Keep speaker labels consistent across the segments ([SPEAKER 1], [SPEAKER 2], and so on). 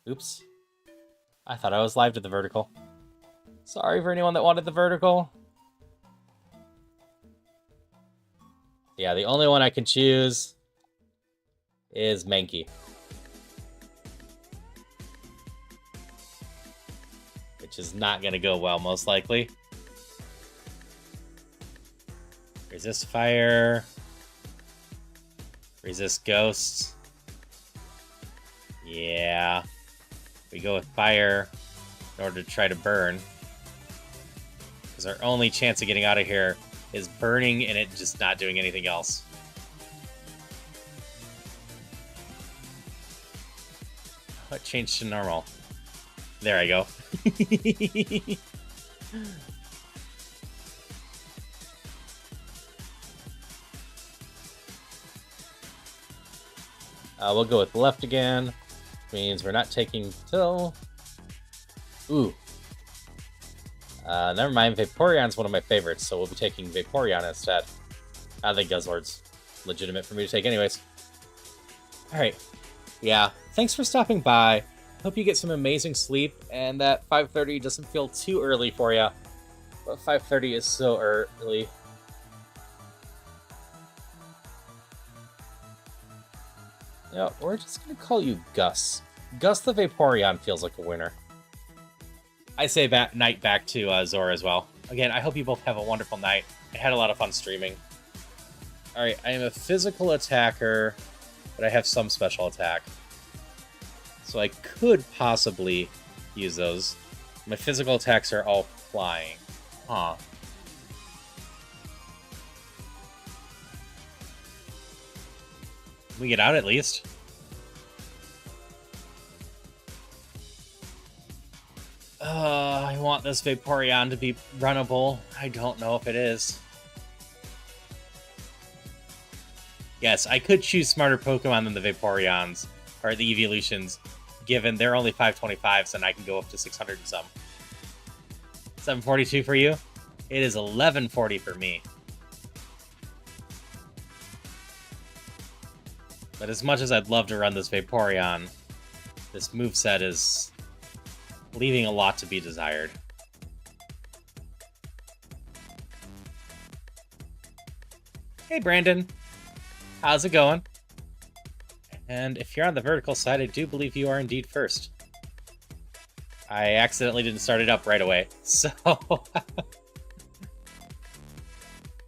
[SPEAKER 1] Oops. I thought I was live to the vertical. Sorry for anyone that wanted the vertical. Yeah, the only one I can choose is Mankey. Which is not going to go well, most likely. Resist fire. Resist ghosts. Yeah. We go with fire in order to try to burn. Because our only chance of getting out of here is burning and it just not doing anything else. What changed to normal? There I go. We'll go with left again. Which means we're not taking till... Ooh. Never mind. Vaporeon's one of my favorites, so we'll be taking Vaporeon instead. I think Guzzlord's legitimate for me to take anyways. Alright. Yeah. Thanks for stopping by. Hope you get some amazing sleep, and that 5:30 doesn't feel too early for you. But 5:30 is so early. Yeah, we're just gonna call you Gus. Gus the Vaporeon feels like a winner. I say that night back to Zora as well. Again, I hope you both have a wonderful night. I had a lot of fun streaming. Alright, I am a physical attacker, but I have some special attack. So I could possibly use those. My physical attacks are all flying. Huh. We get out at least. I want this Vaporeon to be runnable. I don't know if it is. Yes, I could choose smarter Pokemon than the Vaporeons, or the Evolutions, given they're only 525s and I can go up to 600 and some. 742 for you? It is 1140 for me. But as much as I'd love to run this Vaporeon, this moveset is leaving a lot to be desired. Hey Brandon, how's it going? And if you're on the vertical side, I do believe you are indeed first. I accidentally didn't start it up right away, so...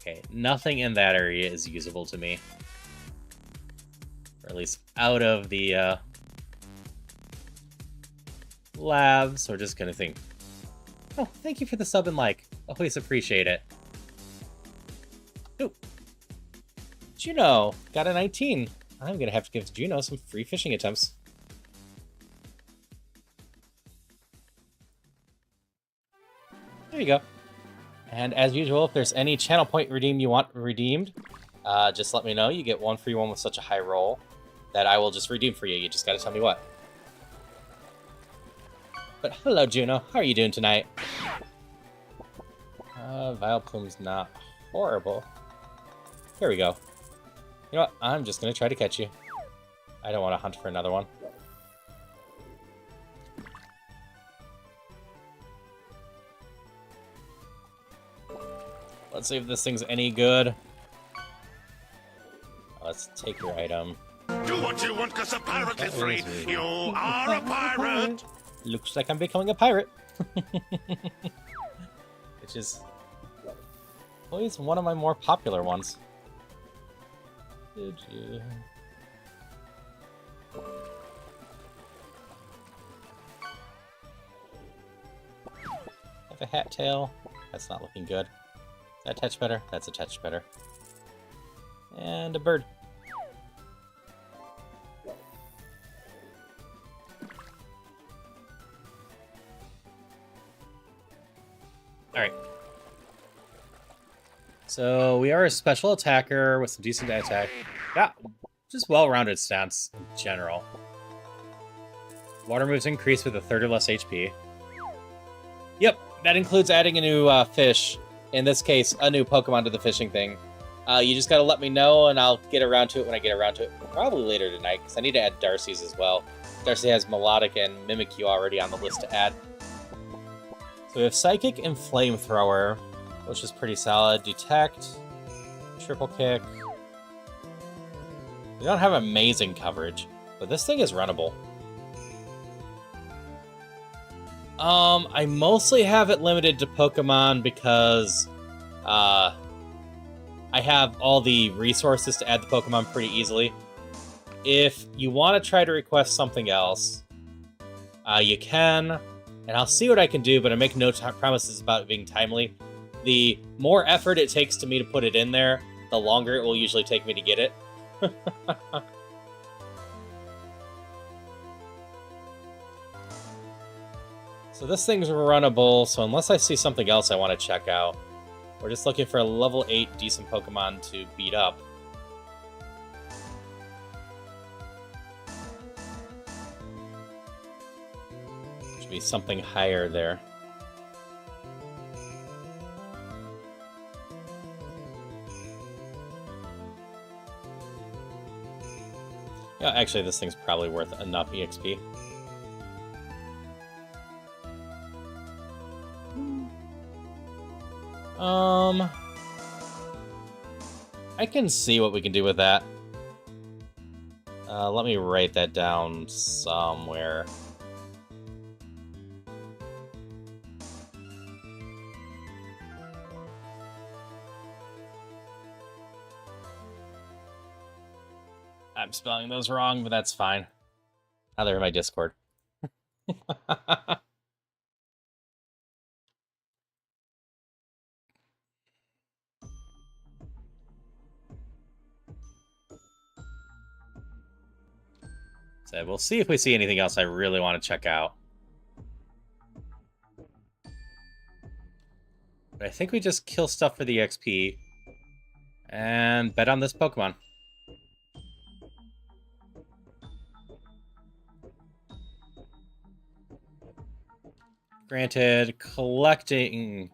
[SPEAKER 1] Okay, nothing in that area is usable to me. Or at least out of the lab, so we're just gonna think, oh, thank you for the sub and like. Always appreciate it. Ooh. Juno got a 19. I'm gonna have to give Juno some free fishing attempts. There you go. And as usual, if there's any channel point redeem you want redeemed, just let me know. You get one free one with such a high roll that I will just redeem for you. You just gotta tell me what. But hello, Juno. How are you doing tonight? Vileplume's not horrible. Here we go. You know what? I'm just gonna try to catch you. I don't want to hunt for another one. Let's see if this thing's any good. Let's take your item.
[SPEAKER 2] Do what you want, cause a pirate is free. You are a pirate.
[SPEAKER 1] Looks like I'm becoming a pirate. Which is always one of my more popular ones. Did you? Have a hat tail. That's not looking good. Is that a touch better? That's a touch better. And a bird. Alright. So we are a special attacker with some decent attack. Yeah, just well-rounded stats in general. Water moves increase with a third or less HP. Yep, that includes adding a new fish. In this case, a new Pokemon to the fishing thing. You just gotta let me know, and I'll get around to it when I get around to it. Probably later tonight, because I need to add Darcy's as well. Darcy has Melodic and Mimikyu already on the list to add. So we have Psychic and Flamethrower, which is pretty solid. Detect, Triple Kick. We don't have amazing coverage, but this thing is runnable. I mostly have it limited to Pokemon because I have all the resources to add the Pokemon pretty easily. If you want to try to request something else, you can, and I'll see what I can do, but I make no promises about it being timely. The more effort it takes to me to put it in there, the longer it will usually take me to get it. So this thing's runnable, so unless I see something else I want to check out, we're just looking for a level 8 decent Pokemon to beat up. Should be something higher there. Yeah, actually this thing's probably worth enough EXP. I can see what we can do with that. Let me write that down somewhere. I'm spelling those wrong, but that's fine. Now they're in my Discord. So we'll see if we see anything else I really want to check out. But I think we just kill stuff for the XP and bet on this Pokemon. Granted, collecting...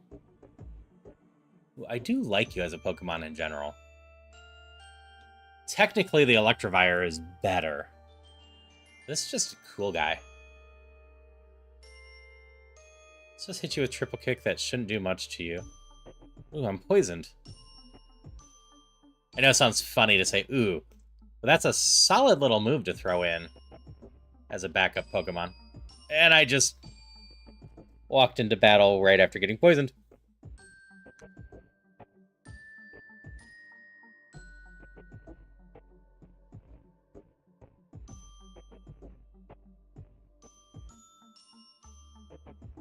[SPEAKER 1] I do like you as a Pokemon in general. Technically, the Electivire is better. This is just a cool guy. Let's just hit you with Triple Kick. That shouldn't do much to you. Ooh, I'm poisoned. I know it sounds funny to say ooh, but that's a solid little move to throw in as a backup Pokemon. And I just walked into battle right after getting poisoned.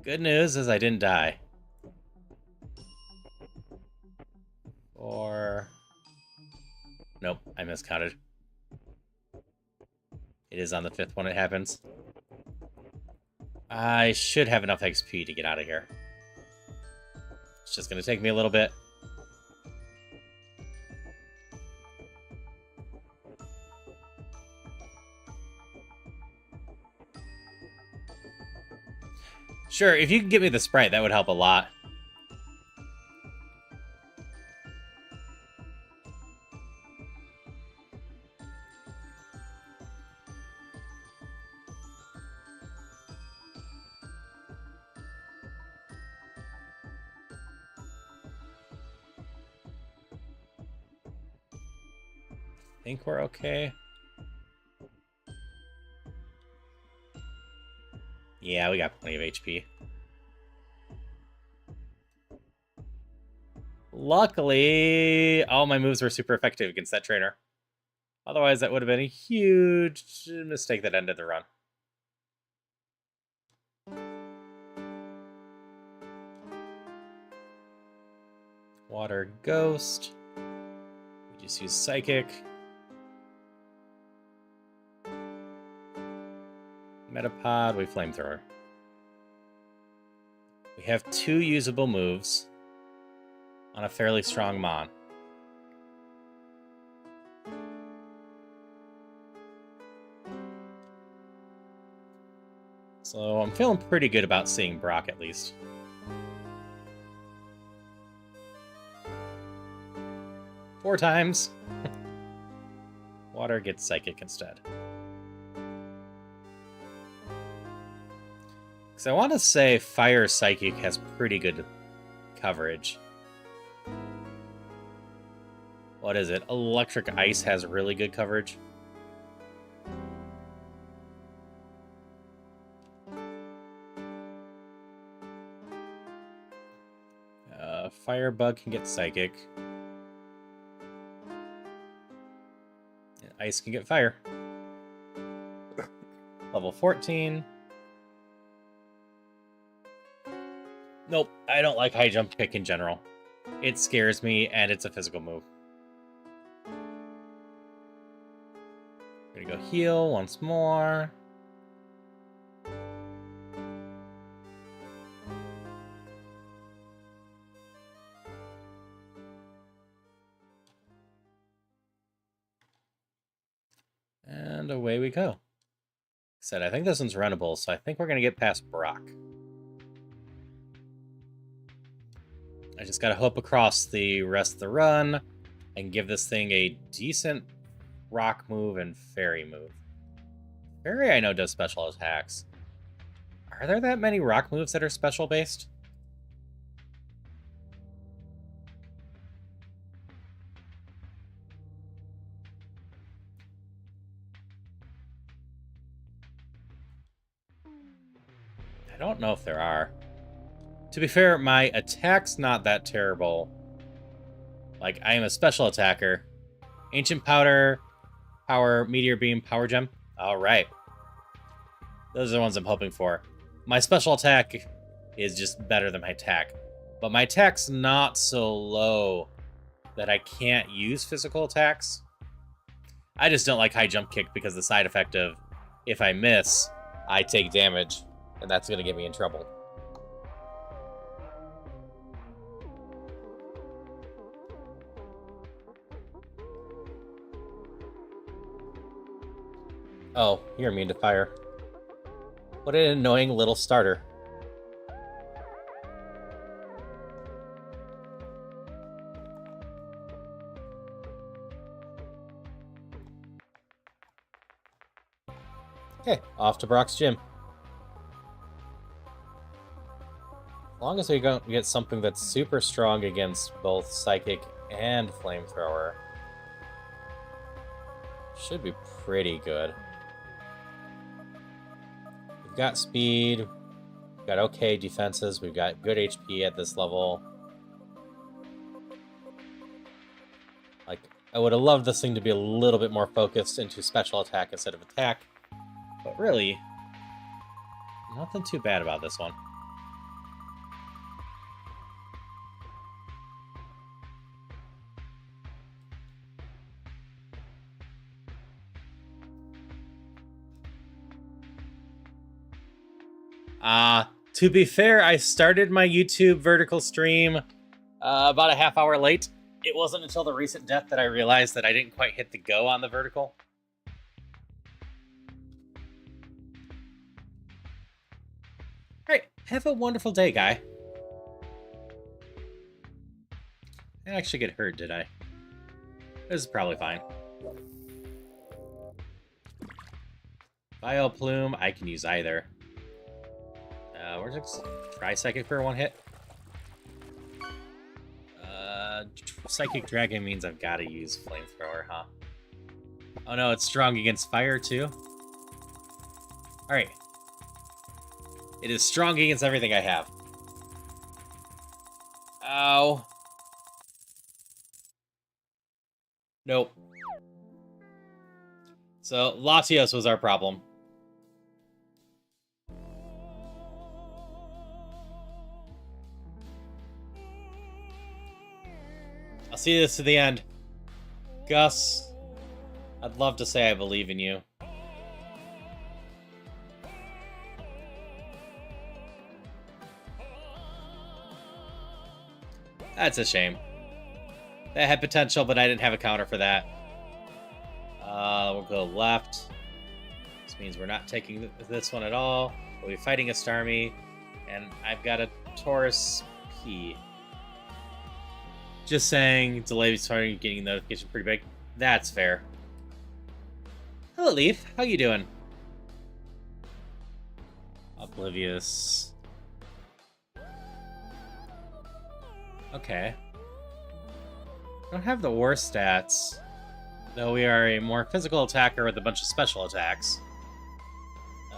[SPEAKER 1] Good news is I didn't die. Or... Nope, I miscounted. It is on the 5th when it happens. I should have enough XP to get out of here. It's just going to take me a little bit. Sure, if you can get me the Sprite, that would help a lot. I think we're okay. Yeah, we got plenty of HP. Luckily, all my moves were super effective against that trainer. Otherwise, that would have been a huge mistake that ended the run. Water Ghost. We just use Psychic. Metapod, we Flamethrower. We have 2 usable moves on a fairly strong Mon. So I'm feeling pretty good about seeing Brock at least. Four times. Water gets Psychic instead. Because I want to say Fire Psychic has pretty good coverage. What is it? Electric Ice has really good coverage. Firebug can get Psychic. And Ice can get Fire. Level 14. Nope, I don't like High Jump Kick in general. It scares me, and it's a physical move. Gonna go heal once more. And away we go. Said, I think this one's runnable, so I think we're gonna get past Brock. I just gotta hope across the rest of the run and give this thing a decent rock move and fairy move. Fairy I know does special attacks. Are there that many rock moves that are special based? I don't know if there are. To be fair, my attack's not that terrible. Like, I am a special attacker. Ancient Powder, Power, Meteor Beam, Power Gem. Alright. Those are the ones I'm hoping for. My special attack is just better than my attack. But my attack's not so low that I can't use physical attacks. I just don't like High Jump Kick because the side effect of, if I miss, I take damage. And that's going to get me in trouble. Oh, you're immune to fire. What an annoying little starter. Okay, off to Brock's gym. As long as we get something that's super strong against both Psychic and Flamethrower, should be pretty good. We've got speed, we've got okay defenses, we've got good HP at this level. Like, I would have loved this thing to be a little bit more focused into special attack instead of attack, but really, nothing too bad about this one. To be fair, I started my YouTube vertical stream about a half hour late. It wasn't until the recent death that I realized that I didn't quite hit the go on the vertical. Alright, have a wonderful day, guy. I didn't actually get hurt, did I? This is probably fine. Vileplume, I can use either. We're just try Psychic for one hit. Psychic Dragon means I've got to use Flamethrower, huh? Oh no, it's strong against fire too. Alright. It is strong against everything I have. Ow. Nope. So, Latios was our problem. I'll see this to the end. Gus, I'd love to say I believe in you. That's a shame. That had potential, but I didn't have a counter for that. We'll go left. This means we're not taking this one at all. We'll be fighting a Starmie, and I've got a Taurus P. Just saying, delay starting getting the notification pretty big. That's fair. Hello, Leaf. How you doing? Oblivious. Okay. Don't have the worst stats, though we are a more physical attacker with a bunch of special attacks.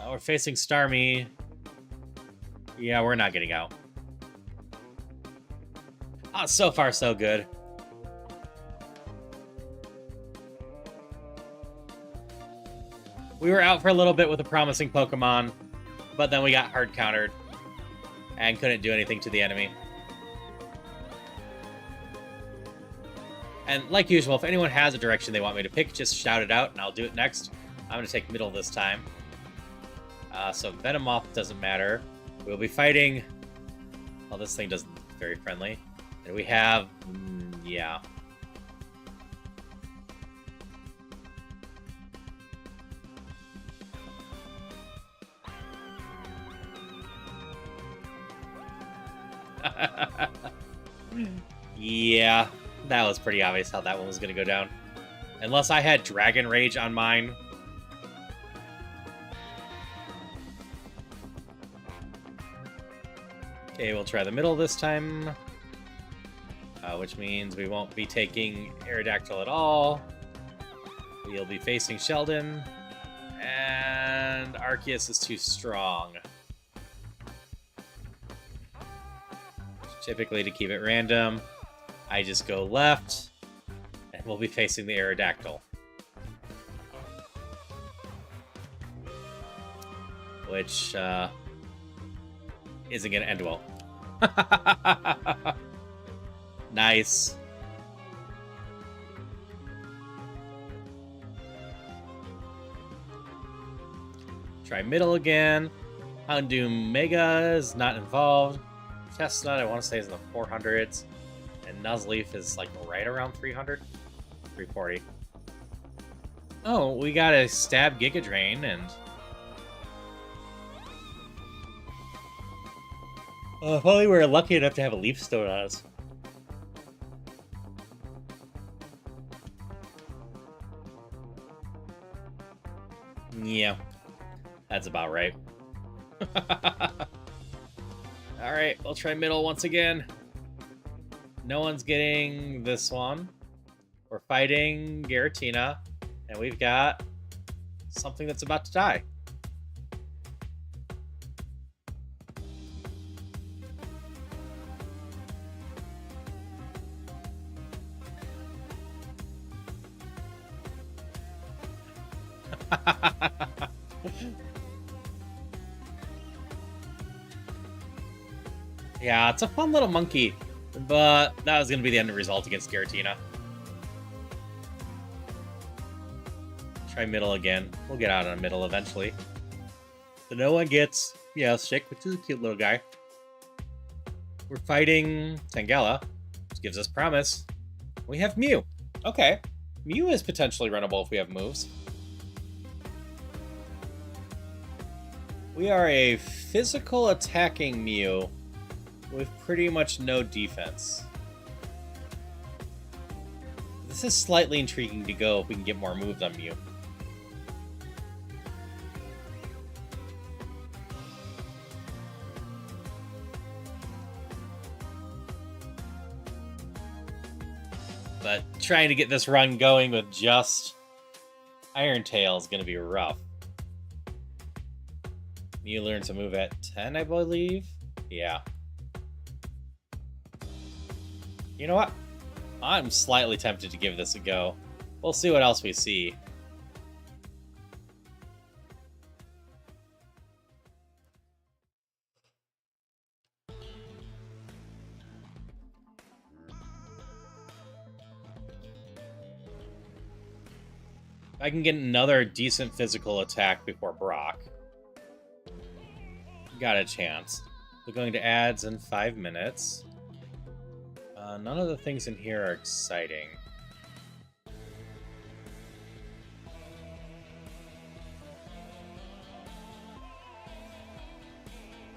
[SPEAKER 1] We're facing Starmie. Yeah, we're not getting out. Ah, so far so good. We were out for a little bit with a promising Pokemon, but then we got hard countered and couldn't do anything to the enemy. And like usual, if anyone has a direction they want me to pick, just shout it out and I'll do it next. I'm going to take middle this time. So Venomoth doesn't matter. We'll be fighting... Well, this thing doesn't look very friendly. And we have... yeah. Yeah, that was pretty obvious how that one was going to go down. Unless I had Dragon Rage on mine. Okay, we'll try the middle this time. Which means we won't be taking Aerodactyl at all. We'll be facing Sheldon. And Arceus is too strong. Typically, to keep it random, I just go left, and we'll be facing the Aerodactyl. Which, isn't going to end well. Nice. Try middle again. Houndoom Mega is not involved. Chestnut, I want to say, is in the 400s. And Nuzleaf is like right around 300. 340. Oh, we got a Stab Giga Drain and... if only we were lucky enough to have a Leaf Stone on us. Yeah, that's about right. Alright, we'll try middle once again. No one's getting this one. We're fighting Giratina, and we've got something that's about to die. Yeah, it's a fun little monkey, but that was going to be the end result against Giratina. Try middle again. We'll get out on middle eventually. So no one gets, Schick, which is a cute little guy. We're fighting Tangela, which gives us promise. We have Mew. Okay. Mew is potentially runnable if we have moves. We are a physical attacking Mew with pretty much no defense. This is slightly intriguing to go if we can get more moves on Mew. But trying to get this run going with just Iron Tail is going to be rough. Mew learns a move at 10, I believe? Yeah. You know what? I'm slightly tempted to give this a go. We'll see what else we see. If I can get another decent physical attack before Brock, got a chance. We're going to ads in 5 minutes. None of the things in here are exciting.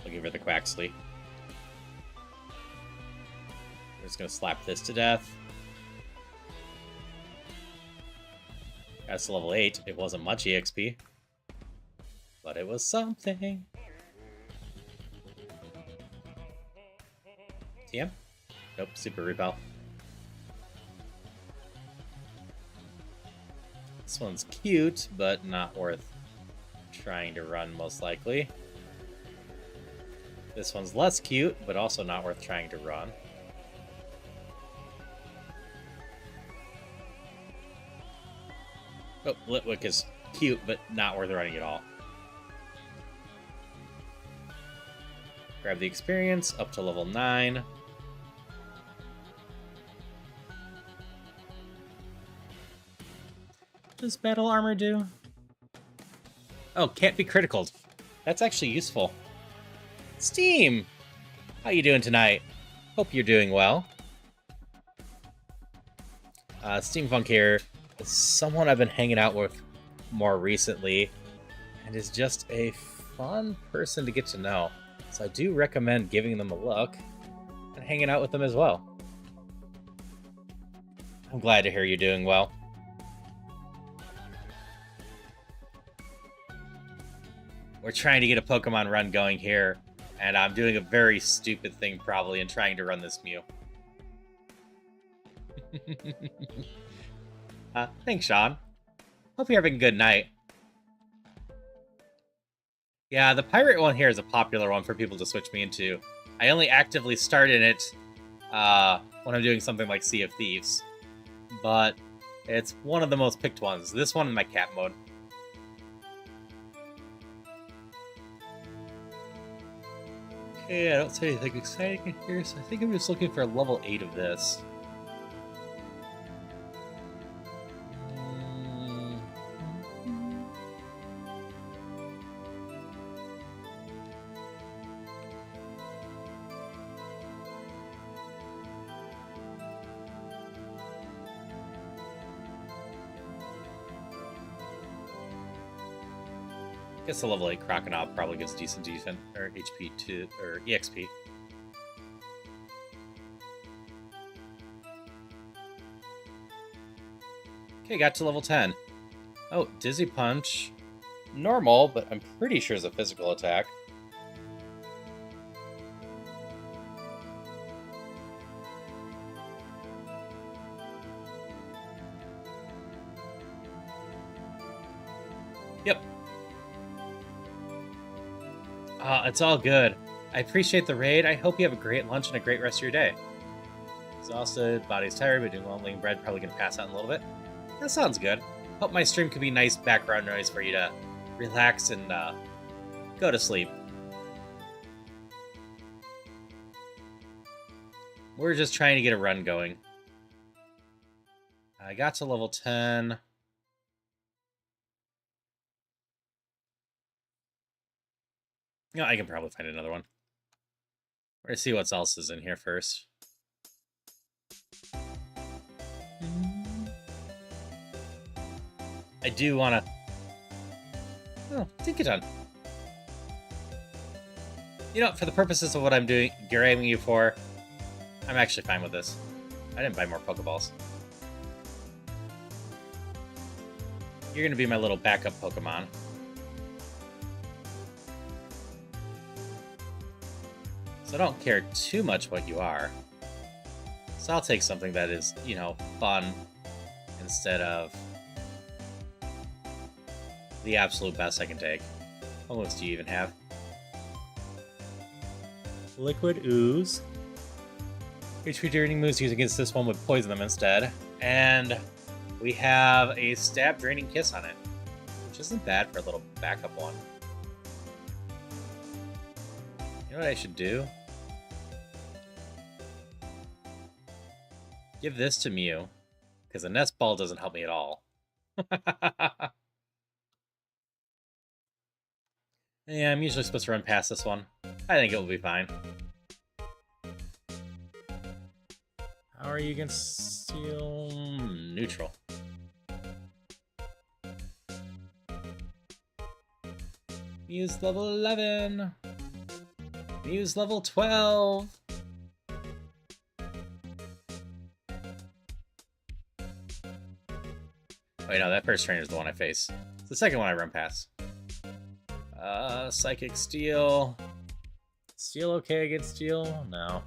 [SPEAKER 1] Looking for the Quaxley. We're just going to slap this to death. That's level 8. It wasn't much EXP, but it was something. TM? Nope, Super Repel. This one's cute, but not worth trying to run, most likely. This one's less cute, but also not worth trying to run. Oh, Litwick is cute, but not worth running at all. Grab the experience, up to level 9. What does battle armor do? Oh, can't be criticaled. That's actually useful. Steam! How you doing tonight? Hope you're doing well. Steamfunk here is someone I've been hanging out with more recently, and is just a fun person to get to know. So I do recommend giving them a look and hanging out with them as well. I'm glad to hear you're doing well. We're trying to get a Pokemon run going here, and I'm doing a very stupid thing probably in trying to run this Mew. Thanks, Sean. Hope you're having a good night. Yeah, the pirate one here is a popular one for people to switch me into. I only actively start in it when I'm doing something like Sea of Thieves. But it's one of the most picked ones. This one in my cat mode. Okay, I don't see anything exciting in here, so I think I'm just looking for a level 8 of this. I guess the level 8 Crocodile probably gives decent defense, or HP to, or EXP. Okay, got to level 10. Oh, Dizzy Punch. Normal, but I'm pretty sure it's a physical attack. Yep. It's all good. I appreciate the raid. I hope you have a great lunch and a great rest of your day. Exhausted, body's tired, but doing well, laying bread, probably gonna pass out in a little bit. That sounds good. Hope my stream could be nice background noise for you to relax and go to sleep. We're just trying to get a run going. I got to level 10. No, I can probably find another one. We're gonna see what else is in here first. I do want to... Oh, Dinkaton. You know, for the purposes of what I'm doing, grabbing you for, I'm actually fine with this. I didn't buy more Pokeballs. You're gonna be my little backup Pokemon. So I don't care too much what you are. So I'll take something that is, you know, fun instead of the absolute best I can take. How much do you even have? Liquid Ooze. HP draining moves used against this one would poison them instead. And we have a Stab Draining Kiss on it, which isn't bad for a little backup one. You know what I should do? Give this to Mew, because a Nest Ball doesn't help me at all. Yeah, I'm usually supposed to run past this one. I think it will be fine. How are you against Steel? Neutral. Mew's level 11. Mew's level 12. Wait, no, that first trainer is the one I face. It's the second one I run past. Psychic Steel. Steel okay against Steel? No.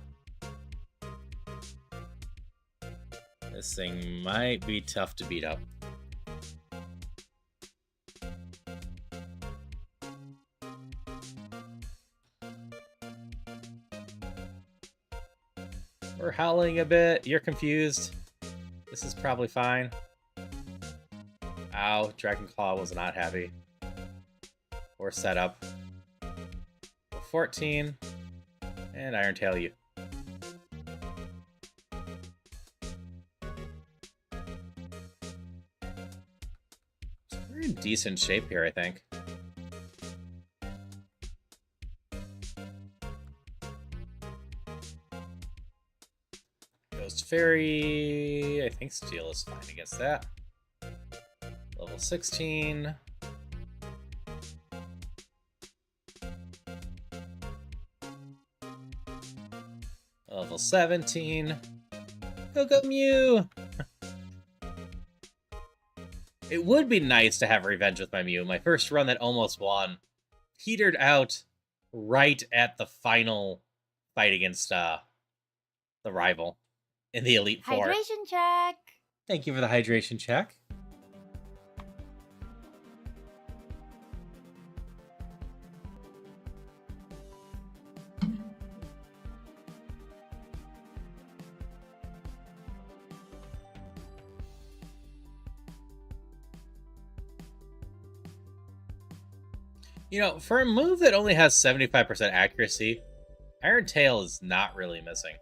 [SPEAKER 1] This thing might be tough to beat up. We're howling a bit. You're confused. This is probably fine. Ow, Dragon Claw was not happy. We're set up. 14. And Iron Tail you. We're in decent shape here, I think. Ghost Fairy. I think Steel is fine against that. Level 16. Level 17. Go Mew! It would be nice to have revenge with my Mew. My first run that almost won petered out right at the final fight against the rival in the Elite Four.
[SPEAKER 3] Hydration check!
[SPEAKER 1] Thank you for the hydration check. You know, for a move that only has 75% accuracy, Iron Tail is not really missing.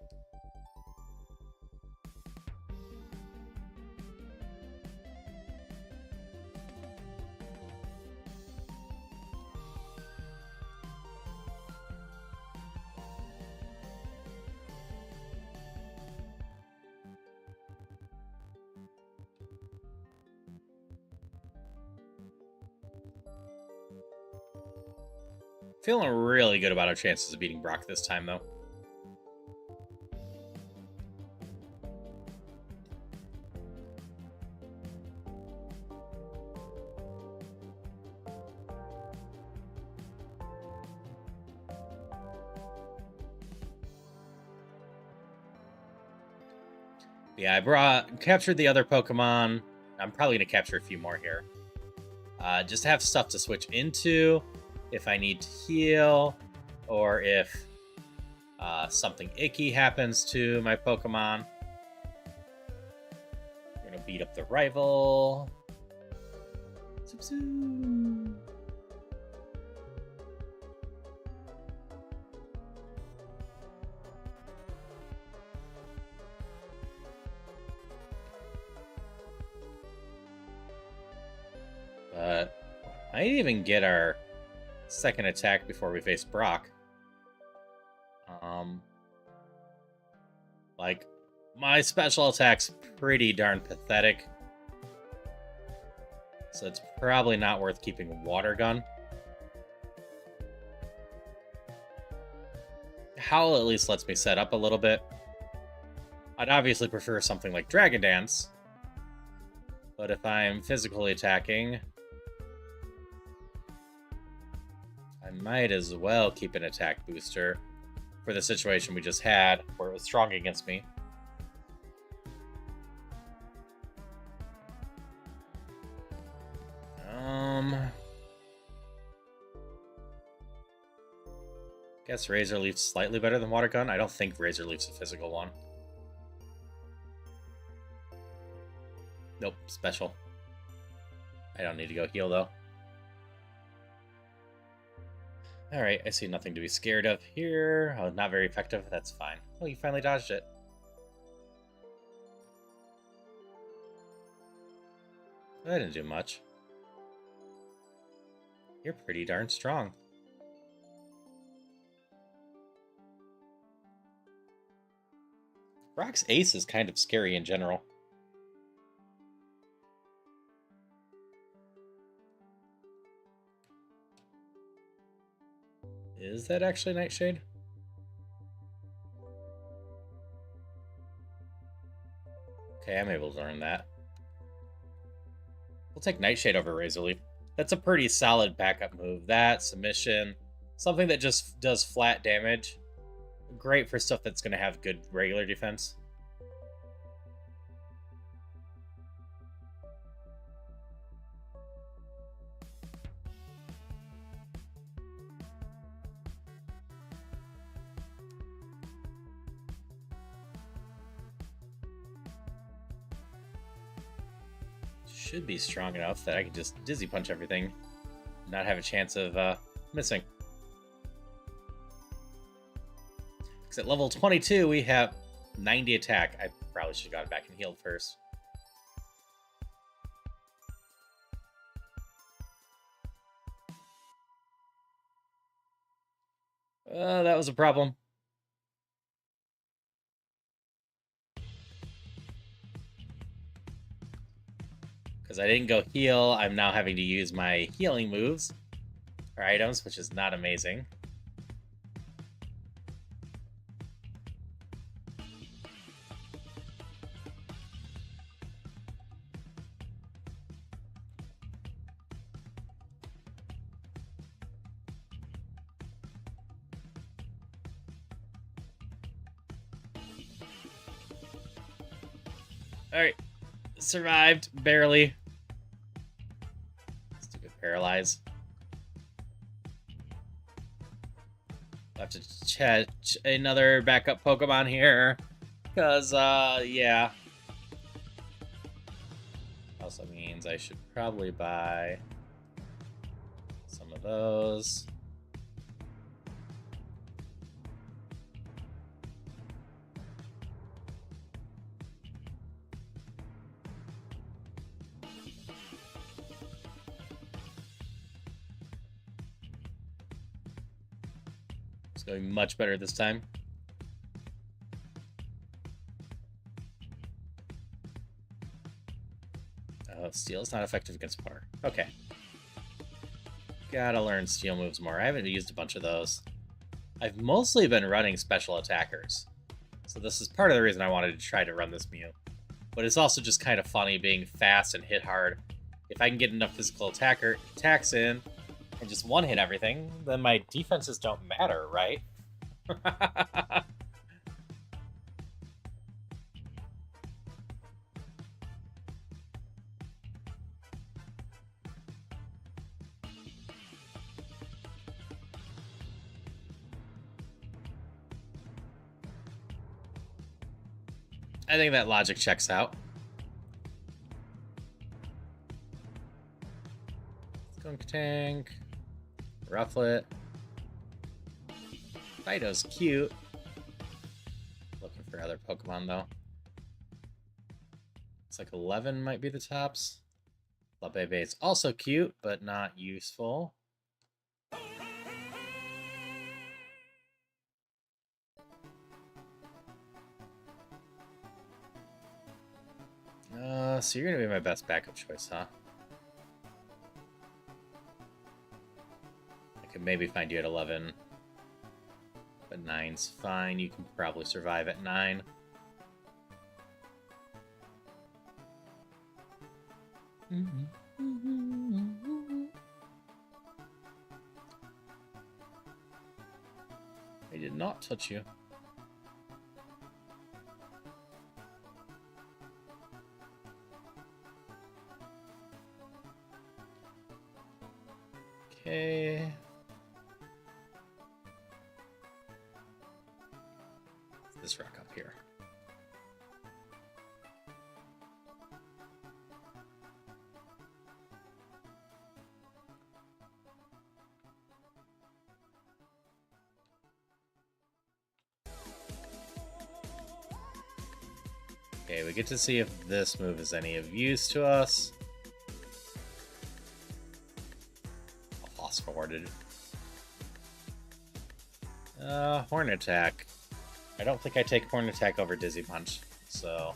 [SPEAKER 1] Feeling really good about our chances of beating Brock this time, though. Yeah, I captured the other Pokemon. I'm probably going to capture a few more here. Just to have stuff to switch into if I need to heal, or if something icky happens to my Pokemon. We're going to beat up the rival. Zoop, zoop. But I might even get our second attack before we face Brock. Like, my special attack's pretty darn pathetic. So it's probably not worth keeping Water Gun. Howl at least lets me set up a little bit. I'd obviously prefer something like Dragon Dance. But if I'm physically attacking, I might as well keep an attack booster for the situation we just had, where it was strong against me. Guess Razor Leaf's slightly better than Water Gun. I don't think Razor Leaf's a physical one. Nope, special. I don't need to go heal, though. Alright, I see nothing to be scared of here. Oh, not very effective. That's fine. Oh, you finally dodged it. That didn't do much. You're pretty darn strong. Brock's Ace is kind of scary in general. Is that actually Nightshade? Okay, I'm able to learn that. We'll take Nightshade over Razor Leaf. That's a pretty solid backup move. That, Submission, something that just does flat damage. Great for stuff that's going to have good regular defense. should be strong enough that I can just Dizzy Punch everything, not have a chance of missing. Because at level 22, we have 90 attack. I probably should have gone back and healed first. That was a problem. Because I didn't go heal, I'm now having to use my healing moves or items, which is not amazing. Alright. Survived. Barely. Stupid paralyze. I'll have to chat another backup Pokemon here. Because, yeah. Also means I should probably buy some of those. Going much better this time. Oh, Steel is not effective against Power. Okay. Gotta learn Steel moves more. I haven't used a bunch of those. I've mostly been running special attackers. So this is part of the reason I wanted to try to run this Mew. But it's also just kind of funny being fast and hit hard. If I can get enough physical attacks in, and just one-hit everything, then my defenses don't matter, right? I think that logic checks out. Skunk Tank. Rufflet. Fido's cute. Looking for other Pokemon, though. It's like 11 might be the tops. Labebe is also cute, but not useful. So you're gonna be my best backup choice, huh? I could maybe find you at 11. But 9's fine. You can probably survive at 9. I did not touch you. Okay. This rock up here. Okay, we get to see if this move is any of use to us. Forwarded. Horn Attack. I don't think I take Horn Attack over Dizzy Punch, so...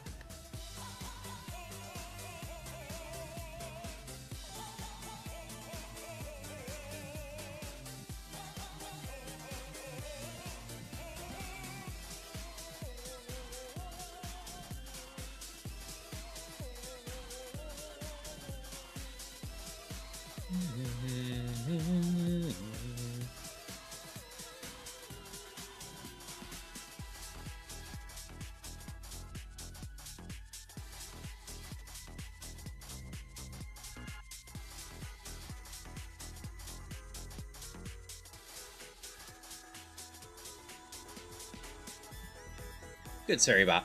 [SPEAKER 1] Good Surrey Bot.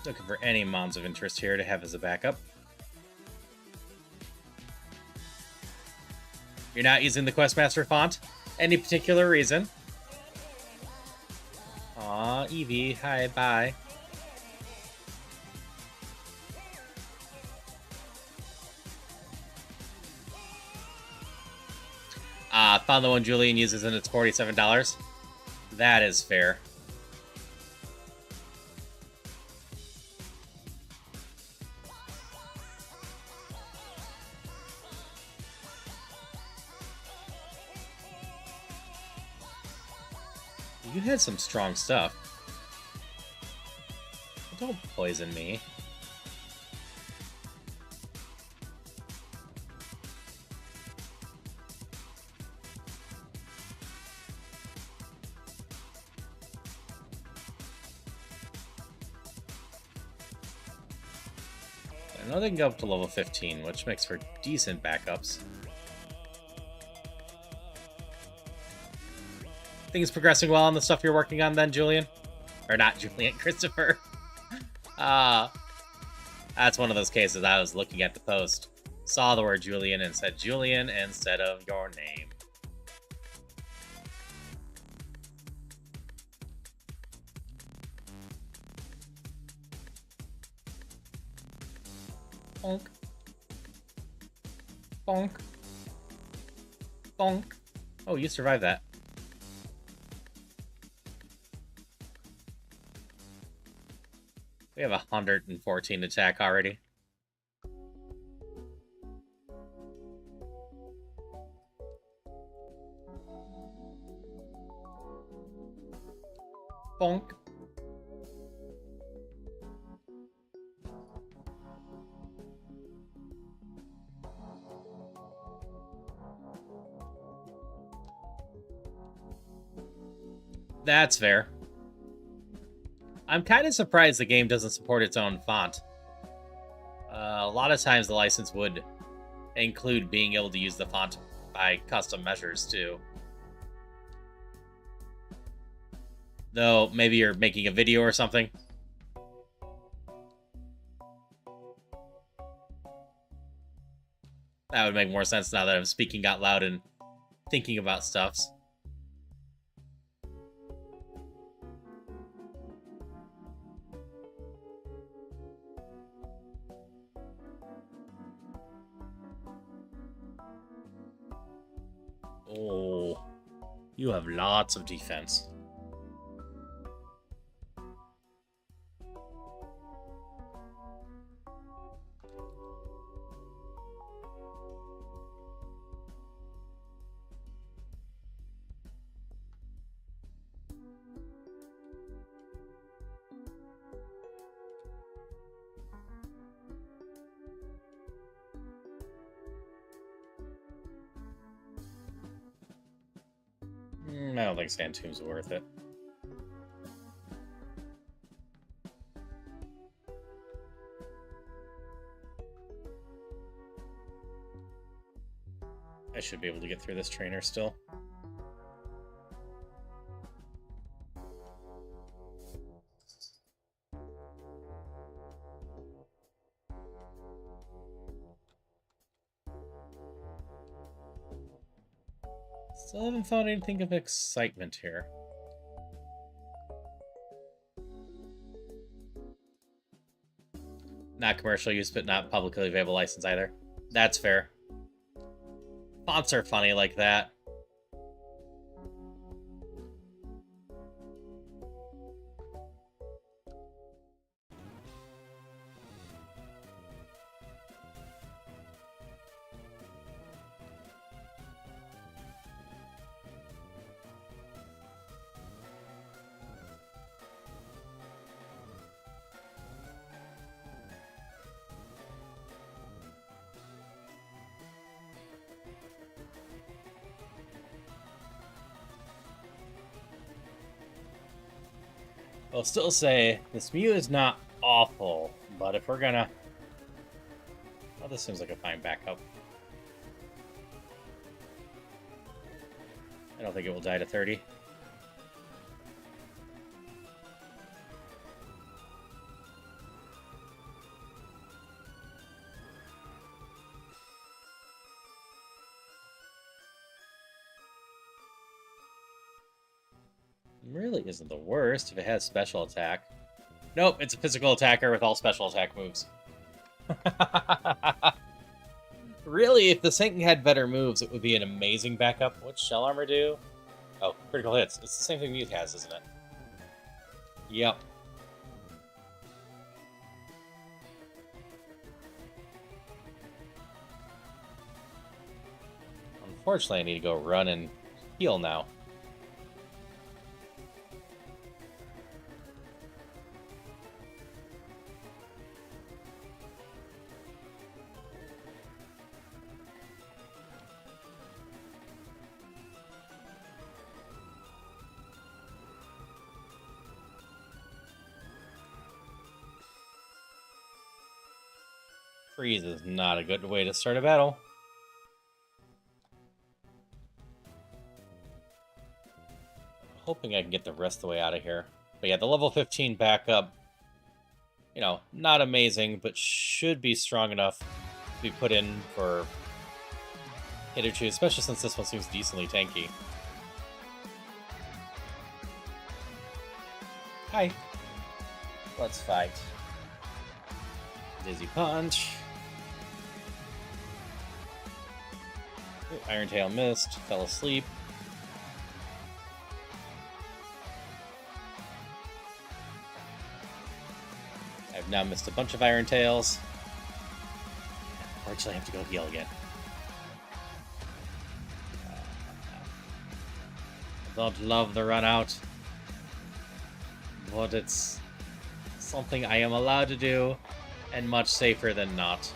[SPEAKER 1] Looking for any mons of interest here to have as a backup. You're not using the Questmaster font? Any particular reason? Aw, Eevee, hi, bye. Found the one Julian uses and it's $47. That is fair. You had some strong stuff. Don't poison me. I know they can go up to level 15, which makes for decent backups. Things progressing well on the stuff you're working on then, Julian? Or not Julian, Christopher. That's one of those cases I was looking at the post, saw the word Julian and said Julian instead of your name. Bonk. Bonk. Bonk. Oh, you survived that. We have 114 attack already. Bonk. That's fair. I'm kind of surprised the game doesn't support its own font. A lot of times the license would include being able to use the font by custom measures too. Though maybe you're making a video or something. That would make more sense now that I'm speaking out loud and thinking about stuffs. Oh, you have lots of defense. I don't think Sand Tomb's worth it. I should be able to get through this trainer still. Still haven't found anything of excitement here. Not commercial use, but not publicly available license either. That's fair. Fonts are funny like that. I'll still say this Mew is not awful, but if we're gonna... Oh, this seems like a fine backup. I don't think it will die to 30. really isn't the worst if it has special attack. Nope, it's a physical attacker with all special attack moves. Really, if the Saint had better moves, it would be an amazing backup. What's Shell Armor do? Oh, critical hits. It's the same thing Mute has, isn't it? Yep. Unfortunately, I need to go run and heal now. Freeze is not a good way to start a battle. Hoping I can get the rest of the way out of here. But yeah, the level 15 backup, you know, not amazing, but should be strong enough to be put in for hit or two, especially since this one seems decently tanky. Hi. Let's fight. Dizzy Punch. Ooh, Iron Tail missed. Fell asleep. I've now missed a bunch of Iron Tails. Unfortunately, I have to go heal again. I don't love the run out, but it's something I am allowed to do, and much safer than not.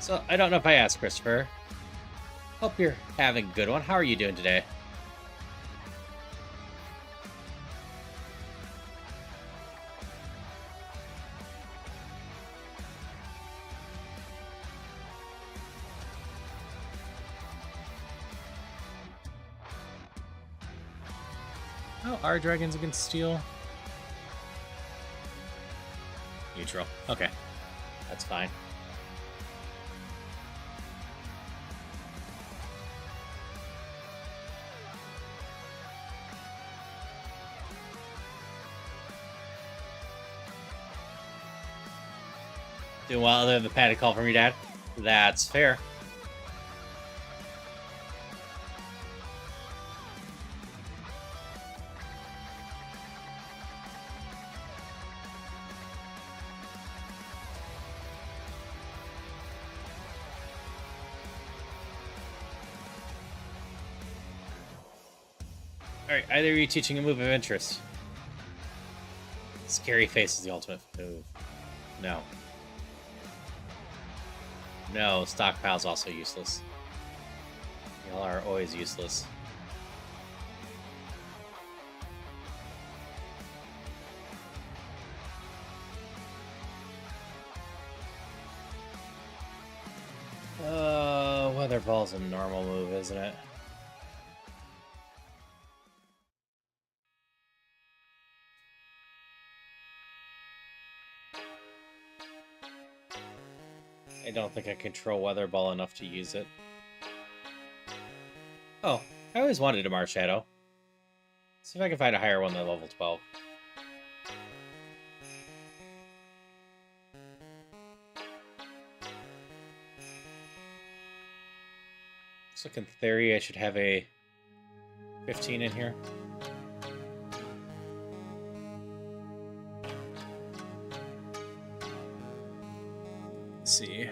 [SPEAKER 1] So, I don't know if I asked, Christopher. Hope you're having a good one. How are you doing today? Oh, our dragons against steel. Neutral. Okay. That's fine. Doing well other than the panic call from your dad? That's fair. Alright, either of you teaching a move of interest. Scary face is the ultimate move. No. No, stockpile's also useless. Y'all are always useless. Weather ball's a normal move, isn't it? I don't think I control Weather Ball enough to use it. Oh, I always wanted a Marshadow. See if I can find a higher one than level 12. Looks like in theory I should have a 15 in here. Let's see.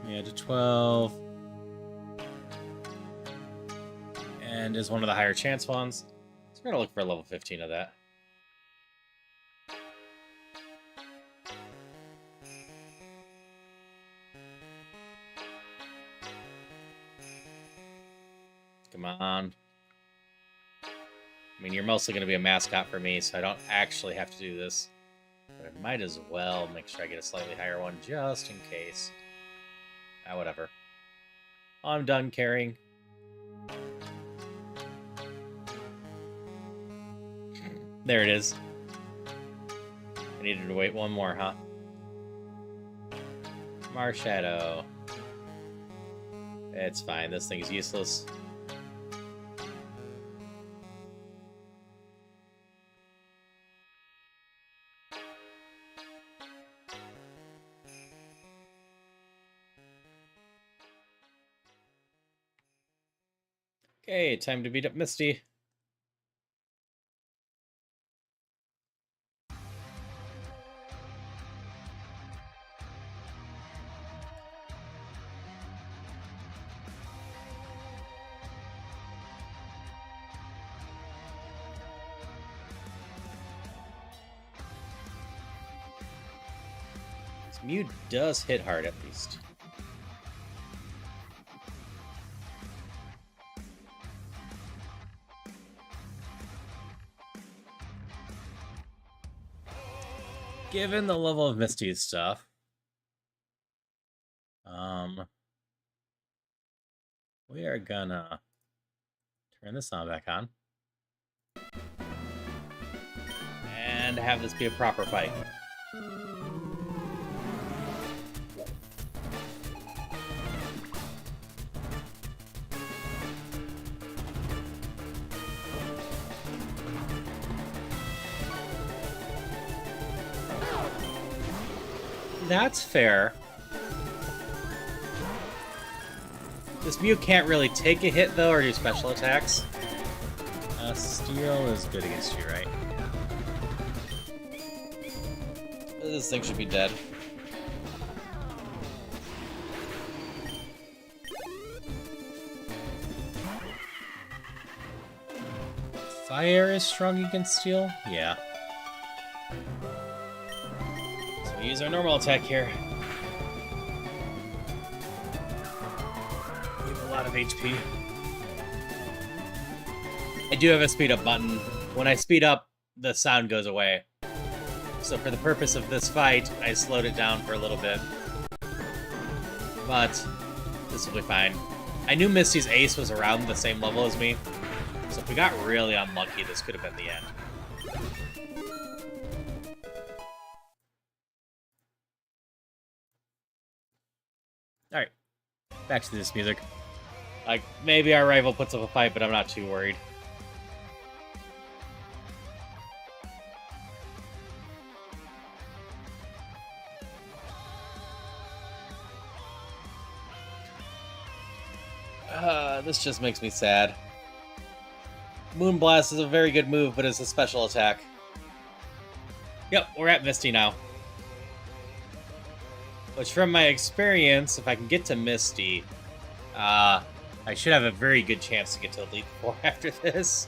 [SPEAKER 1] Yeah, to 12. And is one of the higher chance ones. So we're gonna look for a level 15 of that. Come on. I mean, you're mostly going to be a mascot for me, so I don't actually have to do this. But I might as well make sure I get a slightly higher one, just in case. Ah, whatever. I'm done carrying. There it is. I needed to wait one more, huh? Marshadow. It's fine. This thing's useless. Okay, time to beat up Misty. Mew does hit hard, at least. Given the level of Misty's stuff, we are gonna turn the sound back on and have this be a proper fight. That's fair. This Mew can't really take a hit, though, or do special attacks. Steel is good against you, right? This thing should be dead. Fire is strong against steel? Yeah. So we use our normal attack here. We have a lot of HP. I do have a speed up button. When I speed up, the sound goes away. So for the purpose of this fight, I slowed it down for a little bit. But this will be fine. I knew Misty's ace was around the same level as me. So if we got really unlucky, this could have been the end. Alright. Back to this music. Like, maybe our rival puts up a fight, but I'm not too worried. This just makes me sad. Moonblast is a very good move, but it's a special attack. Yep, we're at Misty now. Which, from my experience, if I can get to Misty, I should have a very good chance to get to Elite Four after this.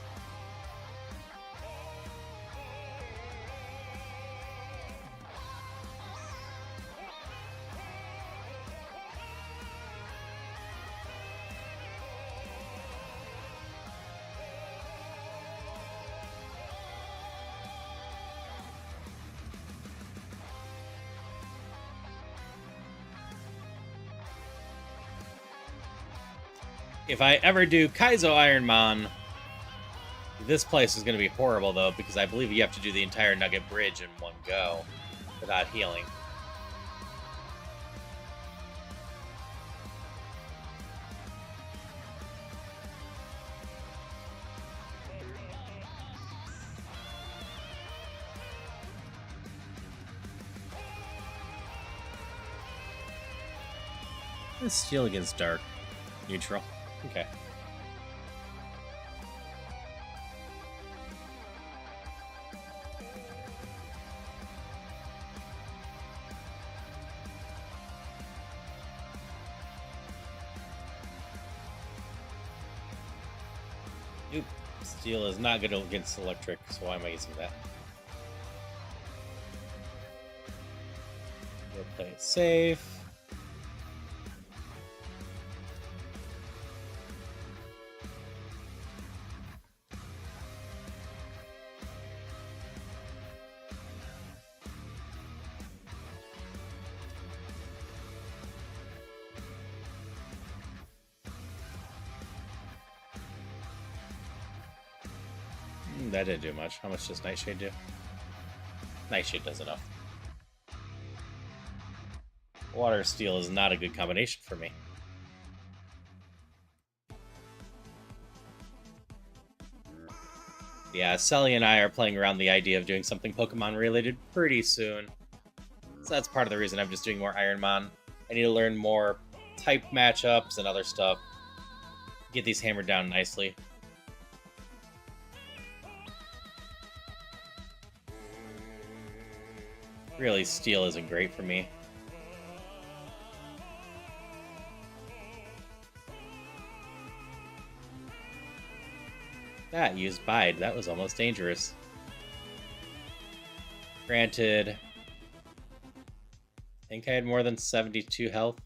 [SPEAKER 1] If I ever do Kaizo Ironmon, this place is going to be horrible, though, because I believe you have to do the entire Nugget Bridge in one go without healing. Let's Steel against Dark. Neutral. Okay. Nope. Steel is not good against electric, so why am I using that? We'll play it safe. That didn't do much. How much does Nightshade do? Nightshade does enough. Water Steel is not a good combination for me. Yeah, Sully and I are playing around the idea of doing something Pokemon related pretty soon. So that's part of the reason I'm just doing more Ironmon. I need to learn more type matchups and other stuff. Get these hammered down nicely. Really, Steel isn't great for me. That used Bide. That was almost dangerous. Granted, I think I had more than 72 health.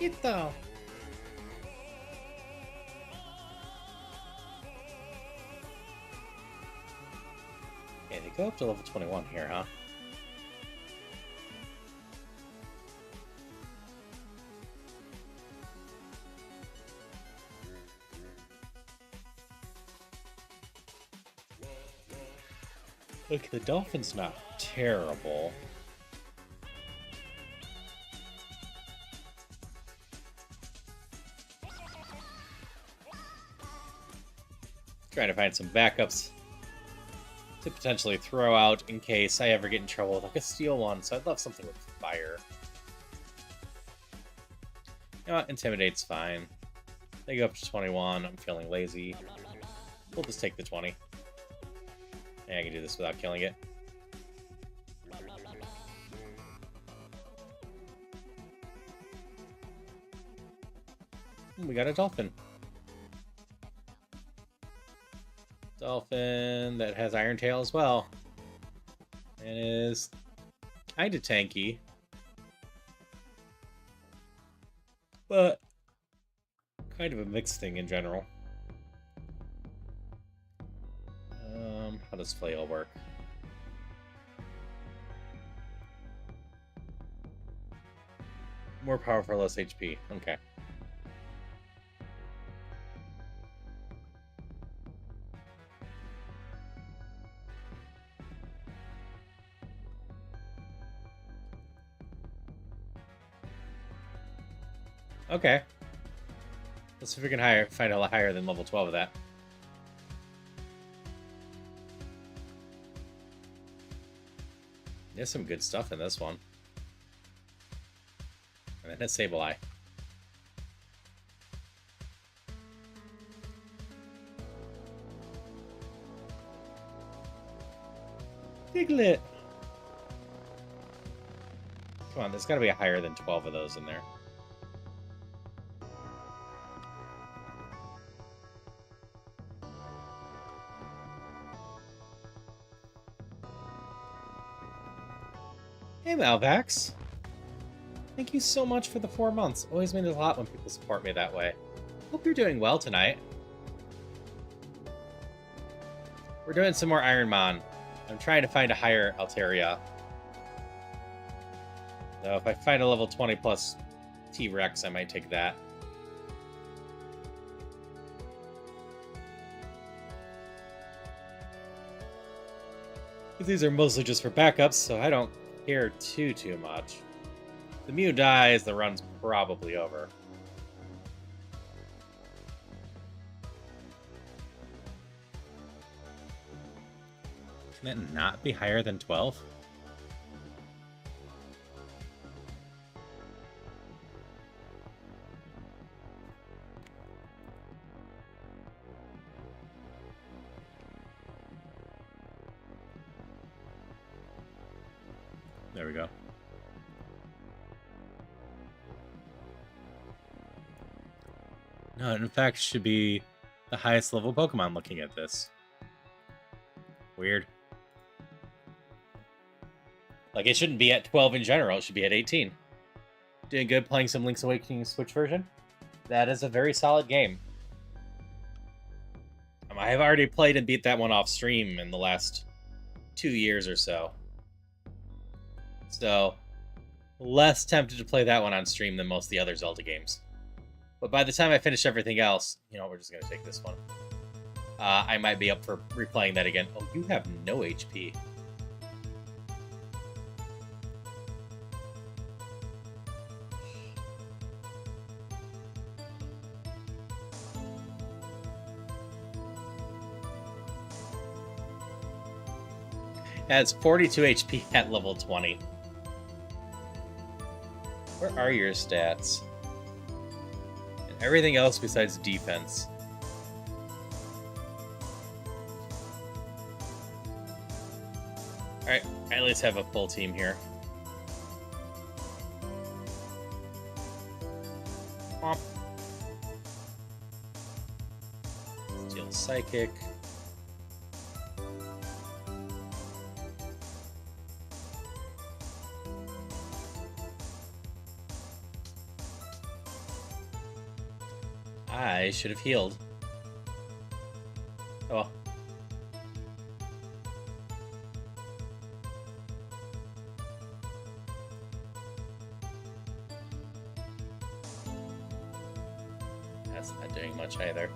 [SPEAKER 1] Ito. Okay, they go up to level 21 here, huh? Look, the Dolphin's not terrible. Trying to find some backups to potentially throw out in case I ever get in trouble with like a Steel one, so I'd love something with fire. You know what? Intimidate's fine. They go up to 21. I'm feeling lazy. We'll just take the 20. Yeah, I can do this without killing it. We got a Dolphin. Dolphin that has Iron Tail as well. And is kind of tanky. But kind of a mixed thing in general. How does Flail work? More powerful, less HP. Okay. Okay. Let's see if we can find a lot higher than level 12 of that. There's some good stuff in this one. And then a Sableye. Diglett! Come on, there's gotta be a higher than 12 of those in there. Hey, Malvax. Thank you so much for the 4 months. Always means a lot when people support me that way. Hope you're doing well tonight. We're doing some more Ironmon. I'm trying to find a higher Altaria. So if I find a level 20 plus T-Rex, I might take that. These are mostly just for backups, so I don't care too much. If the Mew dies, the run's probably over. Can it not be higher than 12? There we go. No, it in fact should be the highest level Pokemon looking at this. Weird. Like, it shouldn't be at 12 in general, it should be at 18. Doing good playing some Link's Awakening Switch version. That is a very solid game. I have already played and beat that one off stream in the last 2 years or so. So, less tempted to play that one on stream than most of the other Zelda games. But by the time I finish everything else, you know, we're just going to take this one. I might be up for replaying that again. Oh, you have no HP. Has 42 HP at level 20. Where are your stats? And everything else besides defense. Alright, I at least have a full team here. Steel Psychic. I should have healed. Oh well. That's not doing much either.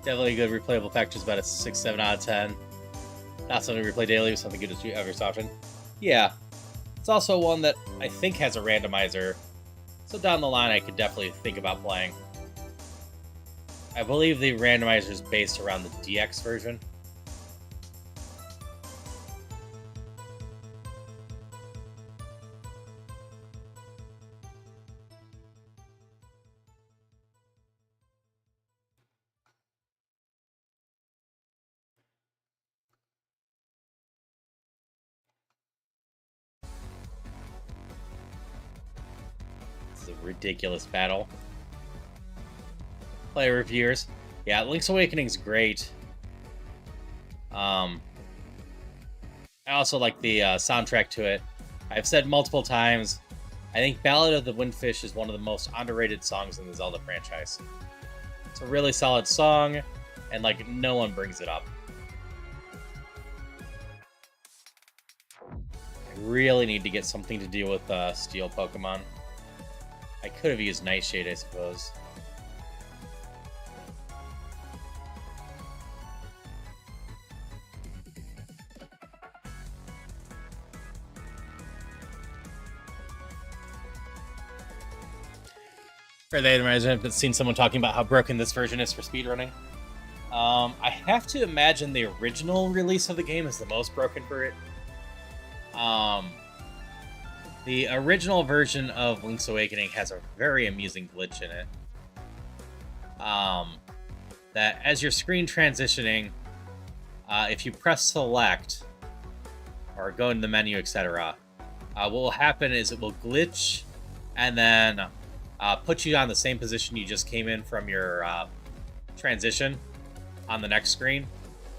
[SPEAKER 1] Definitely good replayable factors, about a 6-7 out of 10. Not something to replay daily, but something good to do every so often. Yeah. It's also one that I think has a randomizer, so down the line I could definitely think about playing. I believe the randomizer is based around the DX version. A ridiculous battle. Player reviewers. Yeah, Link's Awakening's great. I also like the soundtrack to it. I've said multiple times, I think Ballad of the Windfish is one of the most underrated songs in the Zelda franchise. It's a really solid song, and like no one brings it up. I really need to get something to deal with Steel Pokemon. I could have used Nightshade, I suppose. For the randomizer, I've seen someone talking about how broken this version is for speedrunning. I have to imagine the original release of the game is the most broken for it. The original version of Link's Awakening has a very amusing glitch in it. That as your screen transitioning, if you press select or go in the menu, etc., what will happen is it will glitch and then put you on the same position you just came in from your transition on the next screen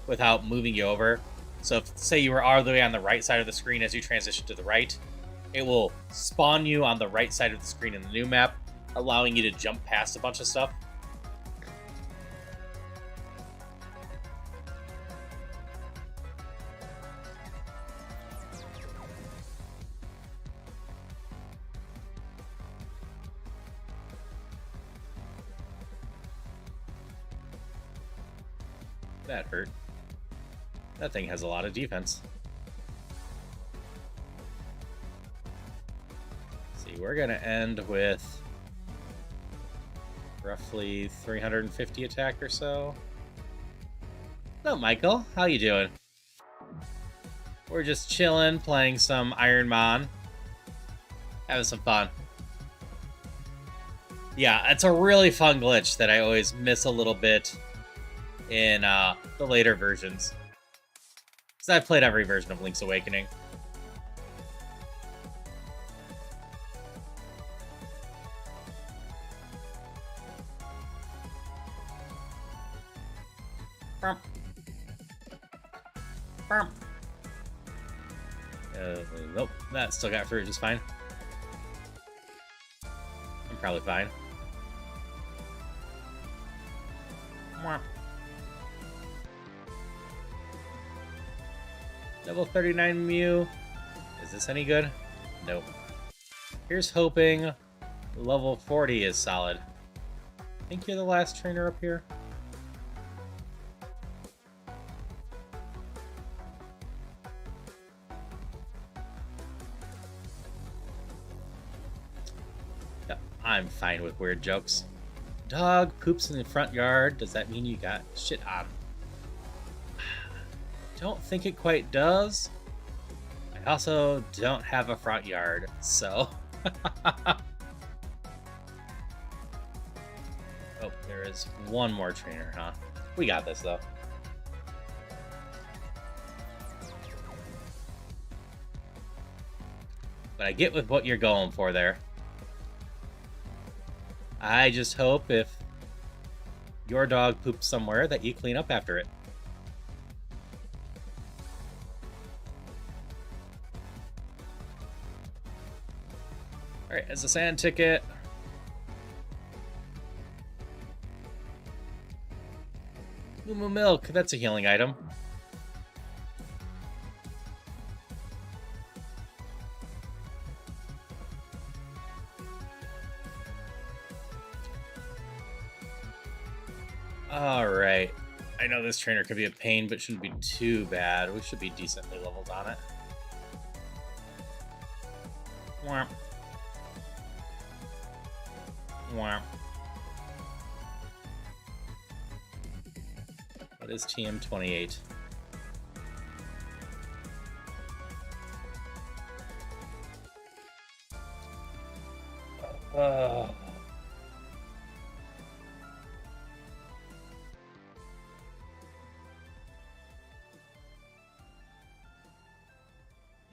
[SPEAKER 1] without moving you over. So if, say you were all the way on the right side of the screen as you transition to the right, it will spawn you on the right side of the screen in the new map, allowing you to jump past a bunch of stuff. That hurt. That thing has a lot of defense. We're gonna end with roughly 350 attack or so. Hello, Michael. How you doing? We're just chilling, playing some Ironmon, having some fun. Yeah, it's a really fun glitch that I always miss a little bit in the later versions. Because I've played every version of Link's Awakening. Nope, that still got fruit just fine. I'm probably fine. Level 39 Mew. Is this any good? Nope. Here's hoping level 40 is solid. I think you're the last trainer up here. Yeah, I'm fine with weird jokes. Dog poops in the front yard. Does that mean you got shit on? Don't think it quite does. I also don't have a front yard, so... Oh, there is one more trainer, huh? We got this, though. But I get with what you're going for there. I just hope if your dog poops somewhere that you clean up after it. Alright, as a sand ticket. Moo Milk, that's a healing item. Alright. I know this trainer could be a pain, but shouldn't be too bad. We should be decently leveled on it. Womp. Womp. What is TM28?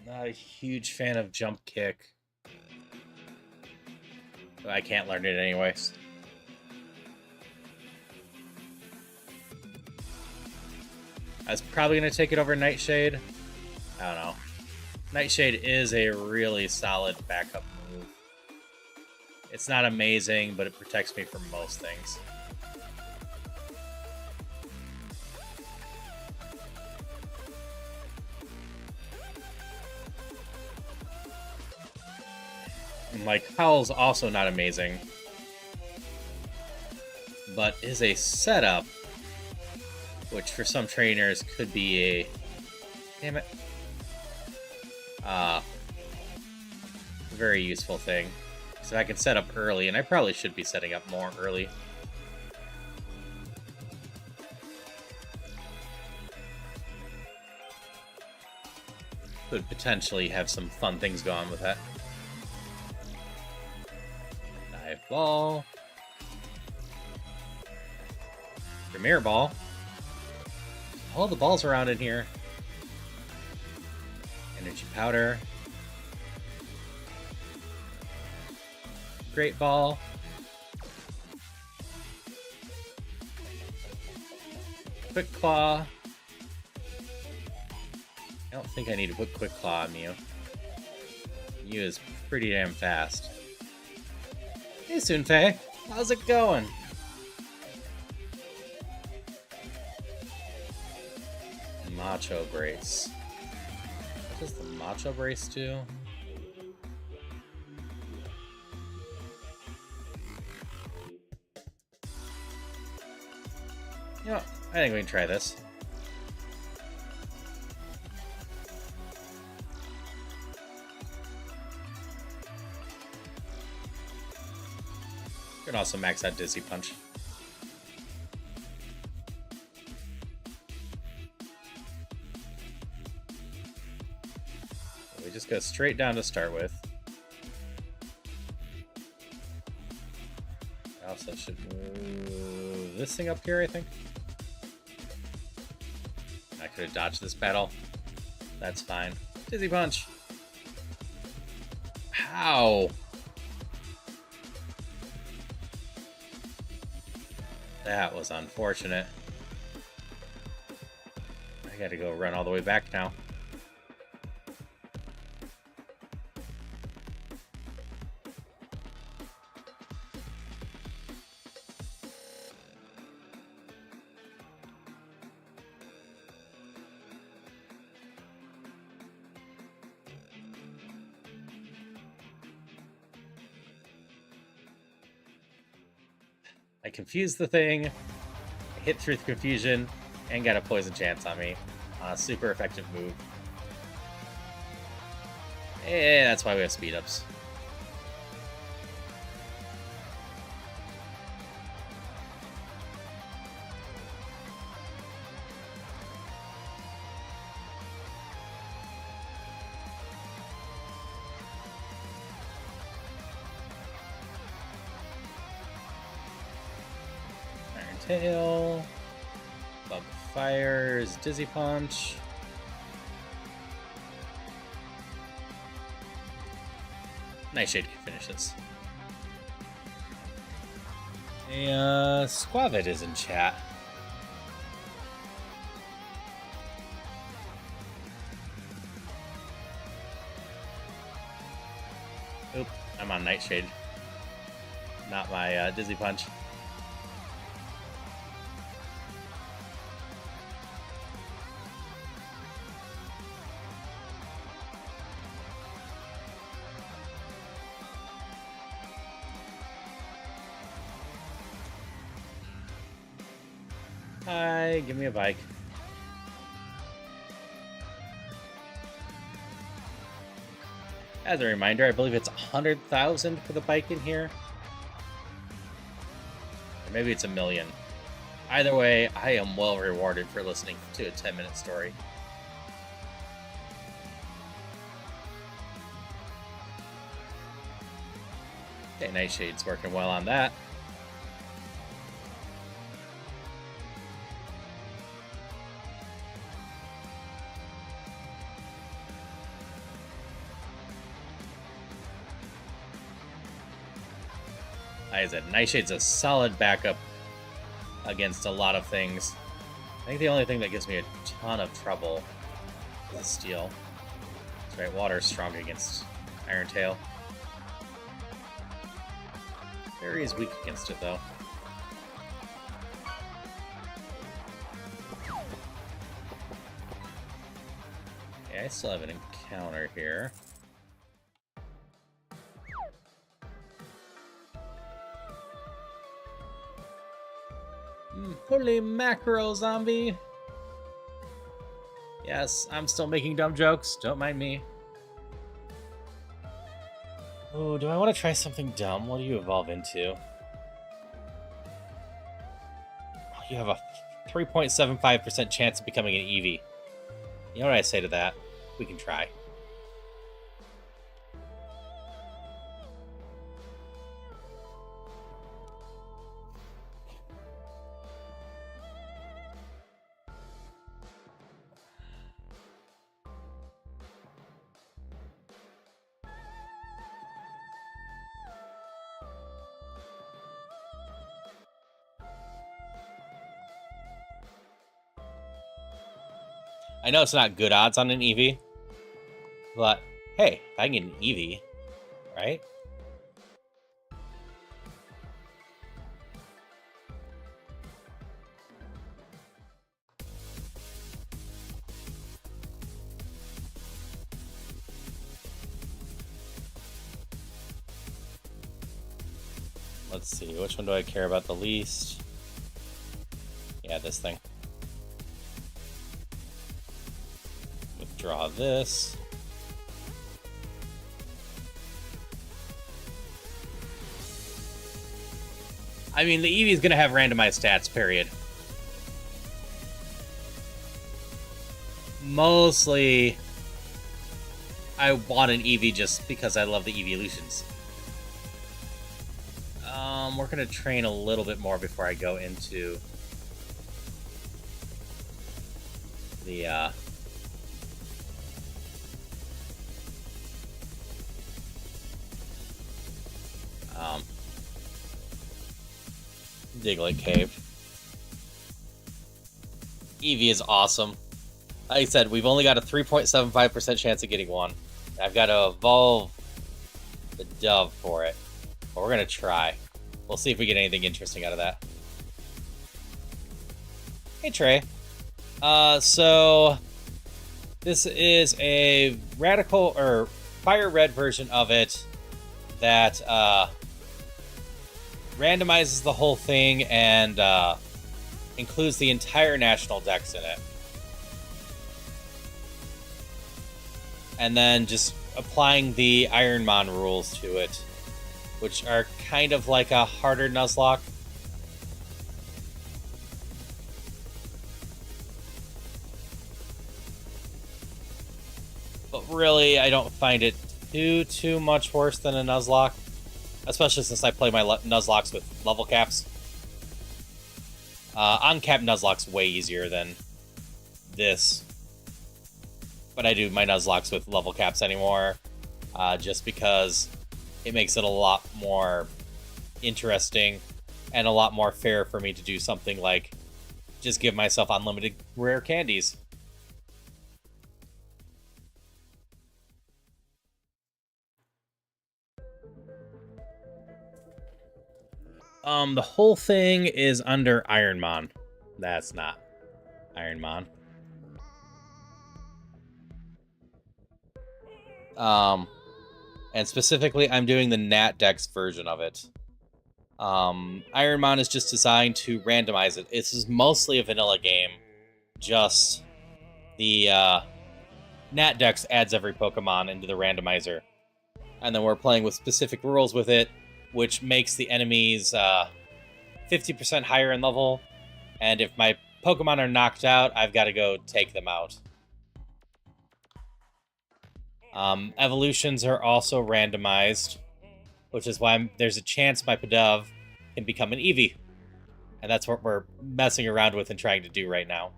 [SPEAKER 1] Not a huge fan of jump kick. But I can't learn it anyways. I was probably going to take it over Nightshade. I don't know. Nightshade is a really solid backup move. It's not amazing, but it protects me from most things. And like, Howl's also not amazing, but is a setup, which for some trainers could be a... Damn it. Very useful thing. So I can set up early, and I probably should be setting up more early. Could potentially have some fun things going with that. Dive Ball. Premier Ball. All the balls around in here. Energy Powder. Great Ball. Quick Claw. I don't think I need to put Quick Claw on Mew. Mew is pretty damn fast. Hey, Sunfei. How's it going? Macho Brace. What does the Macho Brace do? You know, I think we can try this. You can also max out Dizzy Punch. We just go straight down to start with. I also should move this thing up here, I think. I could have dodged this battle. That's fine. Dizzy Punch. How? That was unfortunate. I gotta go run all the way back now. I confused the thing, I hit through the confusion, and got a poison chance on me. Super effective move. And that's why we have speed ups. Iron Tail. Bug Fires. Dizzy Punch. Nightshade can finish this. Squavid is in chat. Oop, I'm on Nightshade. Not my Dizzy Punch. Hi, give me a bike. As a reminder, I believe it's 100,000 for the bike in here. Or maybe it's 1,000,000. Either way, I am well rewarded for listening to a 10-minute story. Okay, Nightshade's working well on that. Like I said, Nightshade's a solid backup against a lot of things. I think the only thing that gives me a ton of trouble is Steel. That's right, Water's strong against Iron Tail. Fairy is weak against it, though. Okay, I still have an encounter here. Holy mackerel, zombie! Yes, I'm still making dumb jokes. Don't mind me. Oh, do I want to try something dumb? What do you evolve into? You have a 3.75% chance of becoming an Eevee. You know what I say to that? We can try. I know it's not good odds on an Eevee, but hey, if I can get an Eevee, right? Let's see, which one do I care about the least? Yeah, this thing. Withdraw this. I mean, the Eevee is going to have randomized stats, period. Mostly, I want an Eevee just because I love the evolutions. We're going to train a little bit more before I go into the, Diglett Cave. Eevee is awesome. Like I said, we've only got a 3.75% chance of getting one. I've got to evolve the Dove for it. But we're going to try. We'll see if we get anything interesting out of that. Hey, Trey. So this is a radical or fire red version of it that randomizes the whole thing and includes the entire national dex in it. And then just applying the Ironmon rules to it, which are kind of like a harder Nuzlocke. But really, I don't find it too much worse than a Nuzlocke, especially since I play my Nuzlocks with level caps. Uncapped Nuzlocke's way easier than this, but I do my Nuzlocke with level caps anymore, just because it makes it a lot more interesting and a lot more fair for me to do something like just give myself unlimited rare candies. The whole thing is under Ironmon. That's not Ironmon. And specifically, I'm doing the natdex version of it. Ironmon is just designed to randomize it. This is mostly a vanilla game. Just the natdex adds every Pokemon into the randomizer. And then we're playing with specific rules with it, which makes the enemies 50% higher in level. And if my Pokemon are knocked out, I've got to go take them out. Evolutions are also randomized, which is why there's a chance my Pidove can become an Eevee. And that's what we're messing around with and trying to do right now.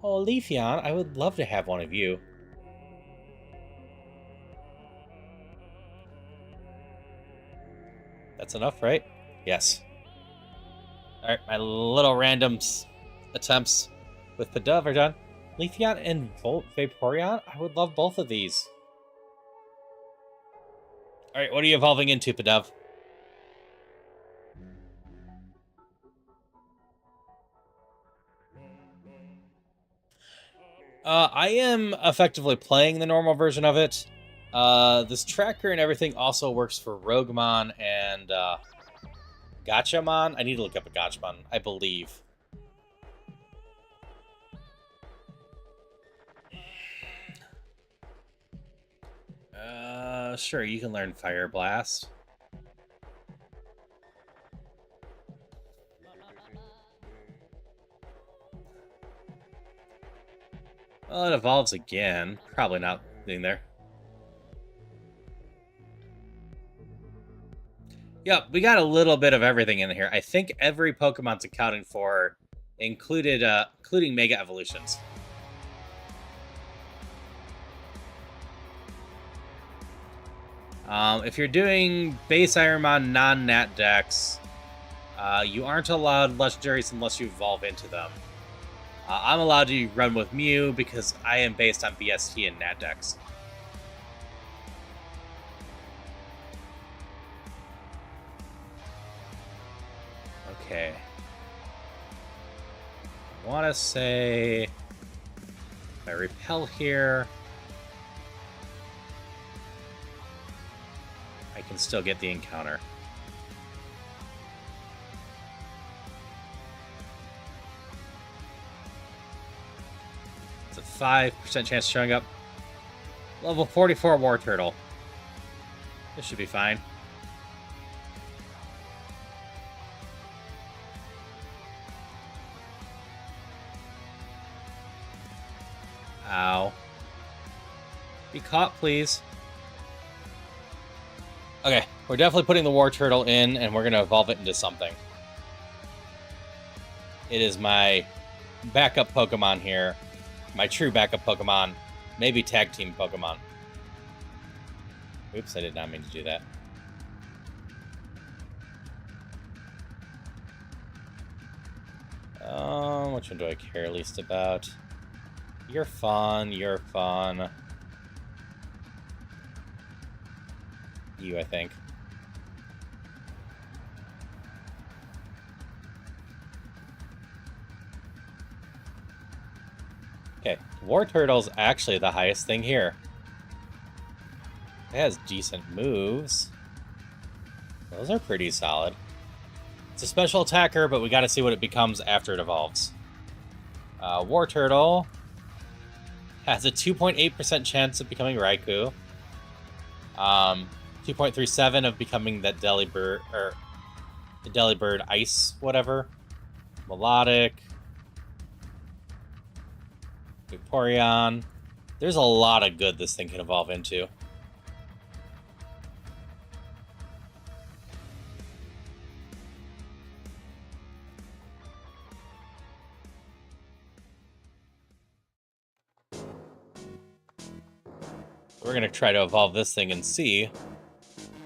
[SPEAKER 1] Oh, Leafeon, I would love to have one of you. That's enough, right? Yes. Alright, my little random attempts with Pidove are done. Leafeon and Vaporeon? I would love both of these. Alright, what are you evolving into, Pidove? I am effectively playing the normal version of it. This tracker and everything also works for Roguemon and Gachamon. I need to look up a Gachamon, I believe. Sure, you can learn Fire Blast. Well, it evolves again. Probably not being there. Yep, we got a little bit of everything in here. I think every Pokemon's accounted for, including Mega Evolutions. If you're doing base Ironmon non-natdex, you aren't allowed legendaries unless you evolve into them. I'm allowed to run with Mew because I am based on BST and natdex. Okay. I want to say if I repel here, I can still get the encounter. It's a 5% chance of showing up. Level 44 War Turtle. This should be fine. Ow. Be caught, please. Okay, we're definitely putting the War Turtle in, and we're going to evolve it into something. It is my backup Pokemon here. My true backup Pokemon. Maybe tag team Pokemon. Oops, I did not mean to do that. Which one do I care least about? You're fun, you're fun. You, I think. Okay, War Turtle's actually the highest thing here. It has decent moves. Those are pretty solid. It's a special attacker, but we gotta see what it becomes after it evolves. War Turtle has a 2.8% chance of becoming Raikou. 2.37 of becoming that Delibird, or the Delibird Ice, whatever. Melodic. Vaporeon. There's a lot of good this thing can evolve into. We're going to try to evolve this thing and see.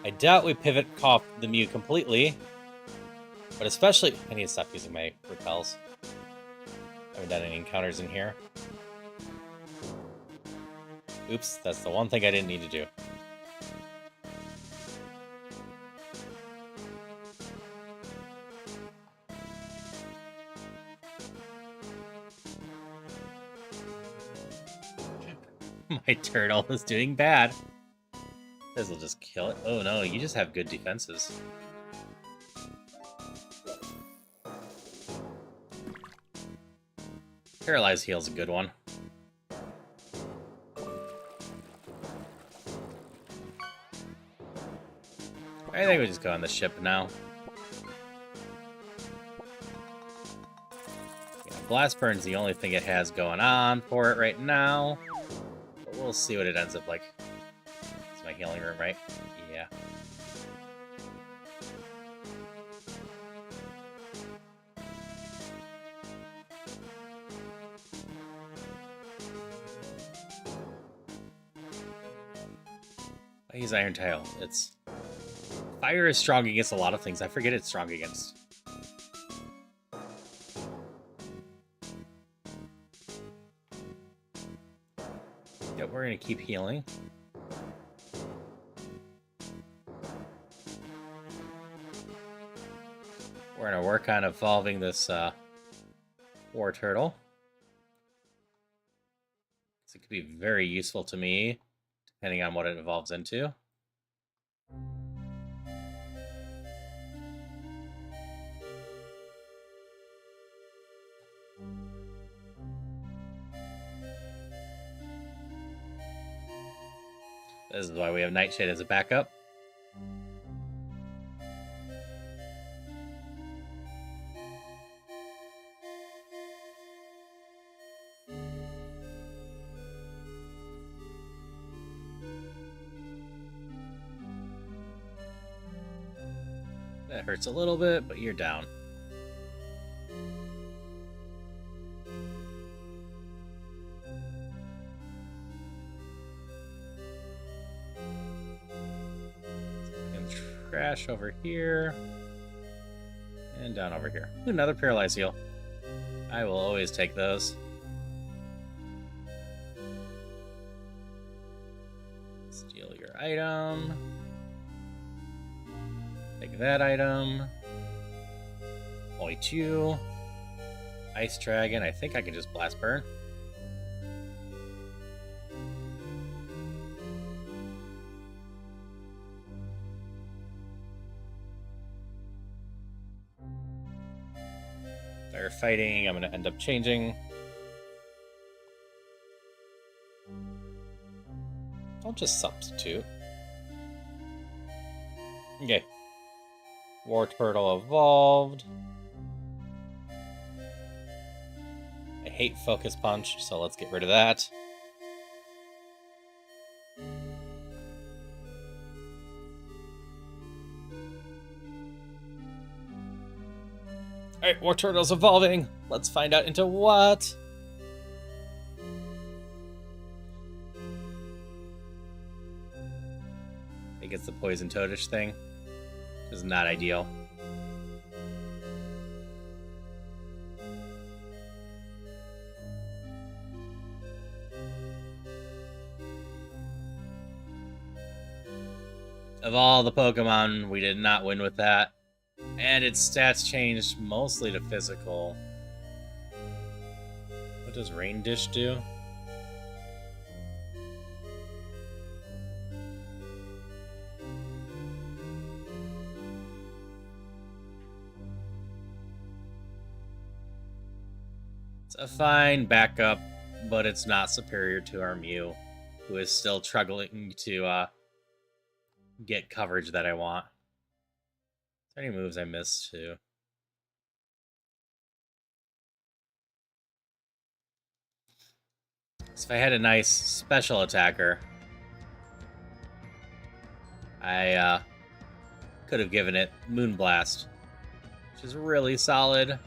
[SPEAKER 1] I doubt we pivot off the Mew completely. But especially... I need to stop using my repels. I haven't done any encounters in here. Oops, that's the one thing I didn't need to do. My turtle is doing bad. This will just kill it. Oh no, you just have good defenses. Paralyze heal's a good one. I think we just go on the ship now. Yeah, Blast Burn's the only thing it has going on for it right now. But we'll see what it ends up like. It's my healing room, right? Yeah. I use Iron Tail. It's... Fire is strong against a lot of things. I forget it's strong against. Yep, we're going to keep healing. We're going to work on evolving this War Turtle. It could be very useful to me, depending on what it evolves into. This is why we have Nightshade as a backup. That hurts a little bit, but you're down. Trash over here. And down over here. Ooh, another Paralyze heal. I will always take those. Steal your item. Take that item. Only 2. Ice Dragon. I think I can just Blast Burn. Fighting, I'm going to end up changing. I'll just substitute. Okay. War Turtle evolved. I hate Focus Punch, so let's get rid of that. Alright, War Turtle's evolving. Let's find out into what. I think it's the Poison Toadish thing. This is not ideal. Of all the Pokemon, we did not win with that. And its stats changed mostly to physical. What does Rain Dish do? It's a fine backup, but it's not superior to our Mew, who is still struggling to get coverage that I want. Is there any moves I missed too? So if I had a nice special attacker, I could have given it Moonblast, which is really solid.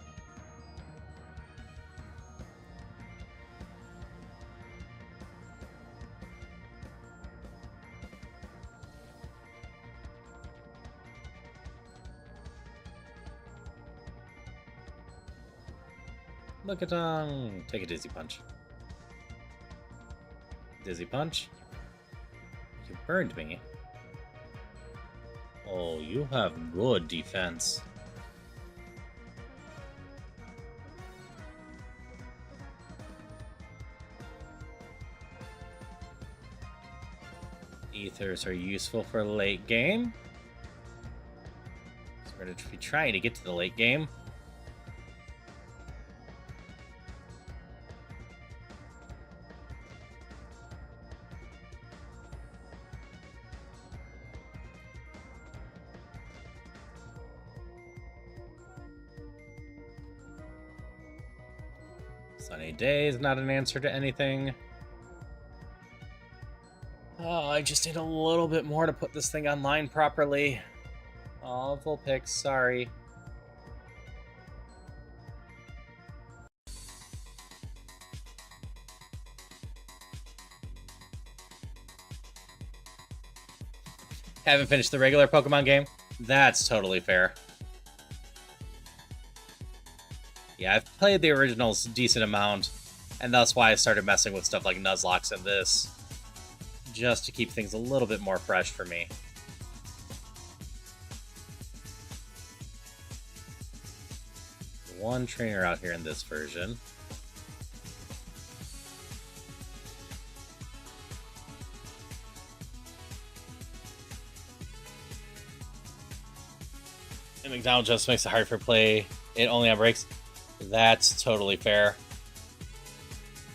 [SPEAKER 1] Look at take a Dizzy Punch. Dizzy Punch. You burned me. Oh, you have good defense. Ethers are useful for late game. So we're going to be trying to get to the late game. Sunny day is not an answer to anything. Oh, I just need a little bit more to put this thing online properly. Oh, full picks, sorry. Haven't finished the regular Pokemon game? That's totally fair. Yeah, I've played the originals a decent amount, and that's why I started messing with stuff like Nuzlocke and this, just to keep things a little bit more fresh for me. One trainer out here in this version. And McDonald just makes it hard for play. It only on breaks. That's totally fair.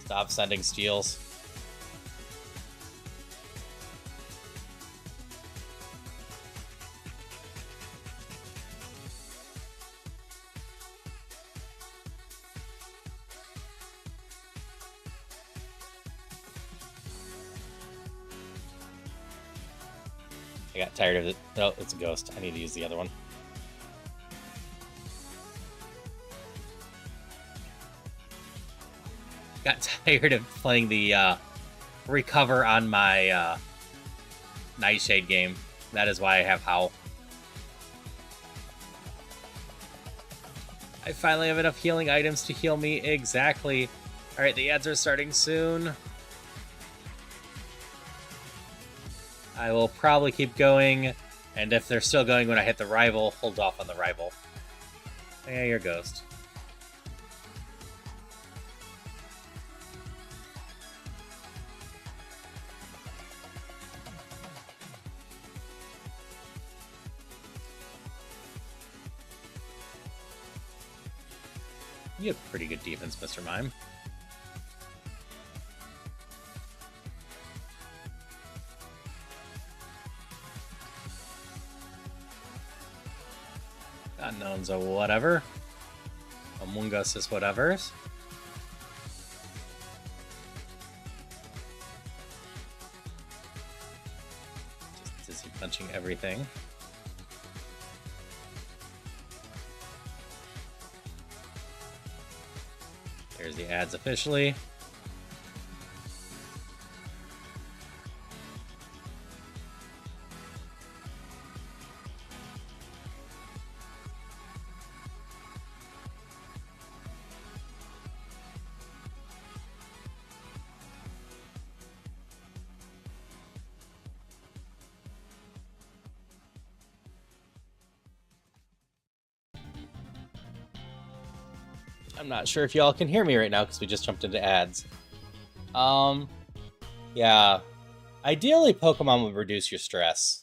[SPEAKER 1] Stop sending steals. I got tired of it. Oh, it's a ghost. I need to use the other one. Got tired of playing the recover on my Nightshade game. That is why I have Howl. I finally have enough healing items to heal me. Exactly. Alright, the ads are starting soon. I will probably keep going, and if they're still going when I hit the rival, hold off on the rival. Yeah, you're Ghost. You have pretty good defense, Mr. Mime. Unknowns or whatever. Among Us is whatever's. Just dizzy punching everything. There's the ads officially. I'm not sure if y'all can hear me right now because we just jumped into ads. Yeah. Ideally, Pokemon would reduce your stress.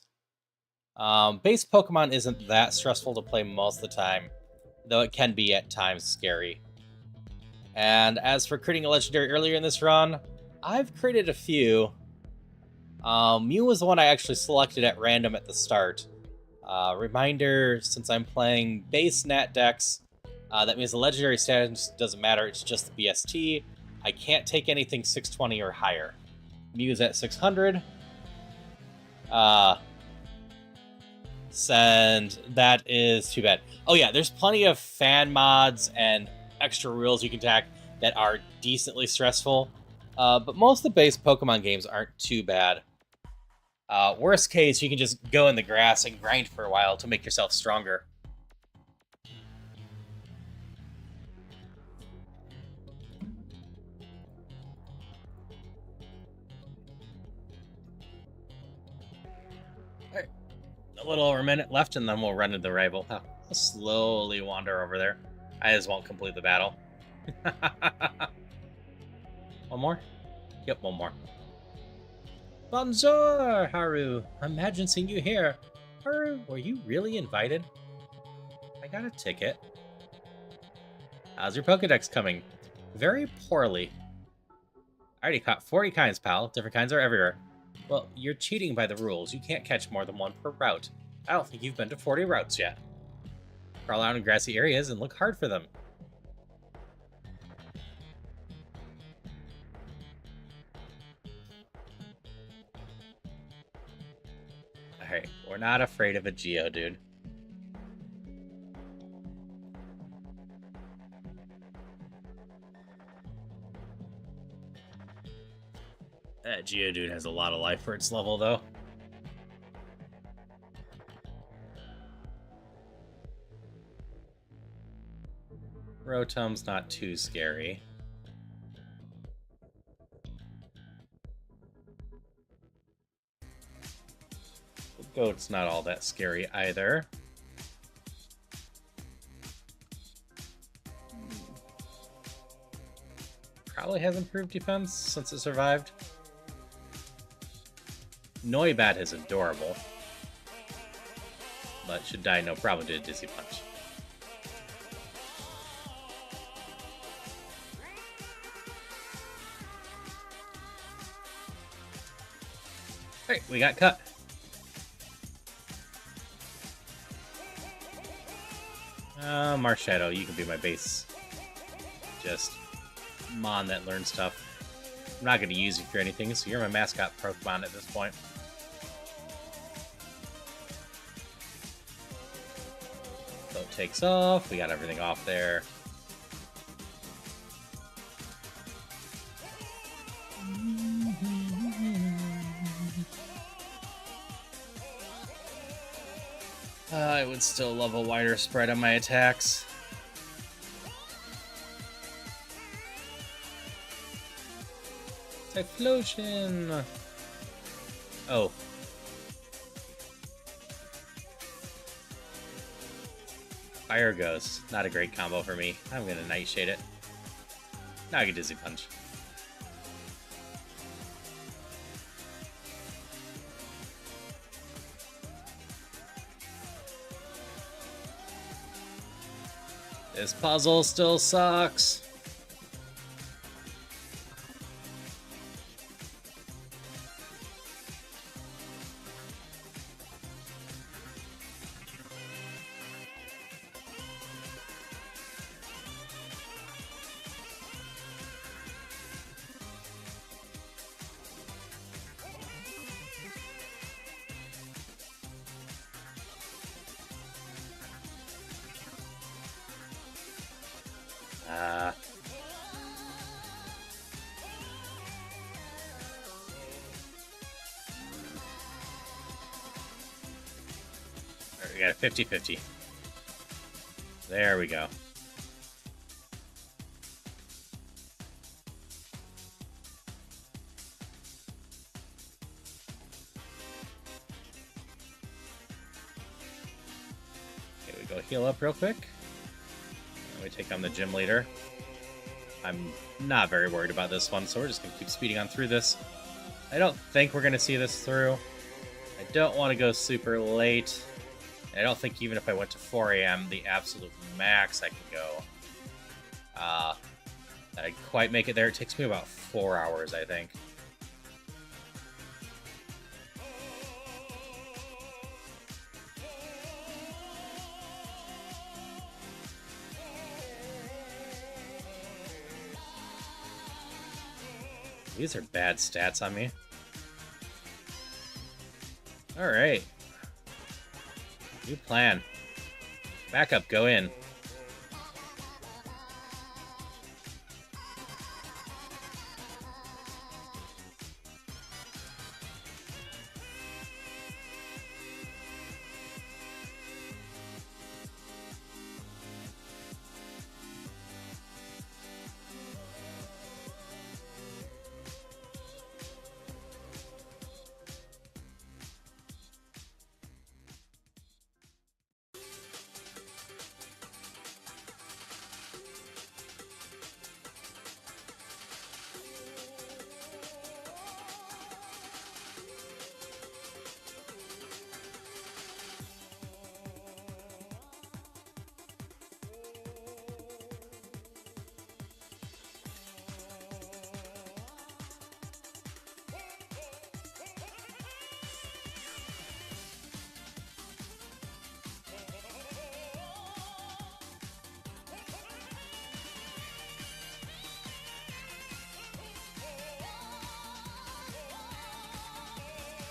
[SPEAKER 1] Base Pokemon isn't that stressful to play most of the time, though it can be at times scary. And as for creating a legendary earlier in this run, I've created a few. Mew was the one I actually selected at random at the start. Reminder, since I'm playing base natdex, that means the legendary status doesn't matter, it's just the BST. I can't take anything 620 or higher. Mew's at 600. And that is too bad. Oh yeah, there's plenty of fan mods and extra rules you can tack that are decently stressful. But most of the base Pokemon games aren't too bad. Worst case, you can just go in the grass and grind for a while to make yourself stronger. Alright, a little over a minute left and then we'll run into the rival. I'll slowly wander over there. I just won't complete the battle. One more? Yep, one more. Bonjour, Haru. Imagine seeing you here. Haru, were you really invited? I got a ticket. How's your Pokedex coming? Very poorly. I already caught 40 kinds, pal. Different kinds are everywhere. Well, you're cheating by the rules. You can't catch more than one per route. I don't think you've been to 40 routes yet. Crawl out in grassy areas and look hard for them. Alright, we're not afraid of a Geodude. That Geodude has a lot of life for its level, though. Rotom's not too scary. Goat's not all that scary either. Probably has improved defense since it survived. Noibat is adorable, but should die no problem to a Dizzy Punch. Alright, we got cut. Marshadow, you can be my base. Just Mon that learns stuff. I'm not going to use you for anything, so you're my mascot Pokemon at this point. Boat takes off. We got everything off there. I would still love a wider spread on my attacks. Typhlosion! Oh. Fire Ghost. Not a great combo for me. I'm gonna Nightshade it. Now I get Dizzy Punch. This puzzle still sucks. We got a 50-50. There we go. Okay, we go heal up real quick. And we take on the gym leader. I'm not very worried about this one, so we're just going to keep speeding on through this. I don't think we're going to see this through. I don't want to go super late. I don't think even if I went to 4 a.m., the absolute max I can go. I'd quite make it there. It takes me about 4 hours, I think. These are bad stats on me. Alright. New plan. Backup, go in.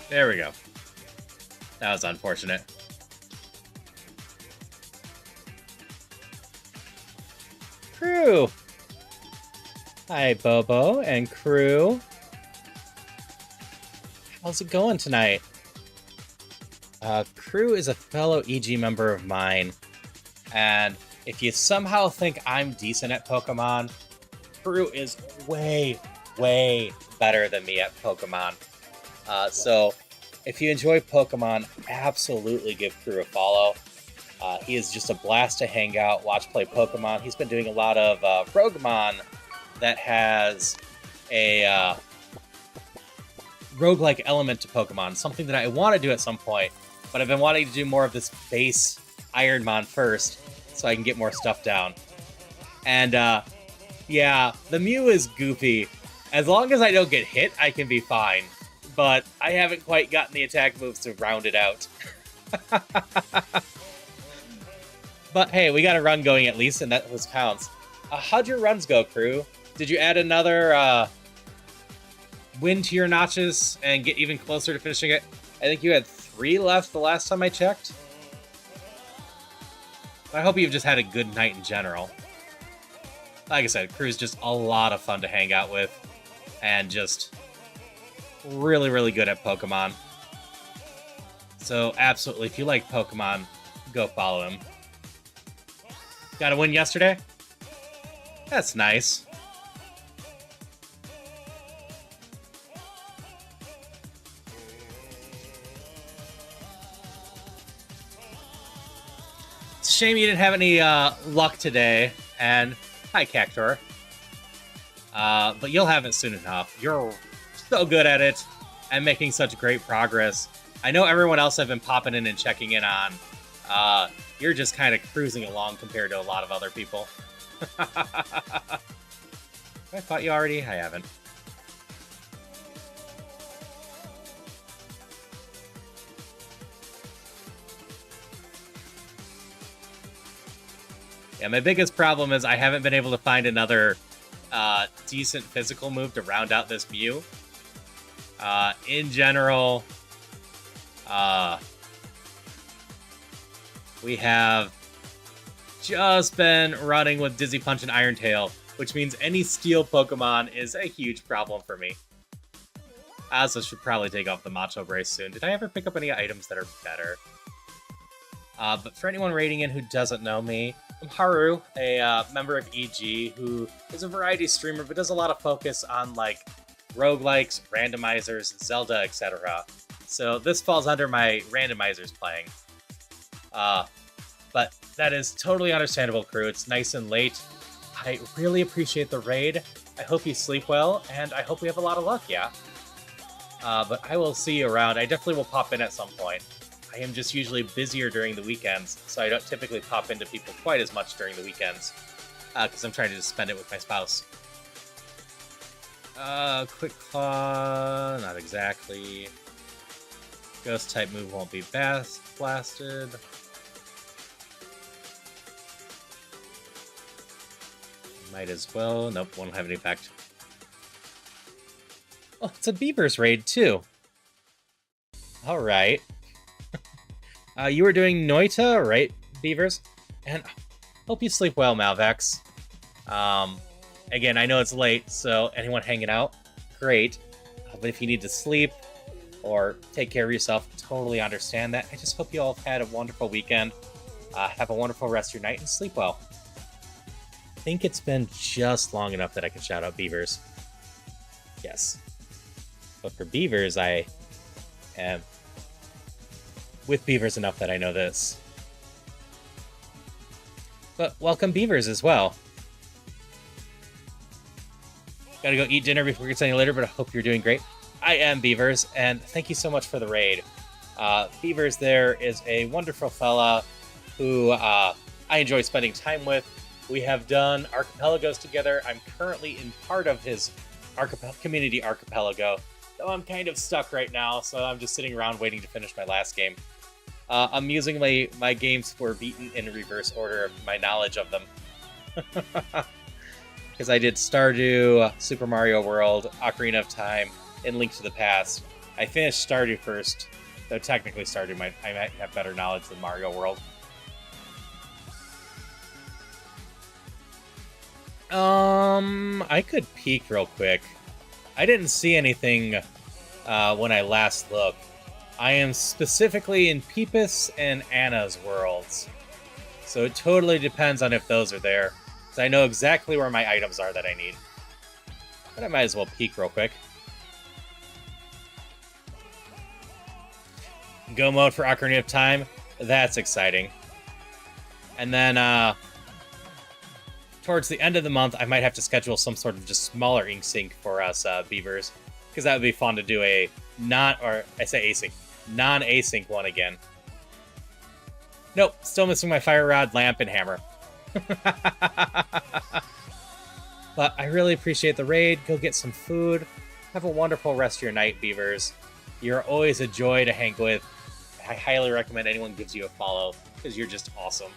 [SPEAKER 1] There we go. That was unfortunate. Crew! Hi, Bobo and crew. How's it going tonight? Crew is a fellow EG member of mine, and if you somehow think I'm decent at Pokemon, Crew is way, way better than me at Pokemon. So if you enjoy Pokemon, absolutely give Crew a follow. He is just a blast to hang out, watch play Pokemon. He's been doing a lot of Roguemon that has a roguelike element to Pokemon, something that I want to do at some point, but I've been wanting to do more of this base Ironmon first, so I can get more stuff down. And yeah, the Mew is goofy. As long as I don't get hit, I can be fine. But I haven't quite gotten the attack moves to round it out. But hey, we got a run going at least, and that was counts. How'd your runs go, Crew? Did you add another win to your notches and get even closer to finishing it? I think you had 3 left the last time I checked. I hope you've just had a good night in general. Like I said, Crew's just a lot of fun to hang out with, and just really, really good at Pokemon. So absolutely, if you like Pokemon, go follow him. Got a win yesterday? That's nice. It's a shame you didn't have any luck today, and hi, Cactor. But you'll have it soon enough. You're so good at it and making such great progress. I know everyone else have been popping in and checking in on. You're just kind of cruising along compared to a lot of other people. I fought you already? I haven't. Yeah, my biggest problem is I haven't been able to find another decent physical move to round out this Mew. In general, we have just been running with Dizzy Punch and Iron Tail, which means any steel Pokemon is a huge problem for me. I also should probably take off the Macho Brace soon. Did I ever pick up any items that are better? But for anyone raiding in who doesn't know me, I'm Haru, a member of EG who is a variety streamer but does a lot of focus on like roguelikes, randomizers, Zelda, etc. So this falls under my randomizers playing. But that is totally understandable, Crew. It's nice and late. I really appreciate the raid. I hope you sleep well, and I hope we have a lot of luck, yeah? But I will see you around. I definitely will pop in at some point. I am just usually busier during the weekends, so I don't typically pop into people quite as much during the weekends, because I'm trying to just spend it with my spouse. Quick Claw, not exactly. Ghost type move won't be blasted. Might as well. Nope, won't have any effect. Oh, it's a Beavers raid too. All right. You were doing Noita, right, Beavers? And hope you sleep well, Malvex. Again, I know it's late, so anyone hanging out, great. But if you need to sleep or take care of yourself, totally understand that. I just hope you all have had a wonderful weekend. Have a wonderful rest of your night and sleep well. I think it's been just long enough that I can shout out Beavers. Yes. But for Beavers, I am with Beavers enough that I know this. But welcome Beavers as well. Gotta go eat dinner before we get any later, but I hope you're doing great. I am Beavers, and thank you so much for the raid. Beavers there is a wonderful fella who I enjoy spending time with. We have done archipelagos together. I'm currently in part of his community archipelago, though I'm kind of stuck right now, so I'm just sitting around waiting to finish my last game. Amusingly, my games were beaten in reverse order of my knowledge of them. Because I did Stardew, Super Mario World, Ocarina of Time, and Link to the Past. I finished Stardew first, though technically Stardew I might have better knowledge than Mario World. I could peek real quick. I didn't see anything when I last looked. I am specifically in Peepus and Anna's worlds. So it totally depends on if those are there. So I know exactly where my items are that I need. But I might as well peek real quick. Go mode for Ocarina of Time. That's exciting. And then, towards the end of the month, I might have to schedule some sort of just smaller ink sync for us Beavers. Because that would be fun to do a non-async one again. Nope, still missing my fire rod, lamp, and hammer. But I really appreciate the raid. Go get some food. Have a wonderful rest of your night, Beavers. You're always a joy to hang with. I highly recommend anyone gives you a follow, because you're just awesome.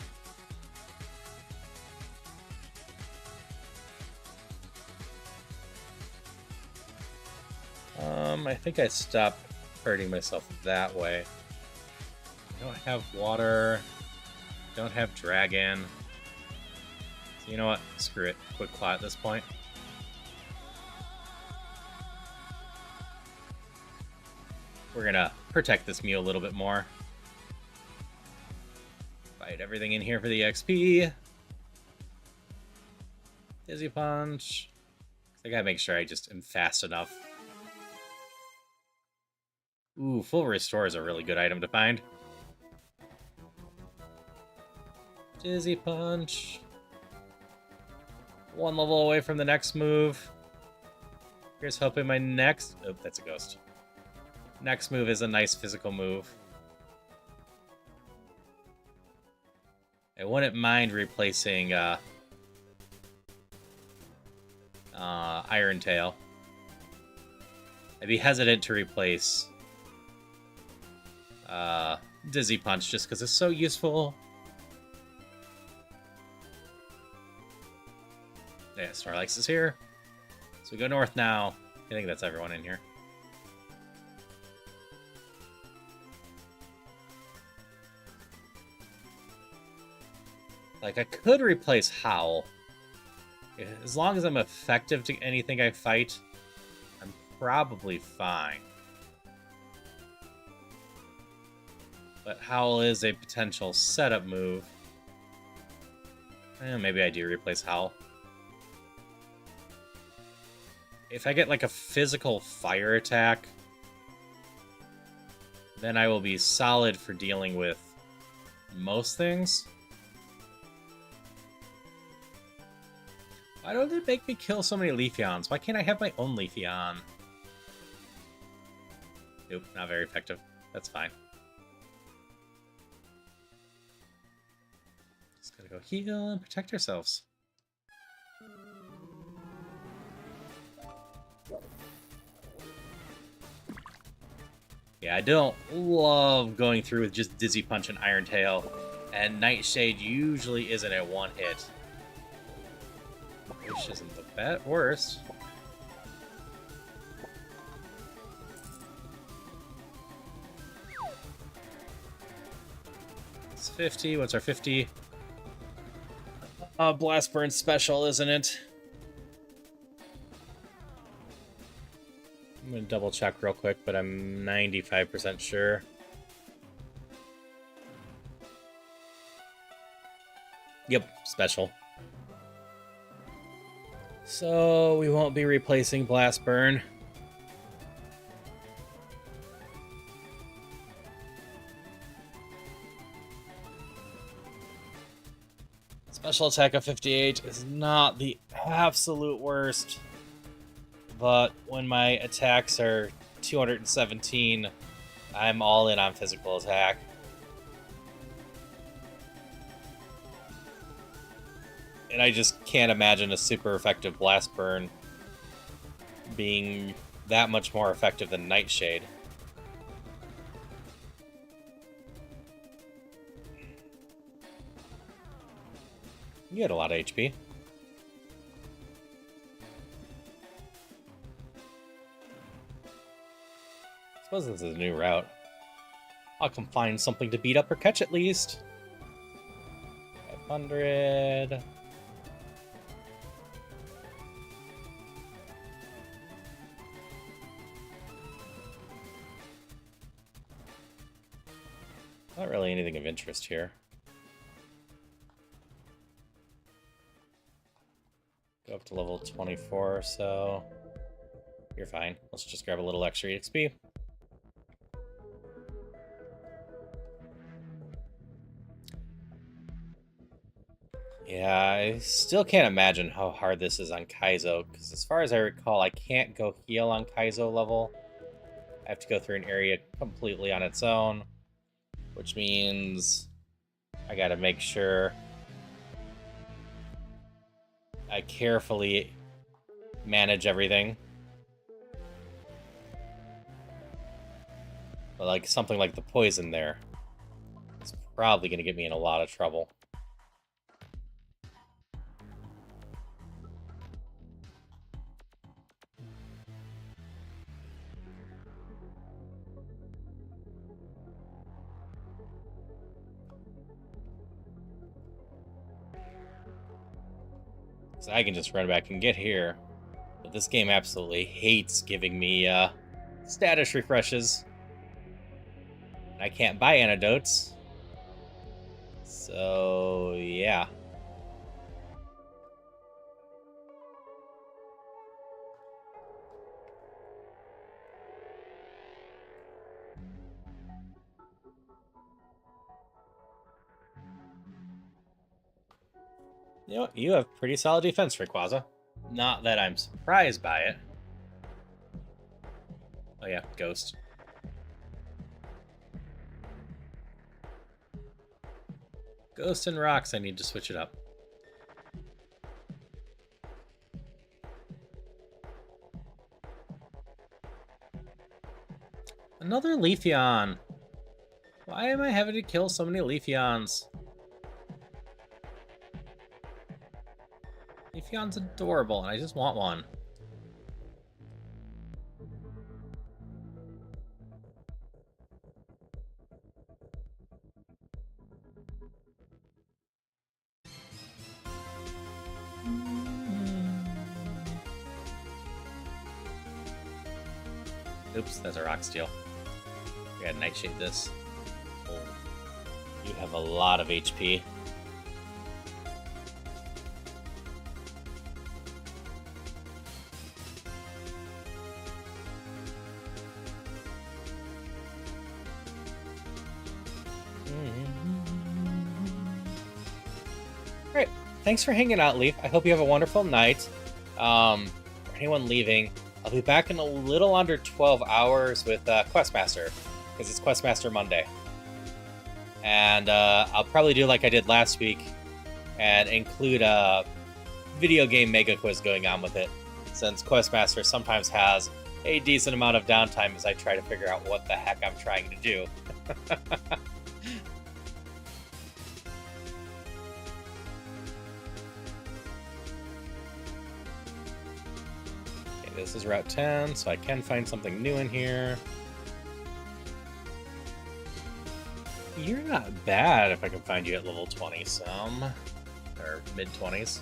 [SPEAKER 1] I think I stopped hurting myself that way. I don't have water. Don't have dragon. So you know what? Screw it. Quick claw at this point. We're gonna protect this Mew a little bit more. Fight everything in here for the XP. Dizzy Punch. I gotta make sure I just am fast enough. Ooh, Full Restore is a really good item to find. Dizzy Punch. One level away from the next move. Here's hoping my next... Oh, that's a ghost. Next move is a nice physical move. I wouldn't mind replacing Iron Tail. I'd be hesitant to replace Dizzy Punch just because it's so useful. Yeah, Snorlax is here. So we go north now. I think that's everyone in here. Like, I could replace Howl. As long as I'm effective to anything I fight, I'm probably fine. But Howl is a potential setup move. Maybe I do replace Howl. If I get like a physical fire attack, then I will be solid for dealing with most things. Why don't they make me kill so many Leafeons? Why can't I have my own Leafeon? Nope, not very effective. That's fine. Just gotta go heal and protect ourselves. Yeah, I don't love going through with just Dizzy Punch and Iron Tail, and Nightshade usually isn't a one-hit. Which isn't the worst. It's 50. What's our 50? Blast Burn special, isn't it? I'm gonna double check real quick, but I'm 95% sure. Yep, special. So we won't be replacing Blast Burn. Special attack of 58 is not the absolute worst, but when my attacks are 217, I'm all in on physical attack. And I just can't imagine a super effective Blast Burn being that much more effective than Nightshade. You had a lot of HP. I suppose this is a new route. I'll come find something to beat up or catch at least. 500. Not really anything of interest here. Go up to level 24 or so. You're fine. Let's just grab a little extra EXP. Yeah, I still can't imagine how hard this is on Kaizo, because as far as I recall, I can't go heal on Kaizo level. I have to go through an area completely on its own, which means I gotta make sure I carefully manage everything. But like something like the poison there is probably going to get me in a lot of trouble. So I can just run back and get here. But this game absolutely hates giving me status refreshes. I can't buy antidotes. So, yeah. You know, you have pretty solid defense, Rayquaza. Not that I'm surprised by it. Oh yeah, Ghost. Ghost and Rocks, I need to switch it up. Another Leafeon. Why am I having to kill so many Leafeons? Leafeon's adorable, and I just want one. Oops, that's a Rock Steel. We gotta Nightshade this. Oh, you have a lot of HP. Great. Thanks for hanging out, Leaf. I hope you have a wonderful night. For anyone leaving, I'll be back in a little under 12 hours with Questmaster, because it's Questmaster Monday. And I'll probably do like I did last week and include a video game mega quiz going on with it, since Questmaster sometimes has a decent amount of downtime as I try to figure out what the heck I'm trying to do. Okay, this is Route 10, so I can find something new in here. You're not bad if I can find you at level 20 some. Or mid-20s.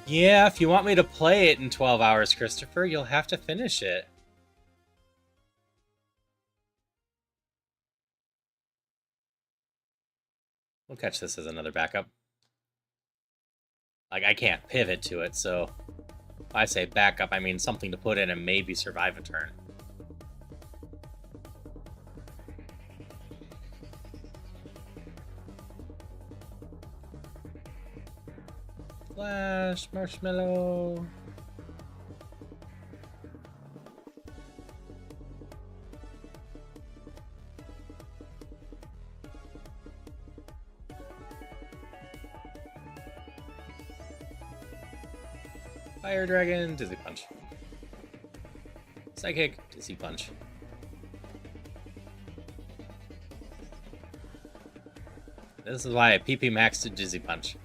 [SPEAKER 1] Yeah, if you want me to play it in 12 hours, Christopher, you'll have to finish it. We'll catch this as another backup. Like, I can't pivot to it, so if I say backup, I mean something to put in and maybe survive a turn. Flash, marshmallow. Fire Dragon, Dizzy Punch. Psychic, Dizzy Punch. This is why I PP maxed to Dizzy Punch.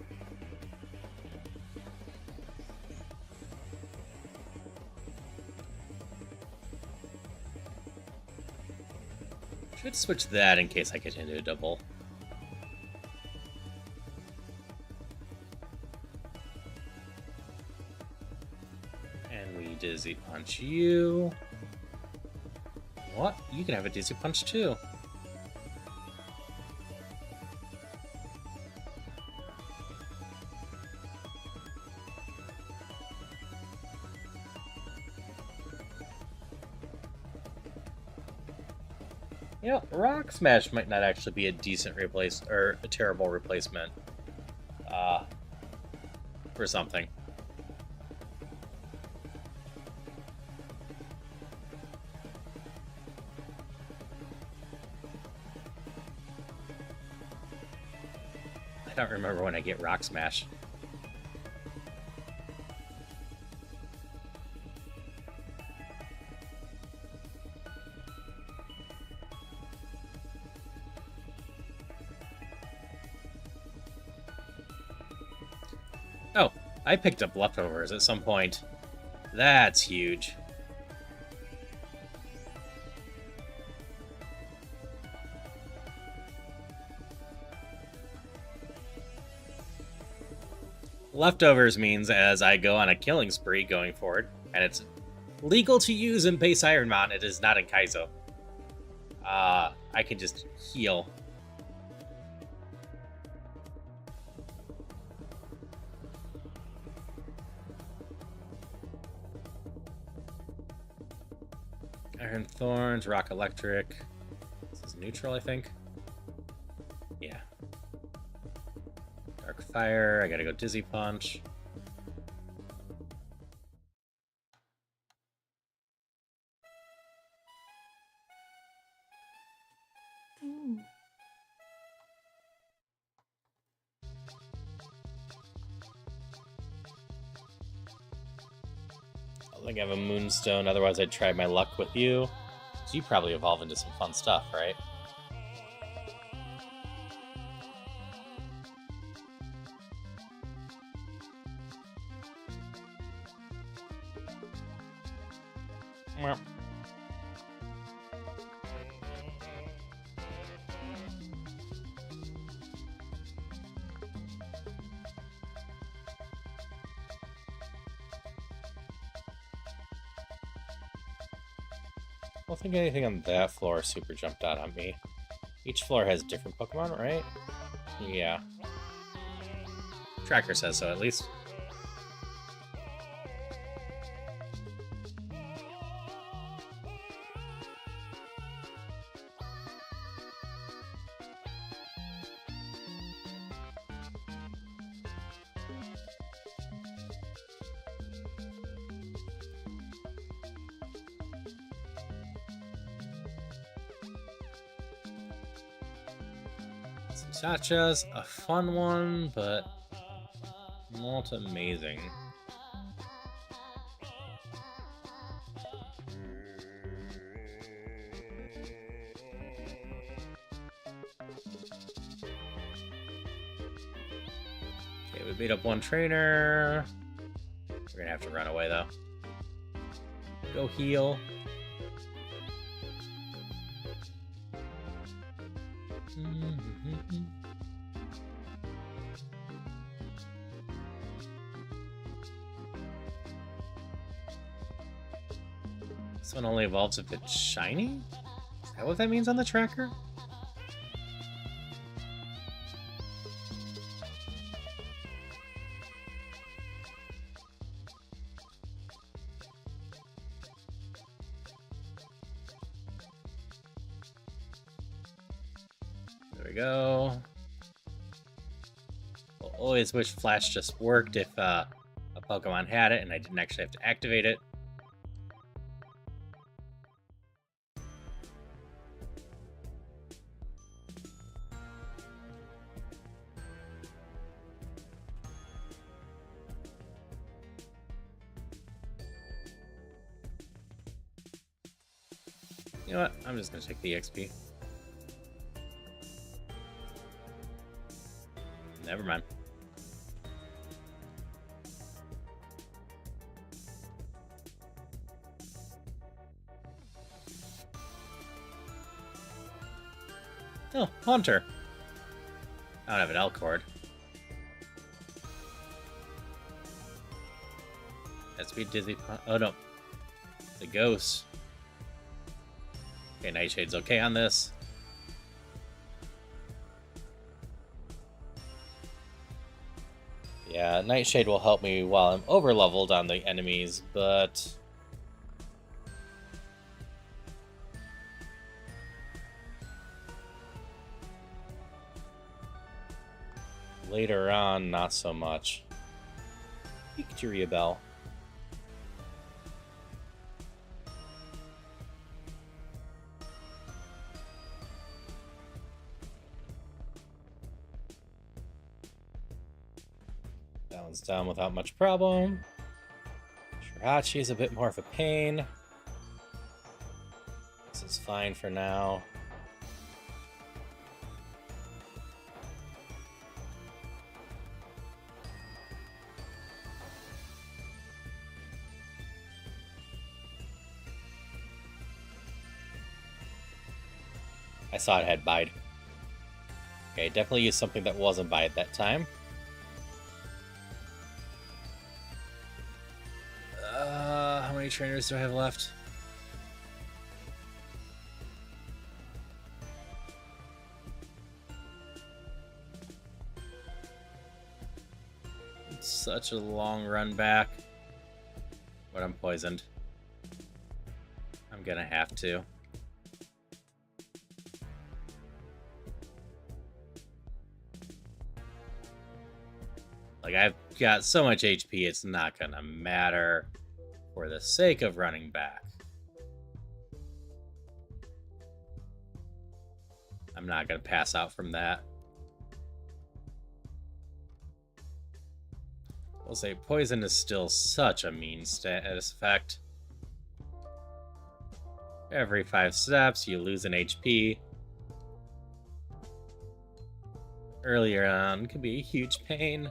[SPEAKER 1] Should switch that in case I get into a double. And we Dizzy Punch you. What? You can have a Dizzy Punch too. You know, Rock Smash might not actually be a decent replace or a terrible replacement for something. I don't remember when I get Rock Smash. Oh, I picked up leftovers at some point. That's huge. Leftovers means as I go on a killing spree going forward, and it's legal to use in base Ironmon, it is not in Kaizo. I can just heal. Iron Thorns, Rock Electric. This is neutral, I think. Yeah. Dark Fire, I gotta go Dizzy Punch. I think I have a Moonstone, otherwise I'd try my luck with you. So you probably evolve into some fun stuff, right? Well. I don't think anything on that floor super jumped out on me. Each floor has different Pokemon, right? Yeah. Tracker says so, at least. Sacha's a fun one, but not amazing. Okay, we beat up one trainer. We're gonna have to run away though. Go heal. This one only evolves if it's shiny? Is that what that means on the tracker? There we go. I'll always wish Flash just worked if a Pokemon had it and I didn't actually have to activate it. You know what? I'm just gonna take the XP. Never mind. Oh, Haunter. I don't have an L-cord. SP Dizzy Punch. Oh no. It's a ghost. Okay, Nightshade's okay on this. Yeah, Nightshade will help me while I'm over-leveled on the enemies, but... later on, not so much. Victoria Bell. That one's down without much problem. Shirachi is a bit more of a pain. This is fine for now. I saw it had bide. Okay, definitely used something that wasn't bide that time. How many trainers do I have left? It's such a long run back. But I'm poisoned. I'm gonna have to. Like, I've got so much HP, it's not gonna matter for the sake of running back. I'm not gonna pass out from that. I'll say poison is still such a mean status effect. Every 5 steps, you lose an HP. Earlier on could be a huge pain.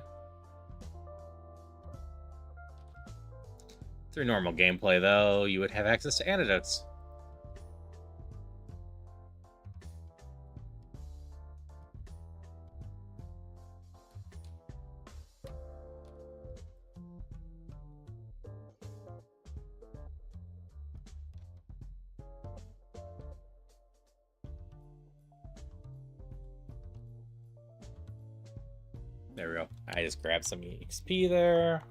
[SPEAKER 1] Through normal gameplay, though, you would have access to antidotes. There we go. I just grabbed some XP there.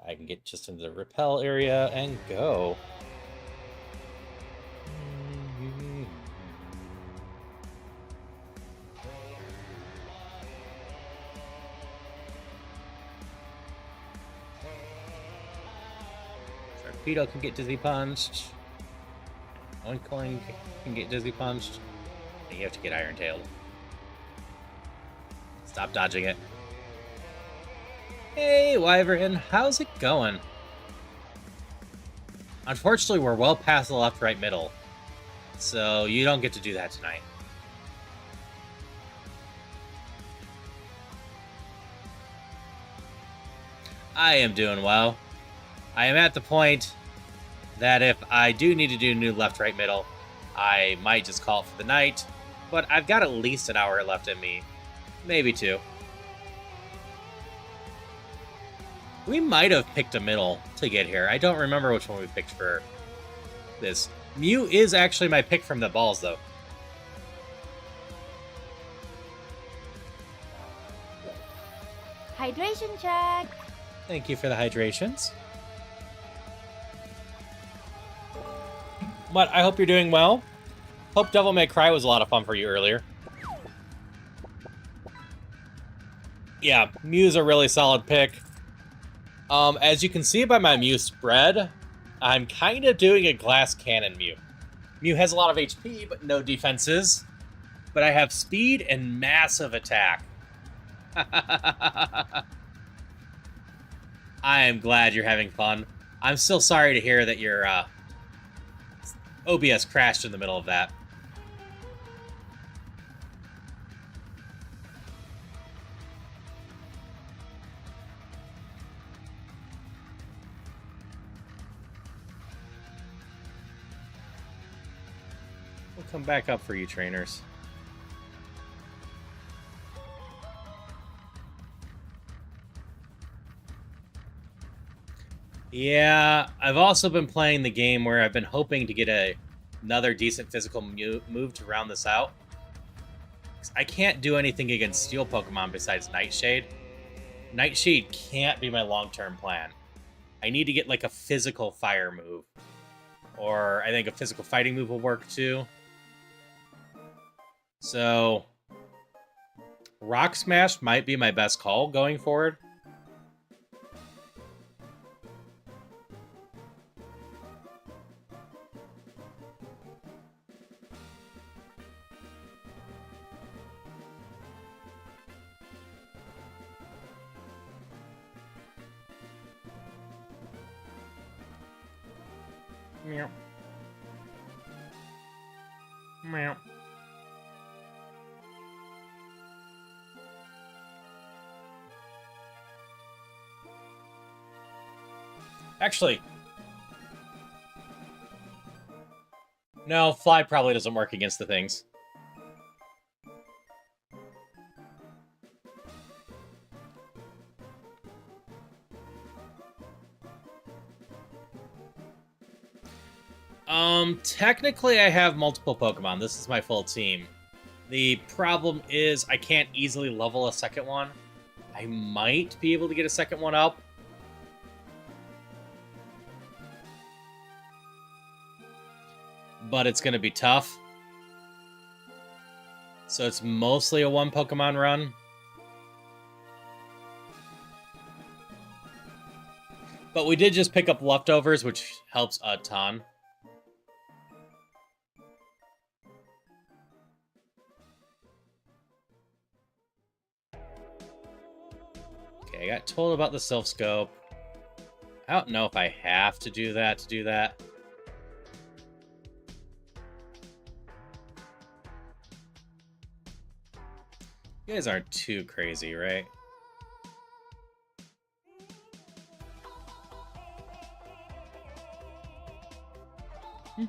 [SPEAKER 1] I can get just into the repel area and go. Torpedo can get dizzy punched. Oink can get dizzy punched. And you have to get Iron Tailed. Stop dodging it. Hey, Wyvern, how's it going? Unfortunately, we're well past the left, right, middle. So you don't get to do that tonight. I am doing well. I am at the point that if I do need to do new left, right, middle, I might just call it for the night. But I've got at least an hour left in me. Maybe 2. We might have picked a middle to get here. I don't remember which one we picked for this. Mew is actually my pick from the balls, though.
[SPEAKER 3] Hydration check.
[SPEAKER 1] Thank you for the hydrations. But I hope you're doing well. Hope Devil May Cry was a lot of fun for you earlier. Yeah, Mew's a really solid pick. As you can see by my Mew spread, I'm kind of doing a glass cannon Mew. Mew has a lot of HP, but no defenses. But I have speed and massive attack. I am glad you're having fun. I'm still sorry to hear that your OBS crashed in the middle of that. We'll come back up for you, trainers. Yeah, I've also been playing the game where I've been hoping to get another decent physical move to round this out. I can't do anything against steel Pokemon besides Nightshade. Nightshade can't be my long-term plan. I need to get like a physical fire move. Or I think a physical fighting move will work too. So Rock Smash might be my best call going forward. Meow. Meow. Actually, no, Fly probably doesn't work against the things. Technically I have multiple Pokemon. This is my full team. The problem is I can't easily level a second one. I might be able to get a second one up. But it's going to be tough. So it's mostly a one Pokemon run. But we did just pick up leftovers, which helps a ton. Okay, I got told about the Silph Scope. I don't know if I have to do that to do that. You guys aren't too crazy, right? A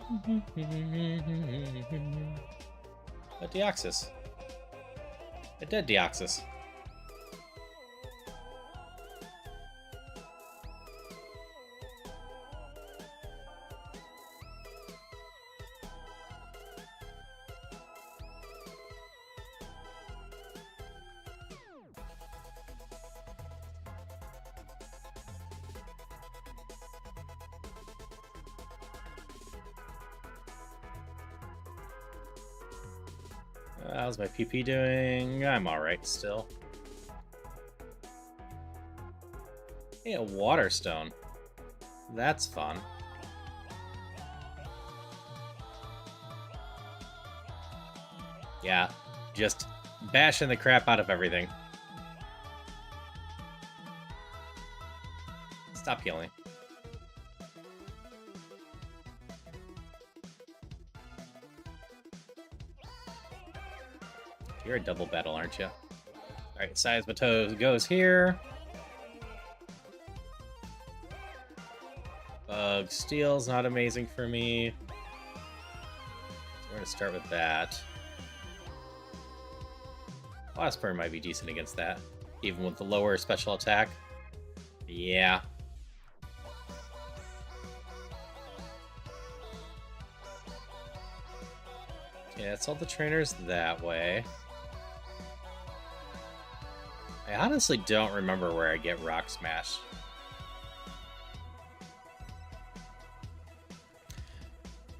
[SPEAKER 1] Deoxys. A dead Deoxys. How's my PP doing? I'm alright still. Hey, a Water Stone. That's fun. Yeah, just bashing the crap out of everything. Stop healing. You're a double battle, aren't you? Alright, Seismitoad goes here. Bug Steel's not amazing for me. So we're going to start with that. Blastburn might be decent against that, even with the lower special attack. Yeah. Okay, that's all the trainers that way. I honestly don't remember where I get Rock Smash.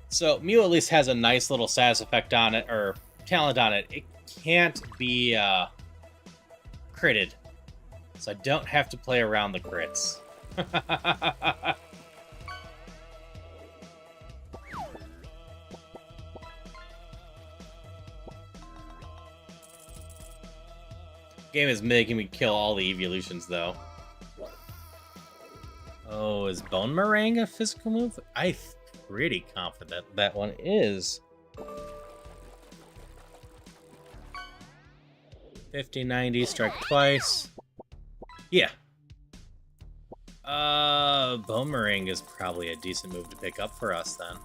[SPEAKER 1] So, Mew at least has a nice little status effect on it, or talent on it. It can't be critted. So I don't have to play around the crits. Game is making me kill all the evolutions, though. Oh, is Bone Meringue a physical move? I'm pretty confident that one is. 50-90, strike twice. Yeah. Bone Meringue is probably a decent move to pick up for us, then.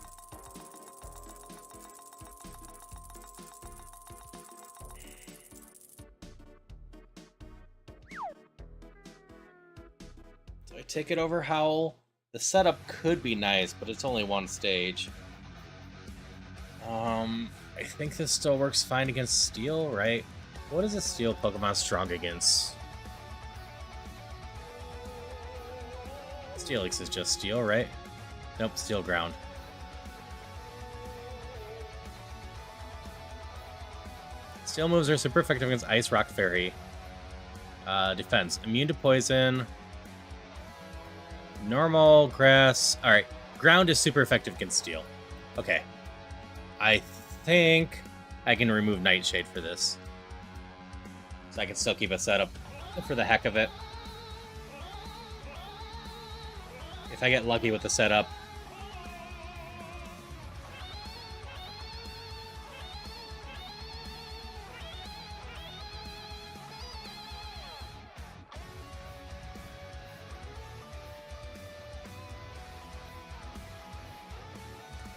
[SPEAKER 1] So I take it over Howl. The setup could be nice, but it's only one stage. I think this still works fine against Steel, right? What is a Steel Pokemon strong against? Steelix is just Steel, right? Nope, Steel Ground. Steel moves are super effective against Ice, Rock, Fairy. Defense. Immune to Poison. Normal, Grass. Alright, Ground is super effective against Steel. Okay. I think I can remove Nightshade for this. So I can still keep a setup for the heck of it. If I get lucky with the setup.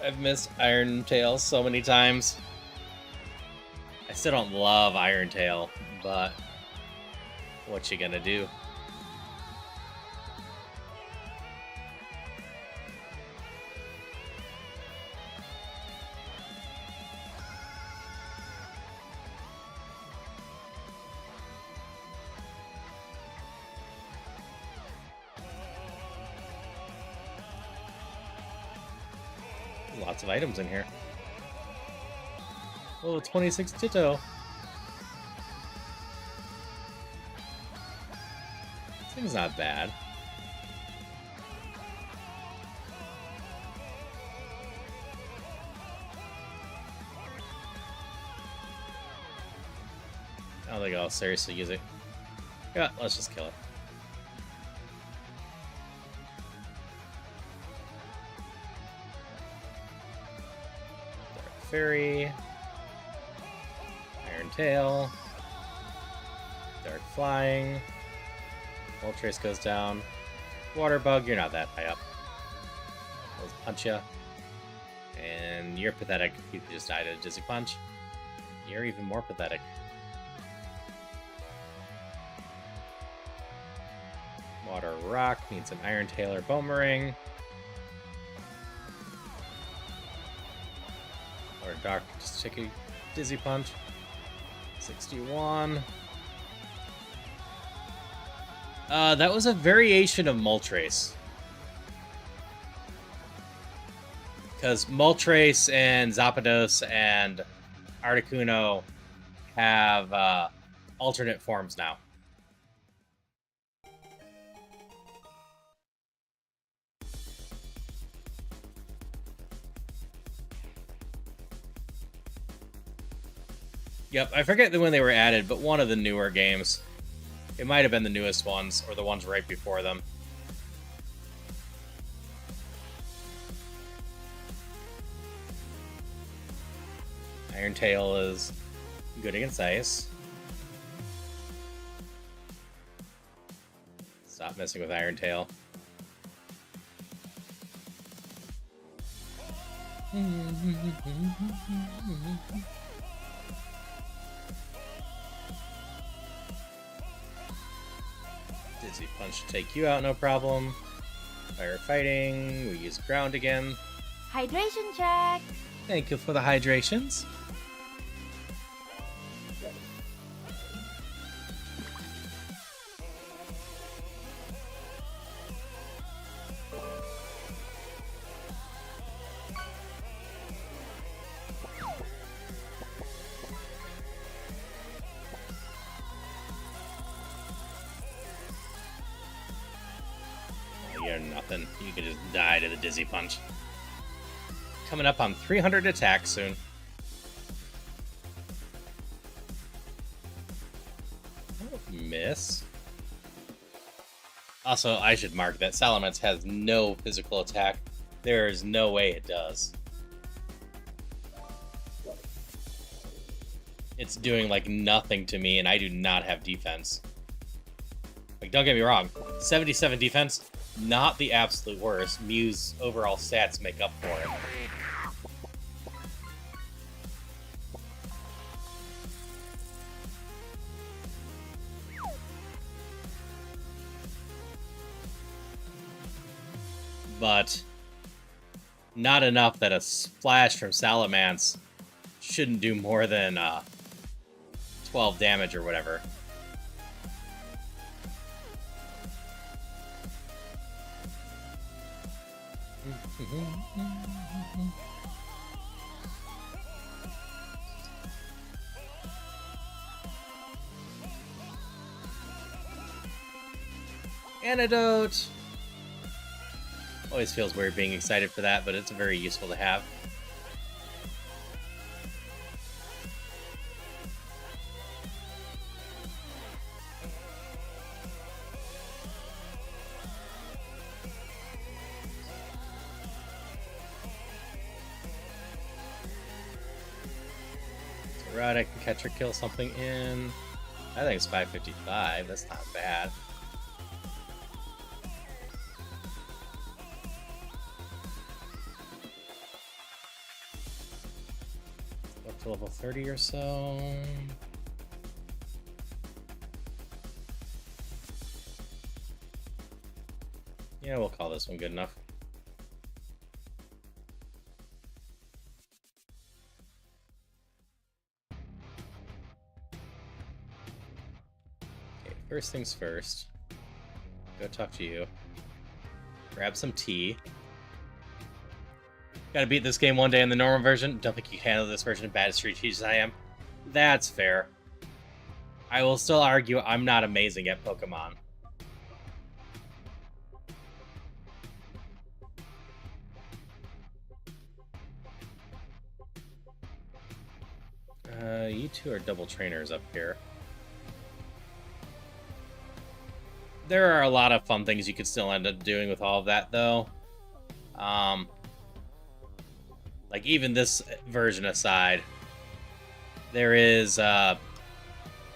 [SPEAKER 1] I've missed Iron Tail so many times. I still don't love Iron Tail, but what you gonna do? Lots of items in here. Oh, 26 Ditto. This thing's not bad. I don't think I'll seriously use it. Yeah, let's just kill it. Fairy, Iron Tail, Dark Flying, Moltres goes down, Water Bug, you're not that high up. Let's punch ya. And you're pathetic. You just died at a Dizzy Punch. You're even more pathetic. Water Rock needs an Iron Tail or Boomerang. Or Dark, just take a Dizzy Punch. 61. That was a variation of Moltres. Because Moltres and Zapdos and Articuno have alternate forms now. Yep, I forget when they were added, but one of the newer games. It might have been the newest ones, or the ones right before them. Iron Tail is good against ice. Stop messing with Iron Tail. Dizzy Punch to take you out, no problem. Fire fighting, we use ground again.
[SPEAKER 3] Hydration check.
[SPEAKER 1] Thank you for the hydrations. You're nothing. You could just die to the Dizzy Punch. Coming up on 300 attacks soon. Oh, miss. Also, I should mark that Salamence has no physical attack. There is no way it does. It's doing like nothing to me, and I do not have defense. Like, don't get me wrong, 77 defense, not the absolute worst. Mew's overall stats make up for it. But not enough that a splash from Salamence shouldn't do more than 12 damage or whatever. Antidote! Always feels weird being excited for that, but it's very useful to have. So right, I can catch or kill something in. I think it's 555. That's not bad. Up to level 30 or so. Yeah, we'll call this one good enough. Okay, first things first. Go talk to you. Grab some tea. Gotta beat this game one day in the normal version. Don't think you can handle this version of bad as strategy as I am. That's fair. I will still argue I'm not amazing at Pokemon. You two are double trainers up here. There are a lot of fun things you could still end up doing with all of that, though. Like, even this version aside, there is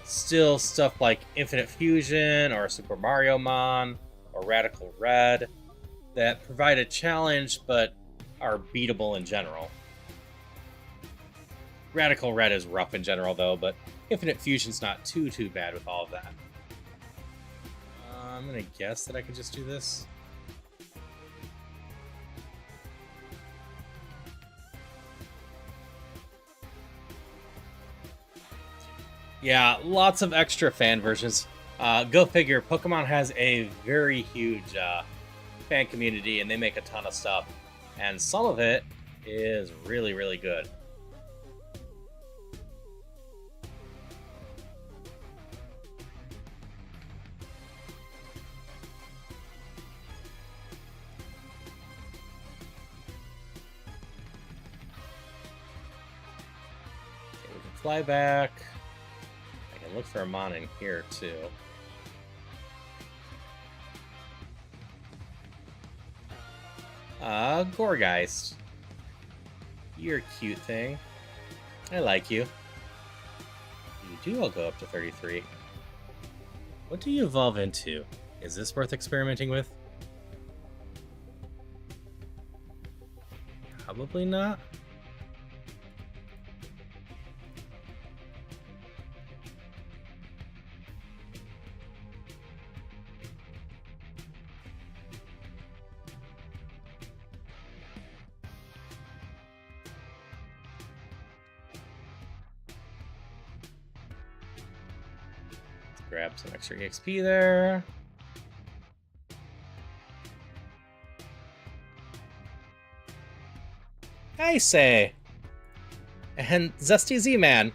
[SPEAKER 1] still stuff like Infinite Fusion or Super Mario Mon or Radical Red that provide a challenge but are beatable in general. Radical Red is rough in general, though, but Infinite Fusion's not too bad with all of that. I'm gonna guess that I could just do this. Yeah, lots of extra fan versions. Go figure, Pokemon has a very huge fan community, and they make a ton of stuff. And some of it is really, really good. Okay, we can fly back. I can look for a Mon in here, too. Gorgeist. You're a cute thing. I like you. You do all go up to 33. What do you evolve into? Is this worth experimenting with? How Probably not. Let's grab some extra EXP there. I say, and Zesty Z-Man.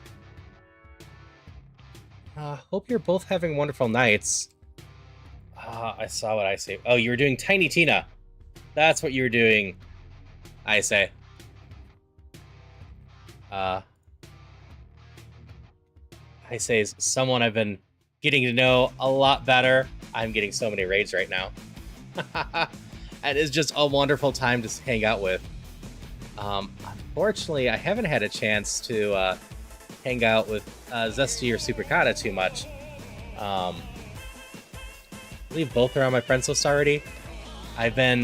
[SPEAKER 1] Hope you're both having wonderful nights. I saw what I say. Oh, you were doing Tiny Tina. That's what you were doing, I say. I say is someone I've been getting to know a lot better. I'm getting so many raids right now. And it's just a wonderful time to hang out with. Unfortunately, I haven't had a chance to hang out with Zesty or Superkata too much. I believe both are on my friends list already. I've been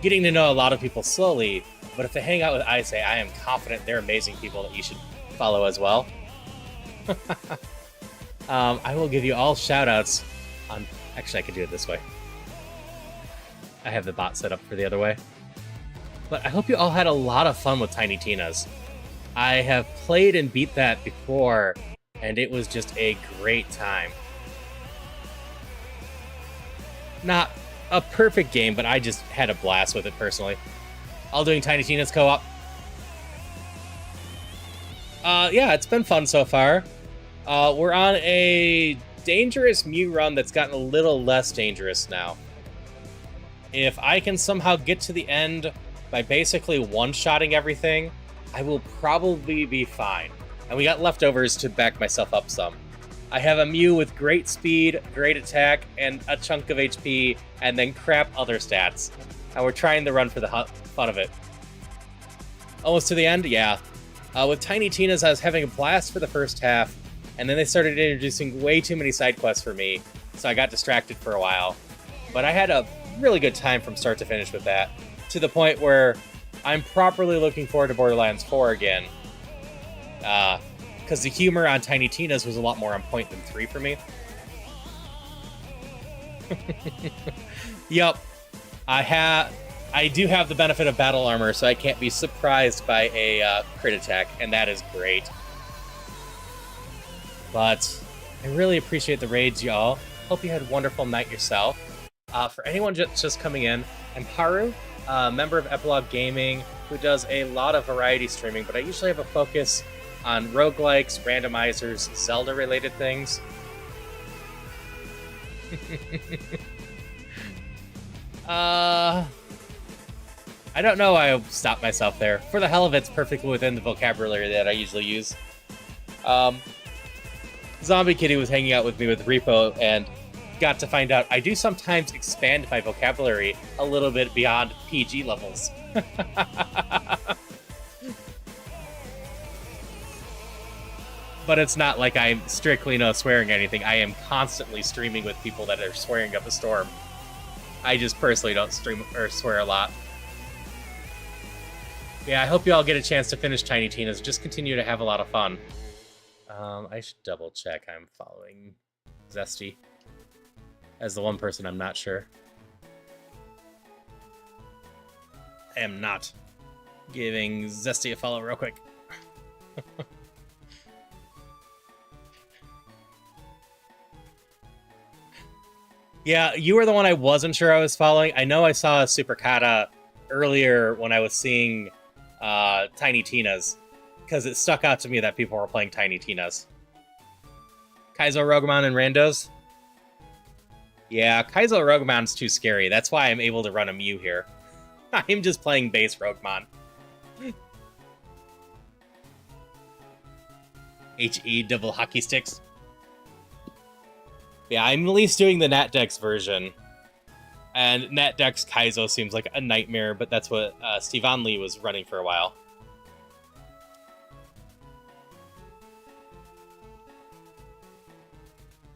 [SPEAKER 1] getting to know a lot of people slowly, but if I hang out with Ice, I am confident they're amazing people that you should follow as well. I will give you all shout-outs on... Actually, I could do it this way. I have the bot set up for the other way. But I hope you all had a lot of fun with Tiny Tina's. I have played and beat that before, and it was just a great time. Not a perfect game, but I just had a blast with it personally. All doing Tiny Tina's co-op. Yeah, it's been fun so far. We're on a dangerous Mew run that's gotten a little less dangerous now. If I can somehow get to the end by basically one-shotting everything, I will probably be fine. And we got leftovers to back myself up some. I have a Mew with great speed, great attack, and a chunk of HP, and then crap other stats. And we're trying to run for the fun of it. Almost to the end? Yeah. With Tiny Tina's, I was having a blast for the first half, and then they started introducing way too many side quests for me, so I got distracted for a while. But I had a really good time from start to finish with that, to the point where I'm properly looking forward to Borderlands 4 again. Because the humor on Tiny Tina's was a lot more on point than 3 for me. Yup. I do have the benefit of battle armor, so I can't be surprised by a crit attack, and that is great. But I really appreciate the raids, y'all. Hope you had a wonderful night yourself. For anyone just coming in, I'm Haru, a member of Epilogue Gaming, who does a lot of variety streaming, but I usually have a focus on roguelikes, randomizers, Zelda-related things. I don't know why I stopped myself there. For the hell of it, it's perfectly within the vocabulary that I usually use. Zombie Kitty was hanging out with me with Repo and got to find out I do sometimes expand my vocabulary a little bit beyond PG levels. But it's not like I'm strictly no swearing or anything. I am constantly streaming with people that are swearing up a storm. I just personally don't stream or swear a lot. Yeah, I hope you all get a chance to finish Tiny Tina's. Just continue to have a lot of fun. I should double check I'm following Zesty as the one person I'm not sure. I am not giving Zesty a follow real quick. Yeah, you were the one I wasn't sure I was following. I know I saw a Superkata earlier when I was seeing Tiny Tina's, because it stuck out to me that people were playing Tiny Tina's. Kaizo Rogamon and Randos? Yeah, Kaizo Rogamon's too scary. That's why I'm able to run a Mew here. I'm just playing base Rogamon. HE double hockey sticks. Yeah, I'm at least doing the natdex version. And natdex Kaizo seems like a nightmare, but that's what Stevan Lee was running for a while.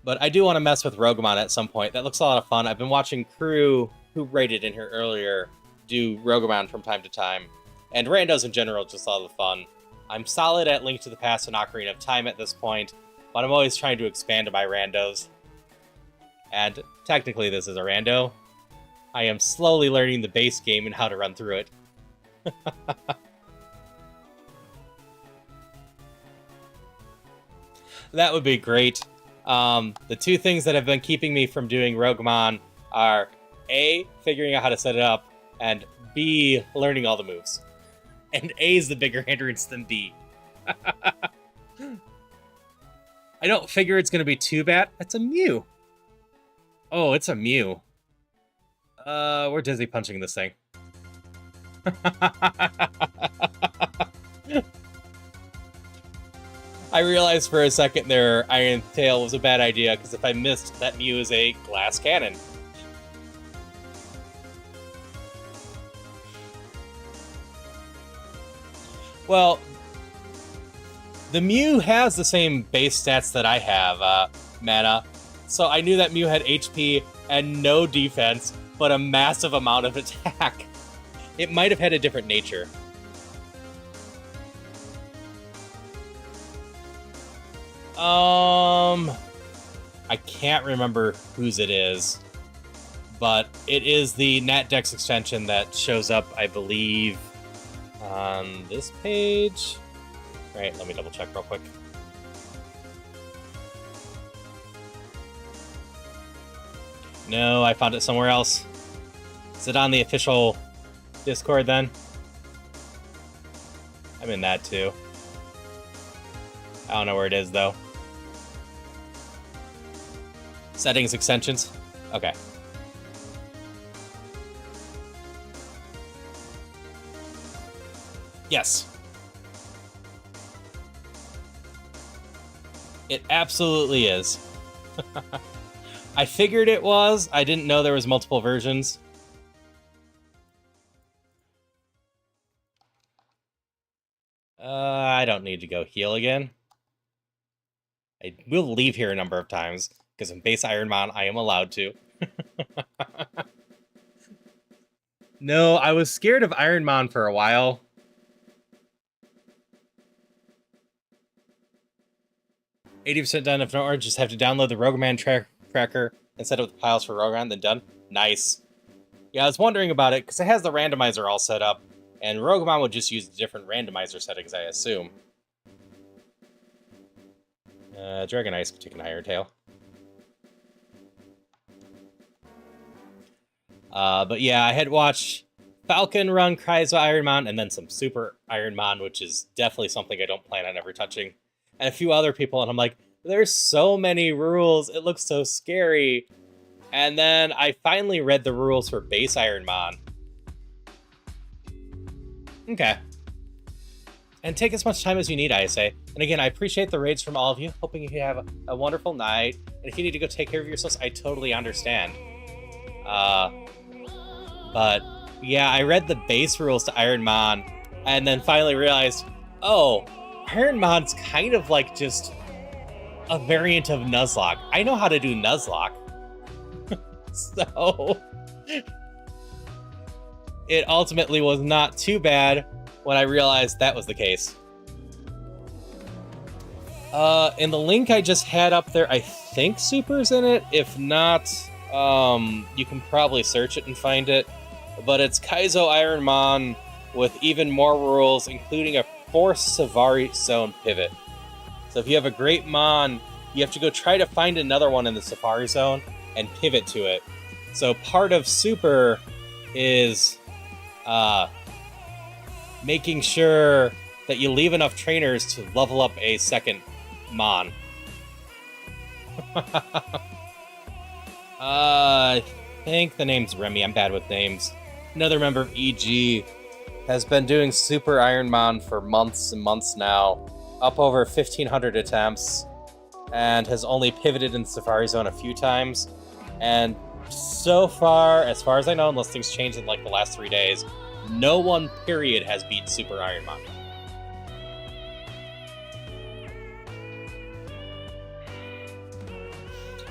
[SPEAKER 1] But I do want to mess with Rogamon at some point. That looks a lot of fun. I've been watching Crew, who raided in here earlier, do Rogamon from time to time. and randos in general just a lot of fun. I'm solid at Link to the Past and Ocarina of Time at this point, but I'm always trying to expand my randos. And technically this is a rando. I am slowly learning the base game and how to run through it. That would be great. The two things that have been keeping me from doing Roguemon are A, figuring out how to set it up, and B, learning all the moves. And A is the bigger hindrance than B. I don't figure it's going to be too bad. That's a Mew. Oh, it's a Mew. We're dizzy punching this thing. I realized for a second there Iron Tail was a bad idea, because if I missed, that Mew is a glass cannon. Well, the Mew has the same base stats that I have, mana, so I knew that Mew had HP and no defense, but a massive amount of attack. It might have had a different nature. I can't remember whose it is, but it is the natdex extension that shows up, I believe, on this page. All right, let me double check real quick. No, I found it somewhere else. Is it on the official Discord then? I'm in that too. I don't know where it is though. Settings, extensions. Okay. Yes. It absolutely is. I figured it was. I didn't know there was multiple versions. I don't need to go heal again. I will leave here a number of times, because in base Ironmon, I am allowed to. No, I was scared of Ironmon for a while. %done. If not, just have to download the Roguemon tracker and set up the piles for Roguemon, then done. Nice. Yeah, I was wondering about it, because it has the randomizer all set up, and Roguemon would just use different randomizer settings, I assume. Dragon Ice could take an Iron Tail. But yeah, I had watched Falcon run Kaizo Ironmon, and then some Super Ironmon, which is definitely something I don't plan on ever touching. And a few other people, and I'm like, there's so many rules, it looks so scary. And then I finally read the rules for base Ironmon. Okay. And take as much time as you need, I say. And again, I appreciate the raids from all of you, hoping you have a wonderful night. And if you need to go take care of yourselves, I totally understand. But yeah, I read the base rules to Ironmon, and then finally realized, oh, Ironmon's kind of like just a variant of Nuzlocke. I know how to do Nuzlocke. So it ultimately was not too bad when I realized that was the case. In the link I just had up there, I think Super's in it. If not, you can probably search it and find it. But it's Kaizo Ironmon with even more rules, including a forced Safari Zone pivot. So if you have a great Mon, you have to go try to find another one in the Safari Zone and pivot to it. So part of Super is making sure that you leave enough trainers to level up a second Mon. I think the name's Remy. I'm bad with names. Another member of EG has been doing Super Ironmon for months and months now, up over 1,500 attempts, and has only pivoted in Safari Zone a few times. And so far as I know, unless things change in like the last 3 days, no one, period, has beat Super Ironmon.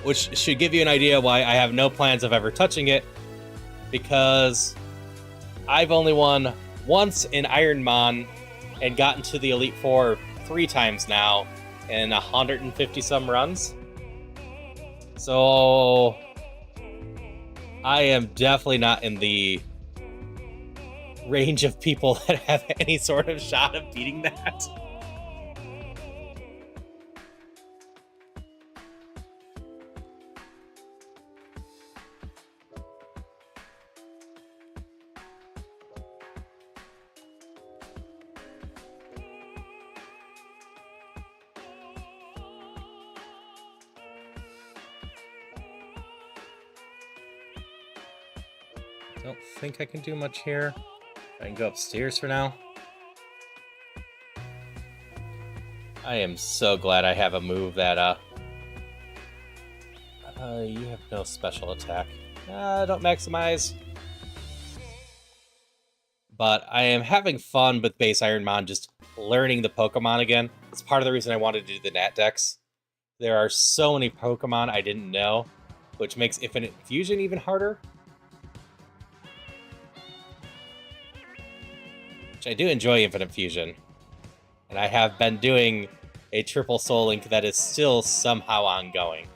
[SPEAKER 1] Which should give you an idea why I have no plans of ever touching it, because I've only won once in Ironmon and gotten to the Elite Four 3 times now in 150 some runs. So I am definitely not in the range of people that have any sort of shot of beating that. Don't think I can do much here. I can go upstairs for now. I am so glad I have a move that, you have no special attack. Don't maximize. But I am having fun with base Ironmon, just learning the Pokemon again. It's part of the reason I wanted to do the natdex. There are so many Pokemon I didn't know, which makes Infinite Fusion even harder. Which I do enjoy Infinite Fusion. And I have been doing a triple Soul Link that is still somehow ongoing.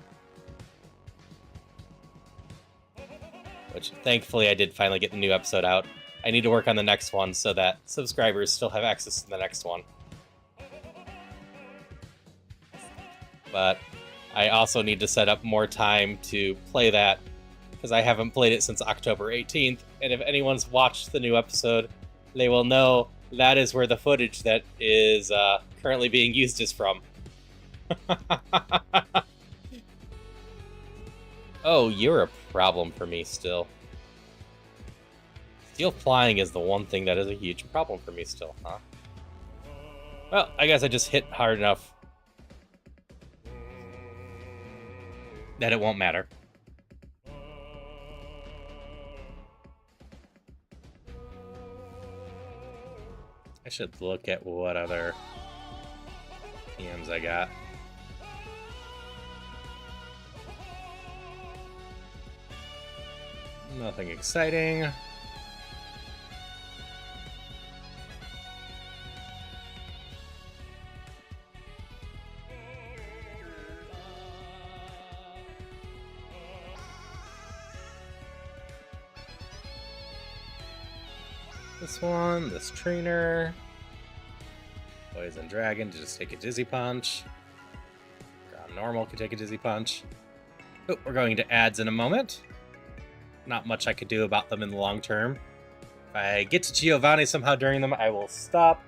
[SPEAKER 1] Which, thankfully, I did finally get the new episode out. I need to work on the next one so that subscribers still have access to the next one. But I also need to set up more time to play that, because I haven't played it since October 18th, and if anyone's watched the new episode, they will know that is where the footage that is currently being used is from. Oh, you're a problem for me still. Steel flying is the one thing that is a huge problem for me still, huh? Well, I guess I just hit hard enough that it won't matter. I should look at what other PMs I got. Nothing exciting. This one, this trainer. Poison Dragon to just take a Dizzy Punch. Ground Normal could take a Dizzy Punch. Oh, we're going to ads in a moment. Not much I could do about them in the long term. If I get to Giovanni somehow during them, I will stop.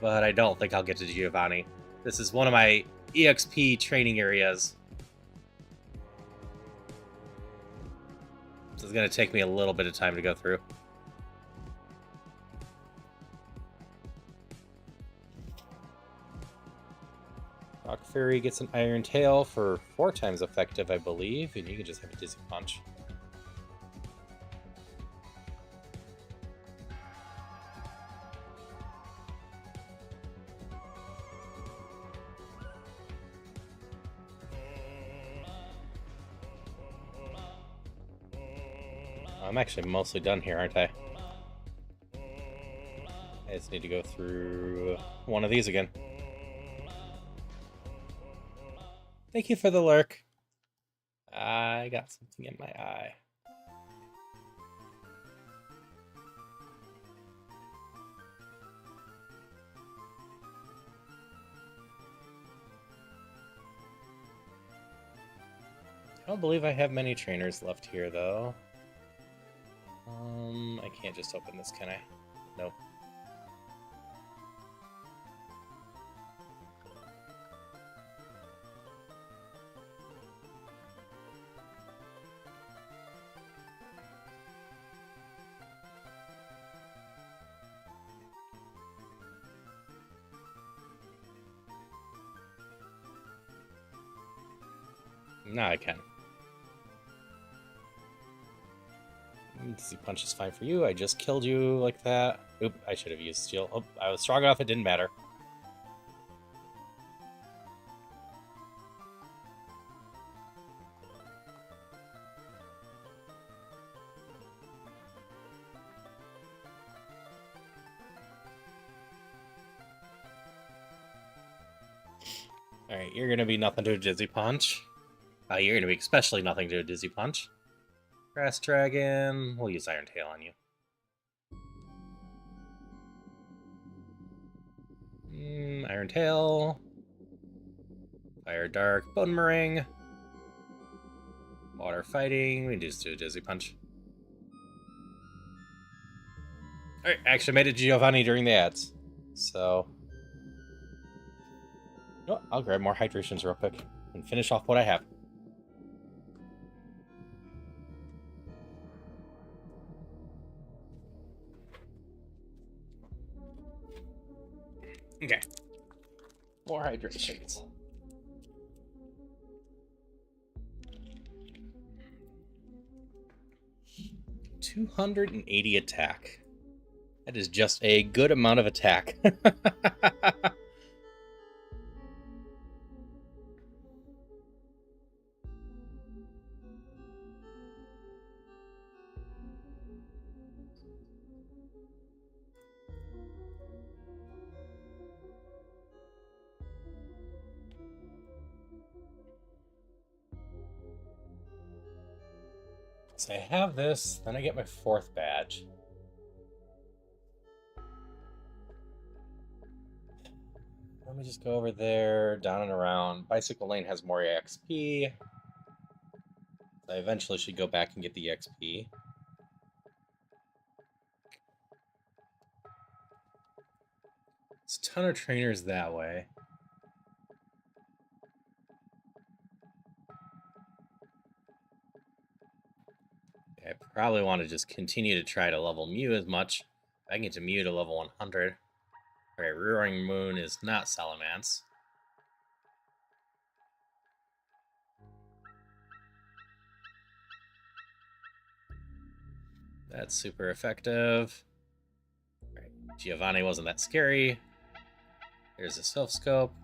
[SPEAKER 1] But I don't think I'll get to Giovanni. This is one of my EXP training areas. So it's going to take me a little bit of time to go through. Rock Fairy gets an Iron Tail for 4 times effective, I believe, and you can just have a Dizzy Punch. I'm actually mostly done here, aren't I? I just need to go through one of these again. Thank you for the lurk. I got something in my eye. I don't believe I have many trainers left here, though. I can't just open this, can I? Nope. Now I can. Dizzy Punch is fine for you. I just killed you like that. Oop, I should have used Steel. Oh, I was strong enough, it didn't matter. Alright, you're gonna be nothing to a Dizzy Punch. You're gonna be especially nothing to a Dizzy Punch. Grass Dragon, we'll use Iron Tail on you. Iron Tail. Fire Dark, Bone Water Fighting, we can just do a Dizzy Punch. Alright, actually made it Giovanni during the ads. So... you know what? I'll grab more hydrations real quick and finish off what I have. Okay. More hydrations. 280 attack. That is just a good amount of attack. So I have this, then I get my 4th badge. Let me just go over there, down and around. Bicycle Lane has more XP. I eventually should go back and get the XP. It's a ton of trainers that way. I probably want to just continue to try to level Mew as much. If I can get to Mew to level 100. Alright, Roaring Moon is not Salamence. That's super effective. Alright, Giovanni wasn't that scary. There's a Self Scope.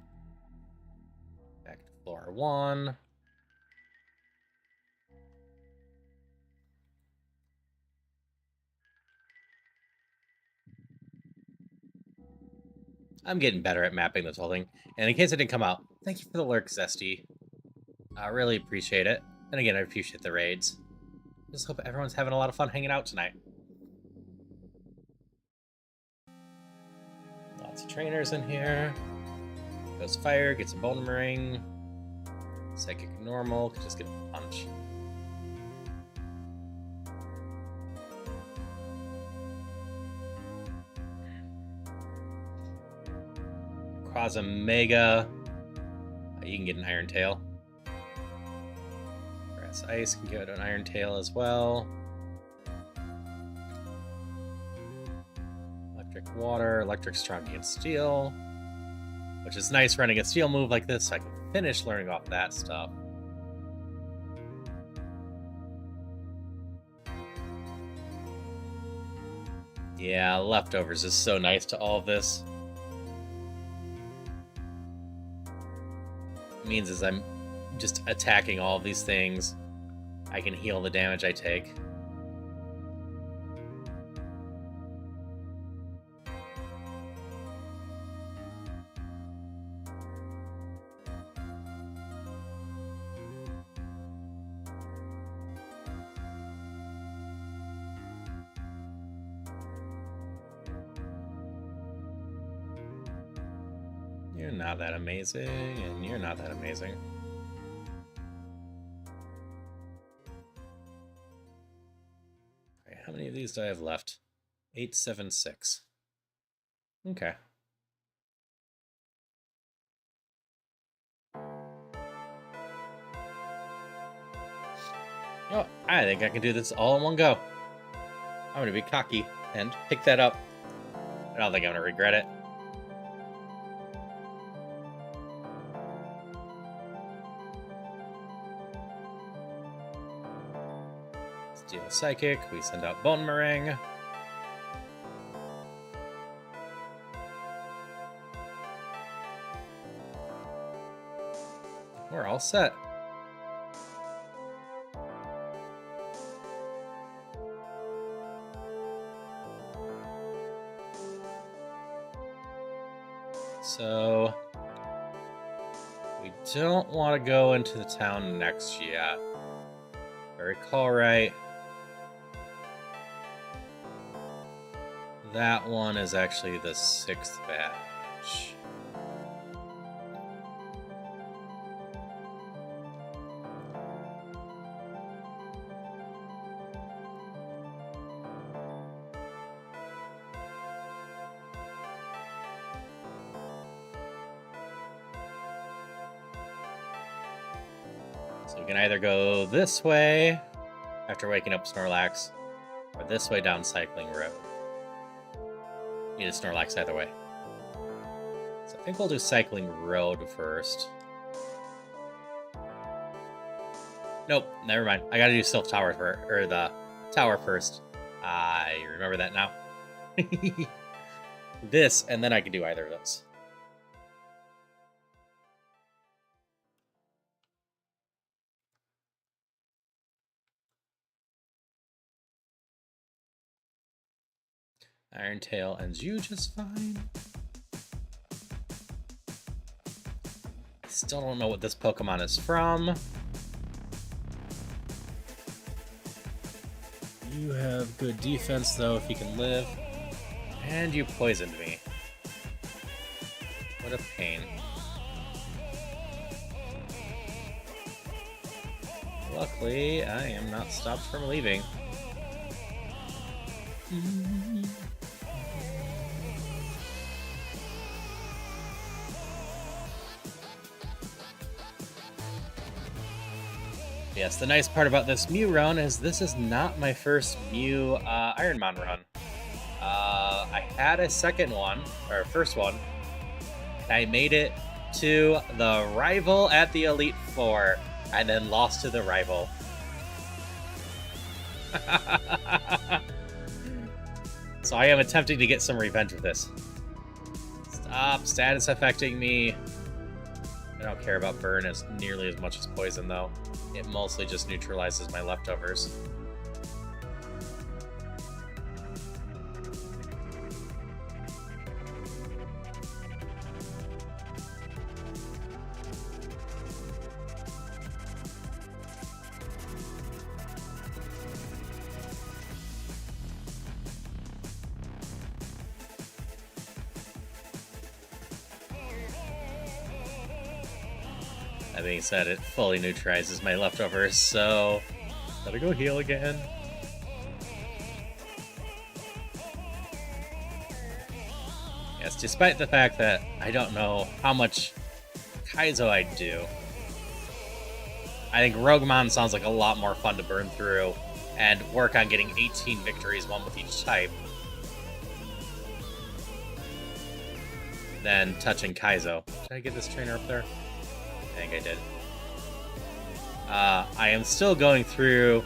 [SPEAKER 1] Back to floor 1. I'm getting better at mapping this whole thing. And in case it didn't come out, thank you for the lurk, Zesty. I really appreciate it. And again, I appreciate the raids. Just hope everyone's having a lot of fun hanging out tonight. Lots of trainers in here. Goes Fire, gets a Bone. Psychic Normal, could just get a Punch. Quasi Mega. You can get an Iron Tail. Grass Ice can get an Iron Tail as well. Electric Water, Electric Strong against Steel. Which is nice running a Steel move like this so I can finish learning off that stuff. Yeah, Leftovers is so nice to all of this. Means is I'm just attacking all of these things. I can heal the damage I take. You're not that amazing, and you're not that amazing. Alright, how many of these do I have left? 876. Okay. Oh, I think I can do this all in one go. I'm gonna be cocky and pick that up. I don't think I'm gonna regret it. Steal Psychic, we send out Bone. We're all set. So we don't want to go into the town next yet. If I recall right, that one is actually the 6th badge. So we can either go this way after waking up Snorlax, or this way down Cycling Road. Need a Snorlax either way. So I think we'll do Cycling Road first. Nope, never mind. I gotta do Sylph Tower or the tower first. I remember that now. This, and then I can do either of those. Iron Tail ends you just fine. I still don't know what this Pokemon is from. You have good defense, though, if you can live. And you poisoned me. What a pain. Luckily, I am not stopped from leaving. Yes, the nice part about this Mew run is this is not my first Mew Ironmon run. I had a second one, or first one, and I made it to the rival at the Elite Four, and then lost to the rival. So I am attempting to get some revenge with this. Stop status affecting me. I don't care about burn as nearly as much as poison, though. It mostly just neutralizes my leftovers. That being said, it fully neutralizes my leftovers, so gotta go heal again. Yes, despite the fact that I don't know how much Kaizo I'd do, I think Roguemon sounds like a lot more fun to burn through and work on getting 18 victories, one with each type, than touching Kaizo. Did I get this trainer up there? I think I did. I am still going through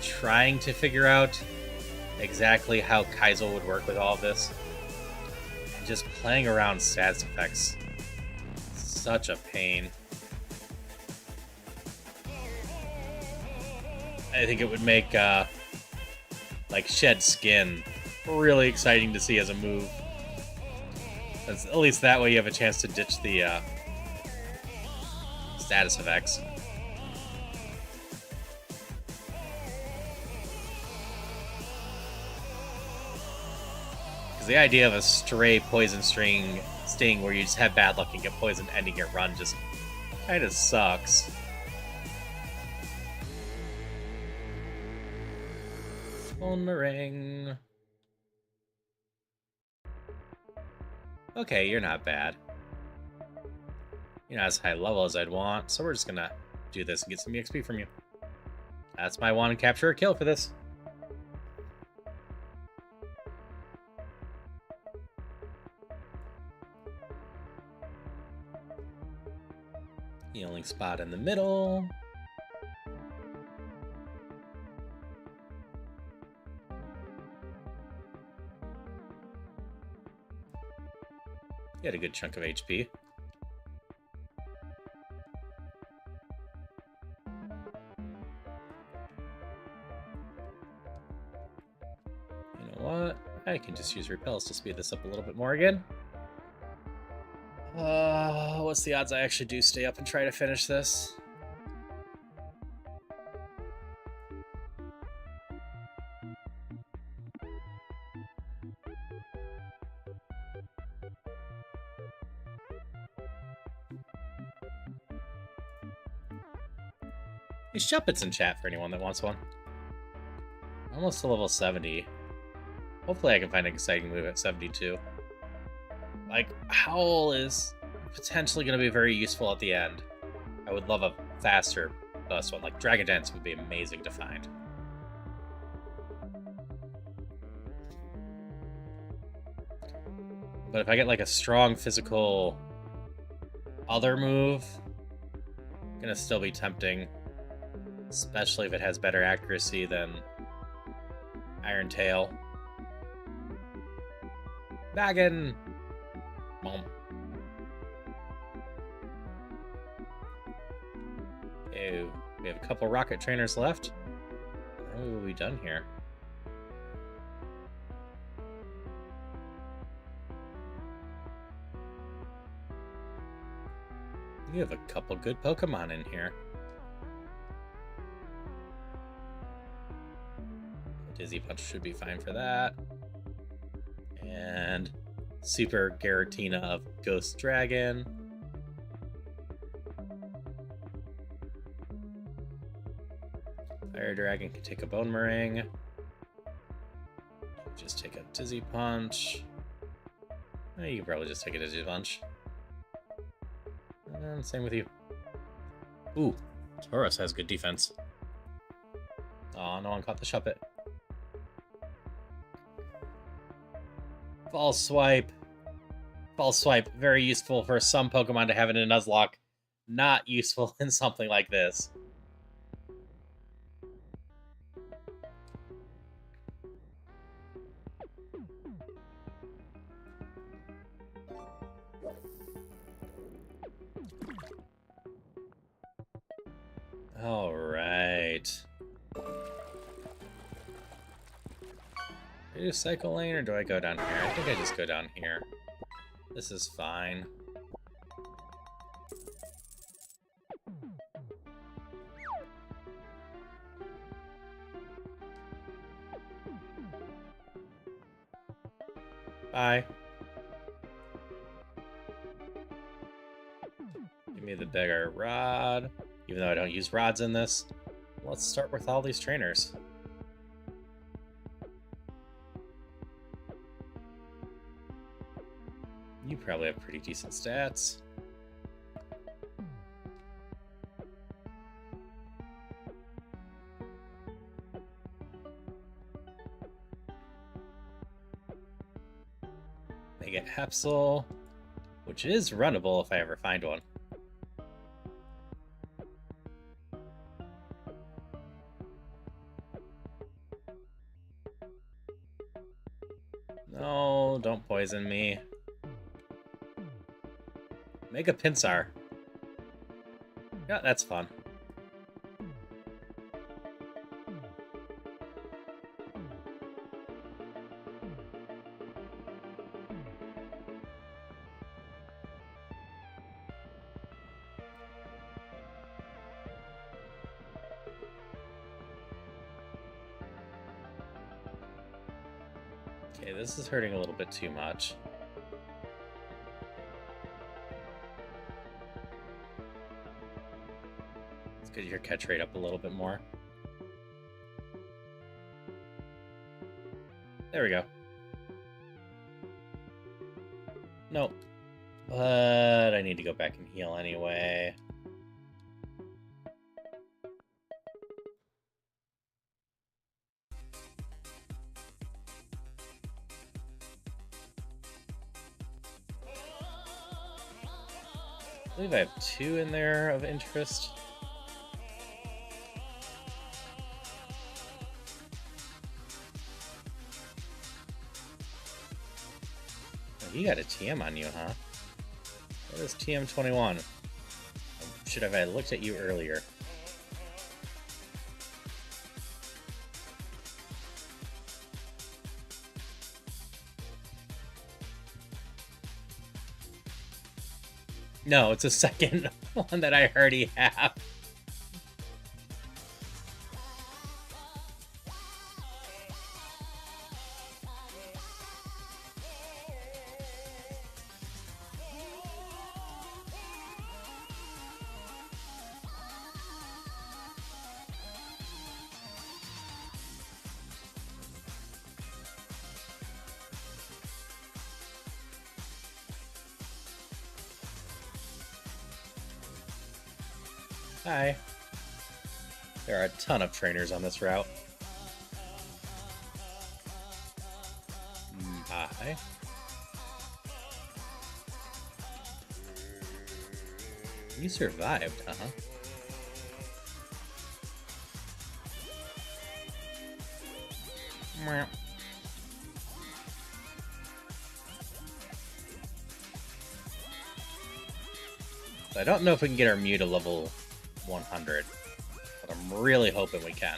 [SPEAKER 1] trying to figure out exactly how Kaizo would work with all of this. And just playing around status effects. Such a pain. I think it would make like Shed Skin really exciting to see as a move. At least that way you have a chance to ditch the status effects. Because the idea of a stray poison sting where you just have bad luck and get poisoned ending your run just kind of sucks. On the ring. Okay, you're not bad. You're not as high level as I'd want, so we're just gonna do this and get some EXP from you. That's my one capture or kill for this. Healing spot in the middle. You had a good chunk of HP. You know what? I can just use repels to speed this up a little bit more again. What's the odds I actually do stay up and try to finish this? Hey, Shuppet's in chat for anyone that wants one. Almost to level 70. Hopefully I can find an exciting move at 72. Like, Howl is potentially going to be very useful at the end. I would love a faster bust one. Like, Dragon Dance would be amazing to find. But if I get, like, a strong physical other move, gonna still be tempting. Especially if it has better accuracy than Iron Tail. Baggin! Boom. Okay, we have a couple rocket trainers left. What have we done here? You have a couple good Pokemon in here. Dizzy Punch should be fine for that. And Super Giratina of Ghost Dragon. Fire Dragon can take a Bone Meringue. Just take a Dizzy Punch. You can probably just take a Dizzy Punch. And same with you. Ooh, Tauros has good defense. Aw, no one caught the Shuppet. False Swipe. False Swipe, very useful for some Pokemon to have in a Nuzlocke. Not useful in something like this. Alright. Do I do Cycle Lane or do I go down here? I think I just go down here. This is fine. Bye. Give me the bigger rod. Even though I don't use rods in this. Let's start with all these trainers. You probably have pretty decent stats. They get Hepsel, which is runnable if I ever find one. No, don't poison me. Make a Pinsir. Yeah, that's fun. Okay, this is hurting a little bit too much. Let's get your catch rate up a little bit more. There we go. Nope. But I need to go back and heal anyway. I believe I have 2 in there of interest. Oh, you got a TM on you, huh? What is TM21? Should have I looked at you earlier? No, it's a second one that I already have. Hi. There are a ton of trainers on this route. Hi. You survived, uh-huh. Meow. I don't know if we can get our Mew to level 100, but I'm really hoping we can.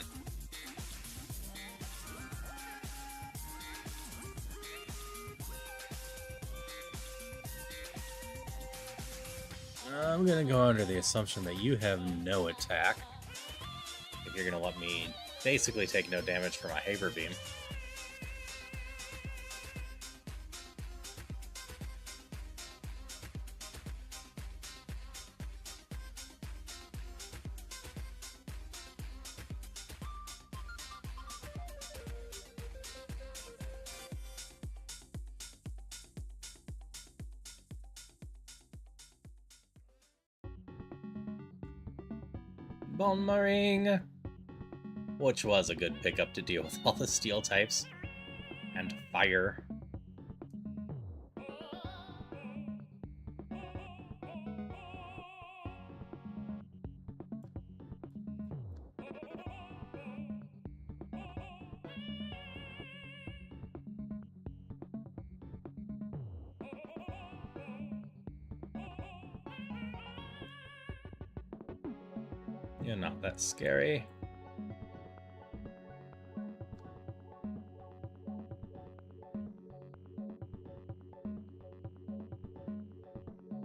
[SPEAKER 1] I'm gonna go under the assumption that you have no attack. If you're gonna let me basically take no damage from my Haber Beam. Bonmaring, which was a good pickup to deal with all the steel types and fire. You're not that scary.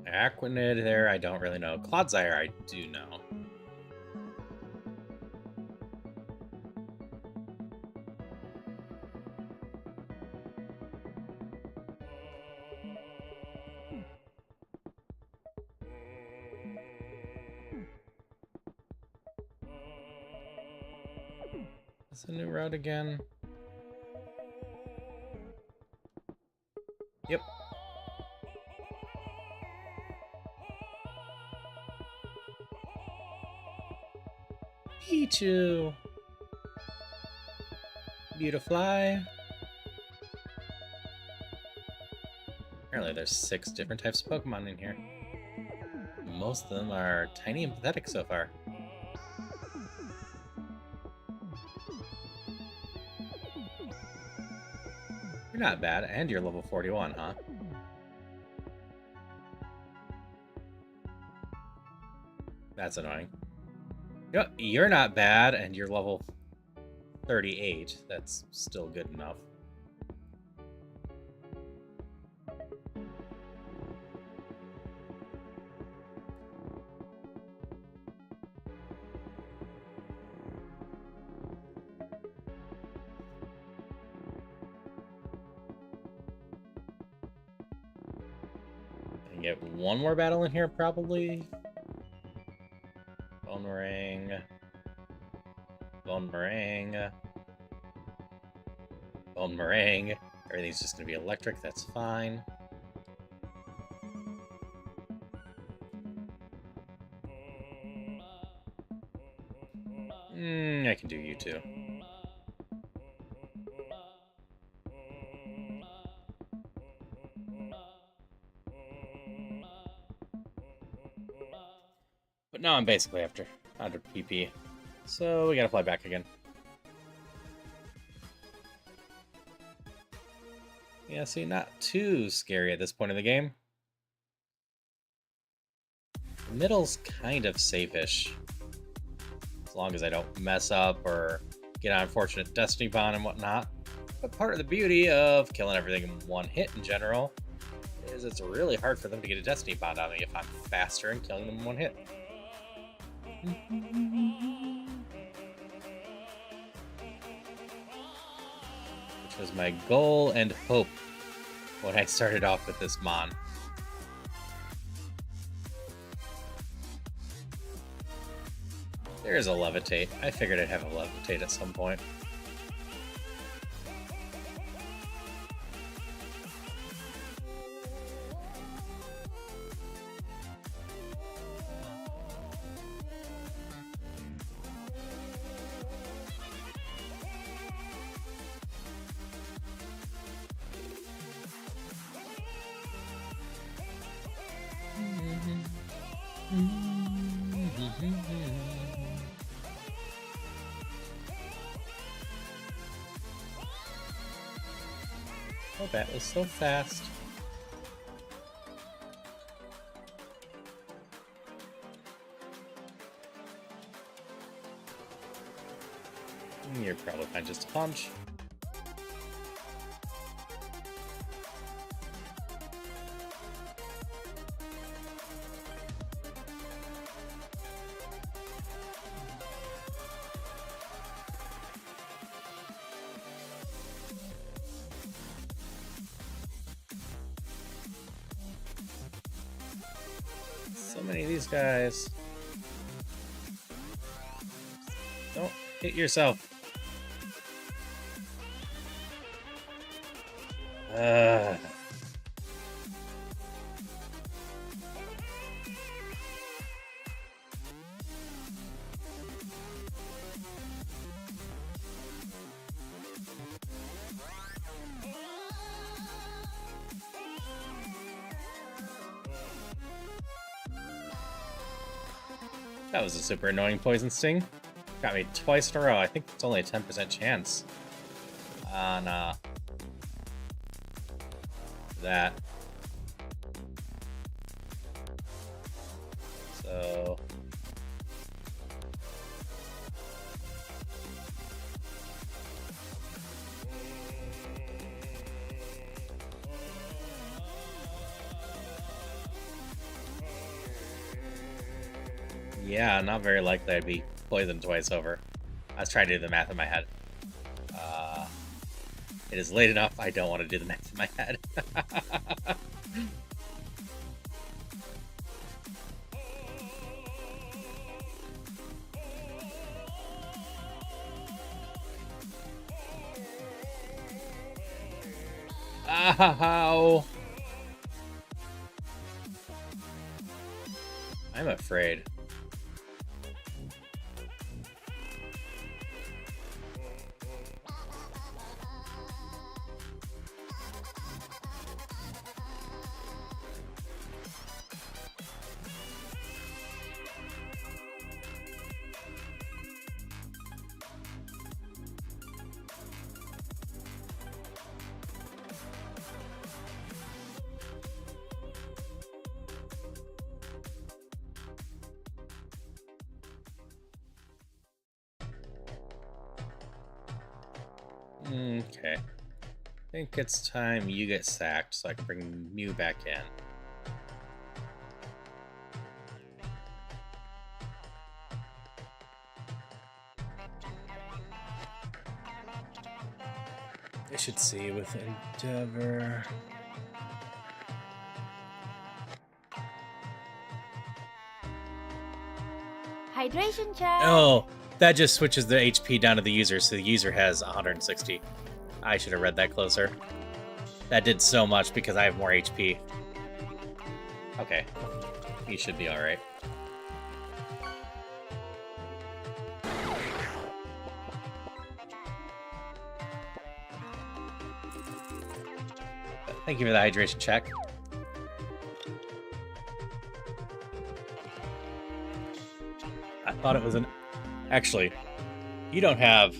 [SPEAKER 1] Aquanid there, I don't really know. Clodsire, I do know. Is a new route again? Yep. Pichu! Beautifly. Apparently there's 6 different types of Pokemon in here. Most of them are tiny and pathetic so far. You're not bad, and you're level 41, huh? That's annoying. You're not bad, and you're level 38. That's still good enough. I can get one more battle in here, probably. Bonmaring. Bonmaring. Bonmaring. Everything's just going to be electric, that's fine. I can do you too. But now I'm basically after 100 PP. So we gotta fly back again. Yeah, see, not too scary at this point in the game. The middle's kind of safe-ish. As long as I don't mess up or get an unfortunate Destiny Bond and whatnot. But part of the beauty of killing everything in one hit in general is it's really hard for them to get a Destiny Bond on me if I'm faster and killing them in one hit. Which was my goal and hope when I started off with this Mon. There is a Levitate. I figured I'd have a Levitate at some point. Oh, that was so fast. You're probably fine, just a punch. So many of these guys. Don't hit yourself. That was a super annoying poison sting. Got me twice in a row. I think it's only a 10% chance on that. So yeah, not very likely I'd be poisoned twice over. I was trying to do the math in my head. It is late enough, I don't want to do the math in my head. Ow! I'm afraid. Okay. I think it's time you get sacked so I can bring Mew back in. I should see with Endeavor.
[SPEAKER 3] Hydration check.
[SPEAKER 1] Oh, that just switches the HP down to the user, so the user has 160. I should have read that closer. That did so much because I have more HP. Okay. He should be alright. Thank you for the hydration check. I thought it was an... Actually, you don't have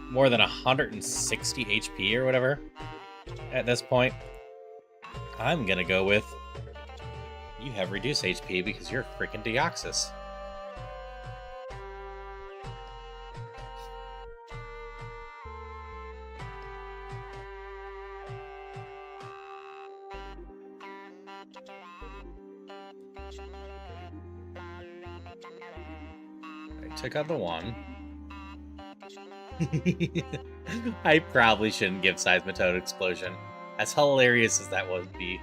[SPEAKER 1] more than 160 HP or whatever at this point. I'm gonna go with you have reduced HP because you're freaking Deoxys. I took out the one. I probably shouldn't give Seismitoad Explosion. As hilarious as that would be.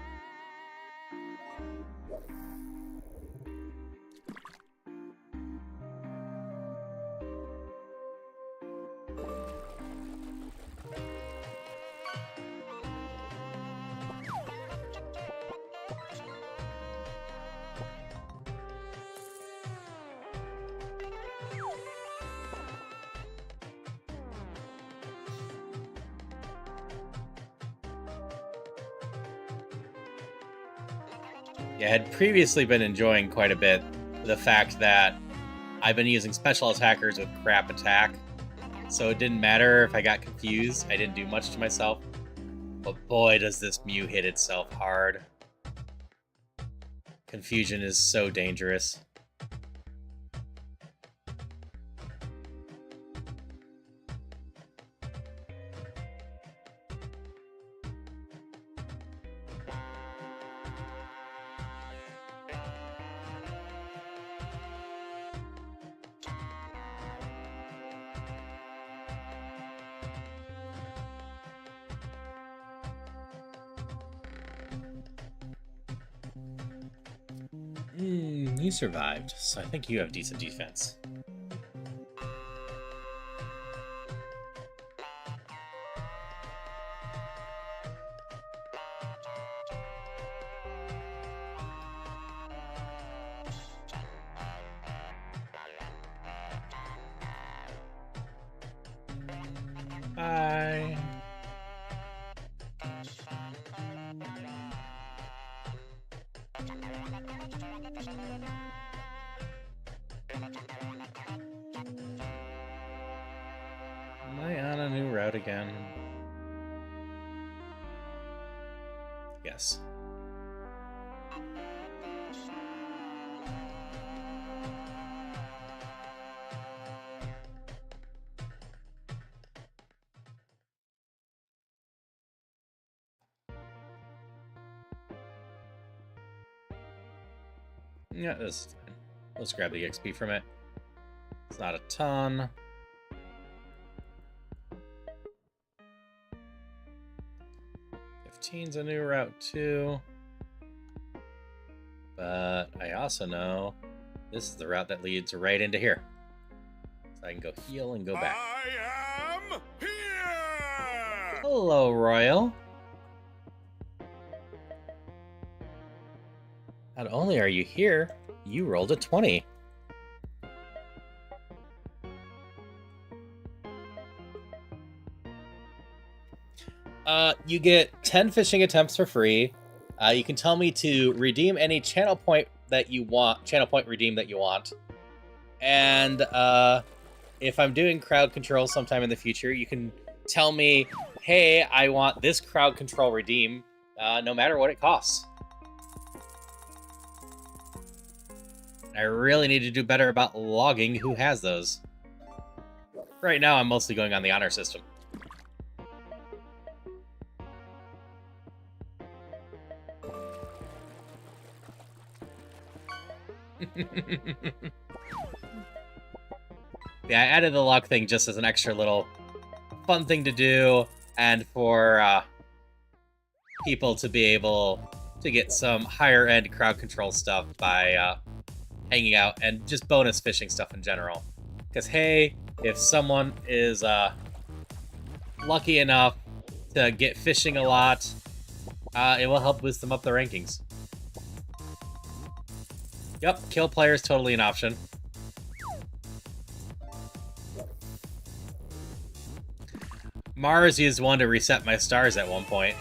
[SPEAKER 1] Yeah, I had previously been enjoying quite a bit the fact that I've been using special attackers with crap attack, so it didn't matter if I got confused. I didn't do much to myself. But boy, does this Mew hit itself hard. Confusion is so dangerous. You survived, so I think you have decent defense. Bye. Am I on a new route again? Yes. Yeah, this is fine. Let's grab the XP from it. It's not a ton. Teen's a new route too. But I also know this is the route that leads right into here. So I can go heal and go back.
[SPEAKER 2] I am here!
[SPEAKER 1] Hello, Royal. Not only are you here, you rolled a 20. You get 10 fishing attempts for free. You can tell me to redeem any channel point that you want, channel point redeem that you want. And if I'm doing crowd control sometime in the future, you can tell me, hey, I want this crowd control redeem, no matter what it costs. I really need to do better about logging who has those. Right now, I'm mostly going on the honor system. Yeah, I added the log thing just as an extra little fun thing to do, and for people to be able to get some higher end crowd control stuff by hanging out and just bonus fishing stuff in general. Because hey, if someone is lucky enough to get fishing a lot, it will help boost them up the rankings. Yep, kill player is totally an option. Mars used one to reset my stars at one point.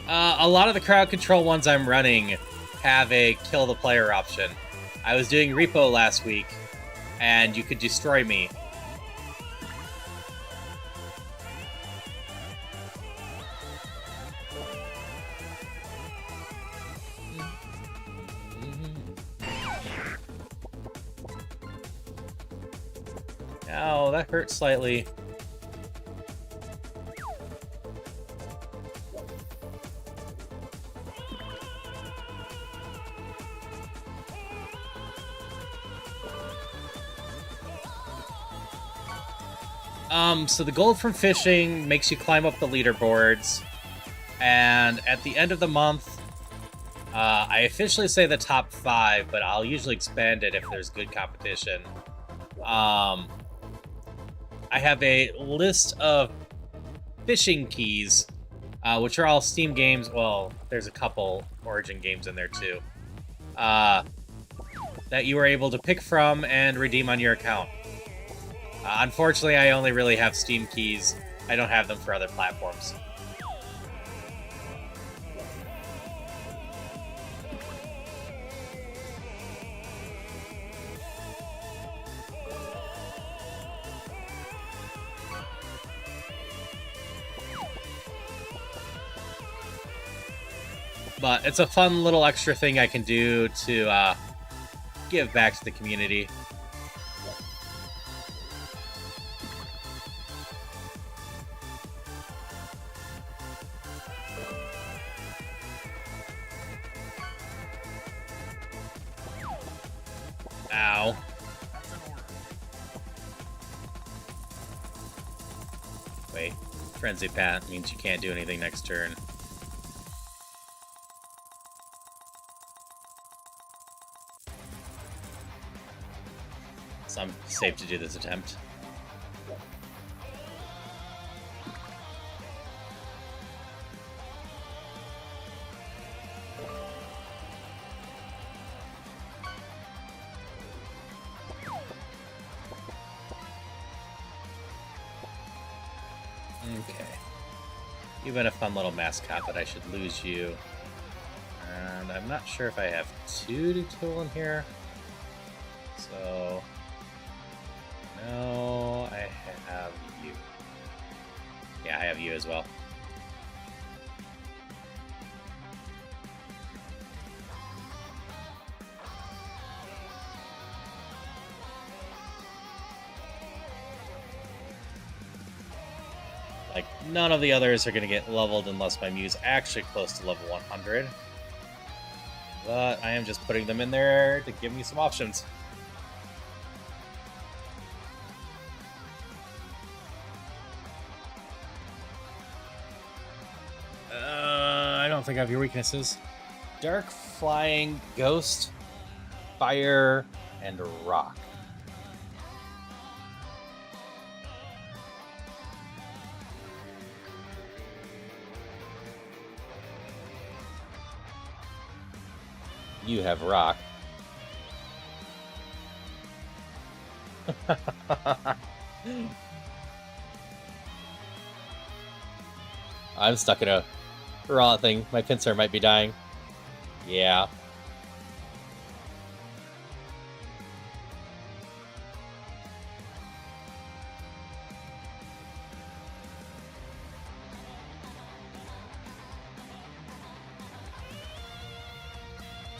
[SPEAKER 1] A lot of the crowd control ones I'm running have a kill the player option. I was doing repo last week, and you could destroy me. Ow, that hurt slightly. So the gold from fishing makes you climb up the leaderboards, and at the end of the month, I officially say the top 5, but I'll usually expand it if there's good competition. I have a list of fishing keys, which are all Steam games. Well, there's a couple Origin games in there too, that you are able to pick from and redeem on your account. Unfortunately, I only really have Steam keys. I don't have them for other platforms. But it's a fun little extra thing I can do to give back to the community. Ow. Wait, Frenzy Pat means you can't do anything next turn. So I'm safe to do this attempt. Okay. You've been a fun little mascot, but I should lose you. And I'm not sure if I have 2 to tool in here. So... no, I have you. Yeah, I have you as well. Like, none of the others are going to get leveled unless my Mew's actually close to level 100. But I am just putting them in there to give me some options. I don't think I have your weaknesses. Dark, Flying, Ghost, Fire, and Rock. You have Rock. I'm stuck in a raw thing. My pincer might be dying. Yeah.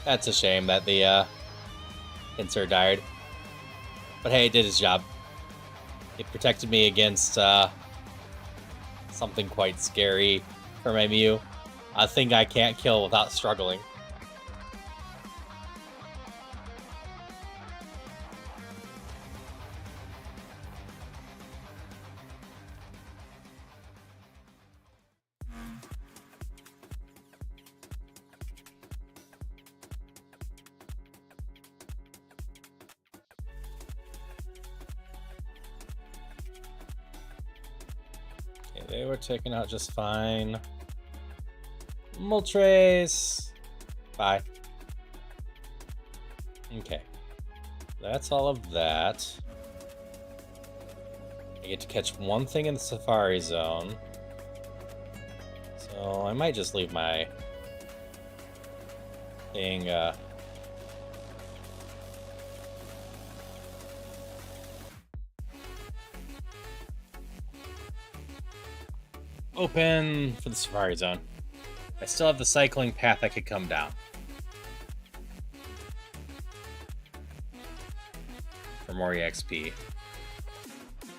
[SPEAKER 1] That's a shame that the pincer died. But hey, it did his job. It protected me against something quite scary for my Mew. A thing I can't kill without struggling. Okay, they were taken out just fine. Moltres. Bye. Okay. That's all of that. I get to catch one thing in the Safari Zone. So I might just leave my thing open for the Safari Zone. I still have the cycling path I could come down. For more EXP.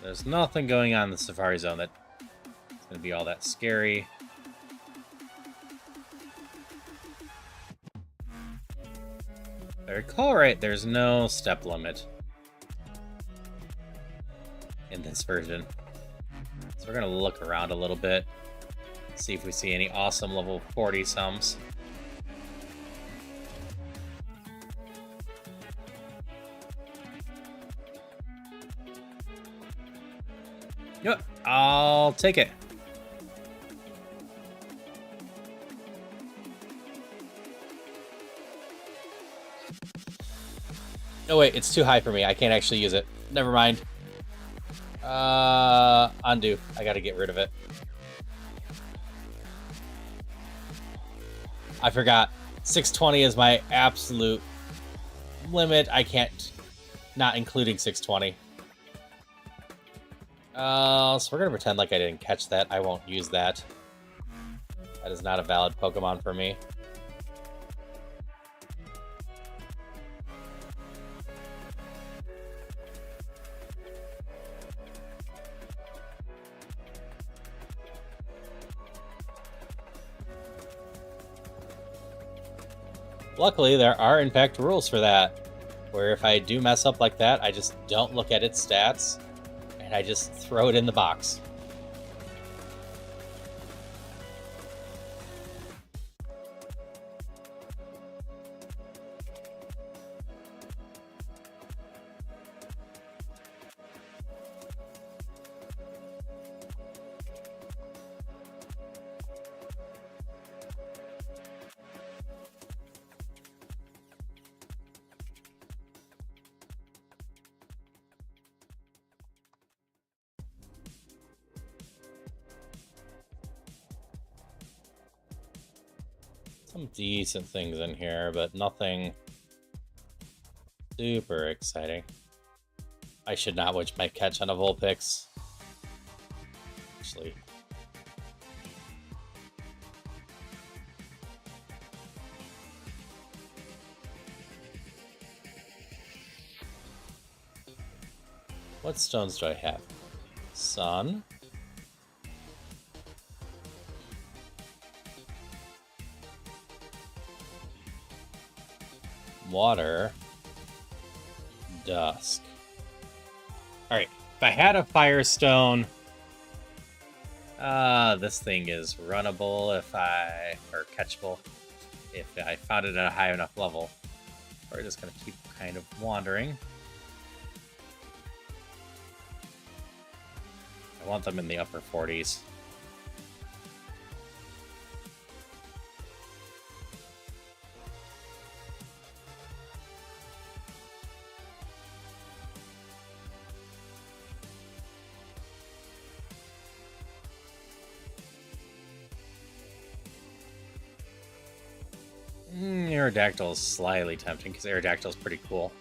[SPEAKER 1] There's nothing going on in the Safari Zone that's going to be all that scary. If I recall right, there's no step limit in this version. So we're going to look around a little bit, see if we see any awesome level 40 sums. Yep, I'll take it. Oh wait, it's too high for me. I can't actually use it. Never mind. Undo. I gotta get rid of it. I forgot. 620 is my absolute limit. I can't, not including 620. So we're gonna pretend like I didn't catch that. I won't use that. That is not a valid Pokemon for me. Luckily, there are in fact rules for that, where if I do mess up like that, I just don't look at its stats, and I just throw it in the box. Some decent things in here, but nothing super exciting. I should not waste my catch on a Vulpix. Actually. What stones do I have? Sun. Water. Dusk. Alright, if I had a Firestone, this thing is runnable or catchable if I found it at a high enough level. We're just gonna keep kind of wandering. I want them in the upper 40s. Aerodactyl is slightly tempting because Aerodactyl is pretty cool.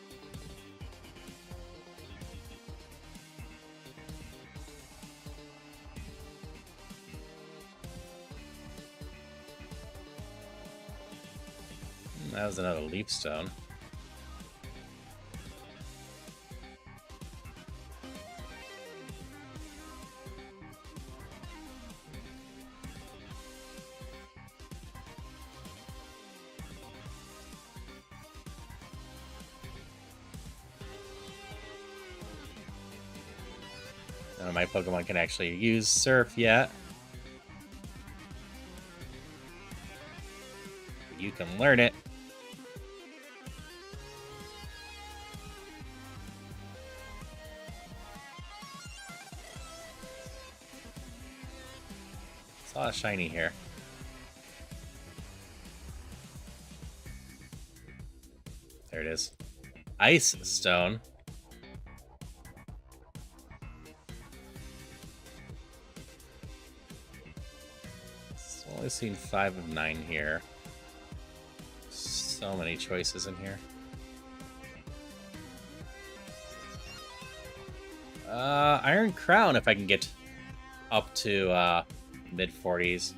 [SPEAKER 1] That was another Leaf Stone. None of my Pokemon can actually use Surf yet. But you can learn it. Saw a shiny here. There it is. Ice Stone. So only seen 5 of 9 here. So many choices in here. Iron Crown if I can get up to mid-40s.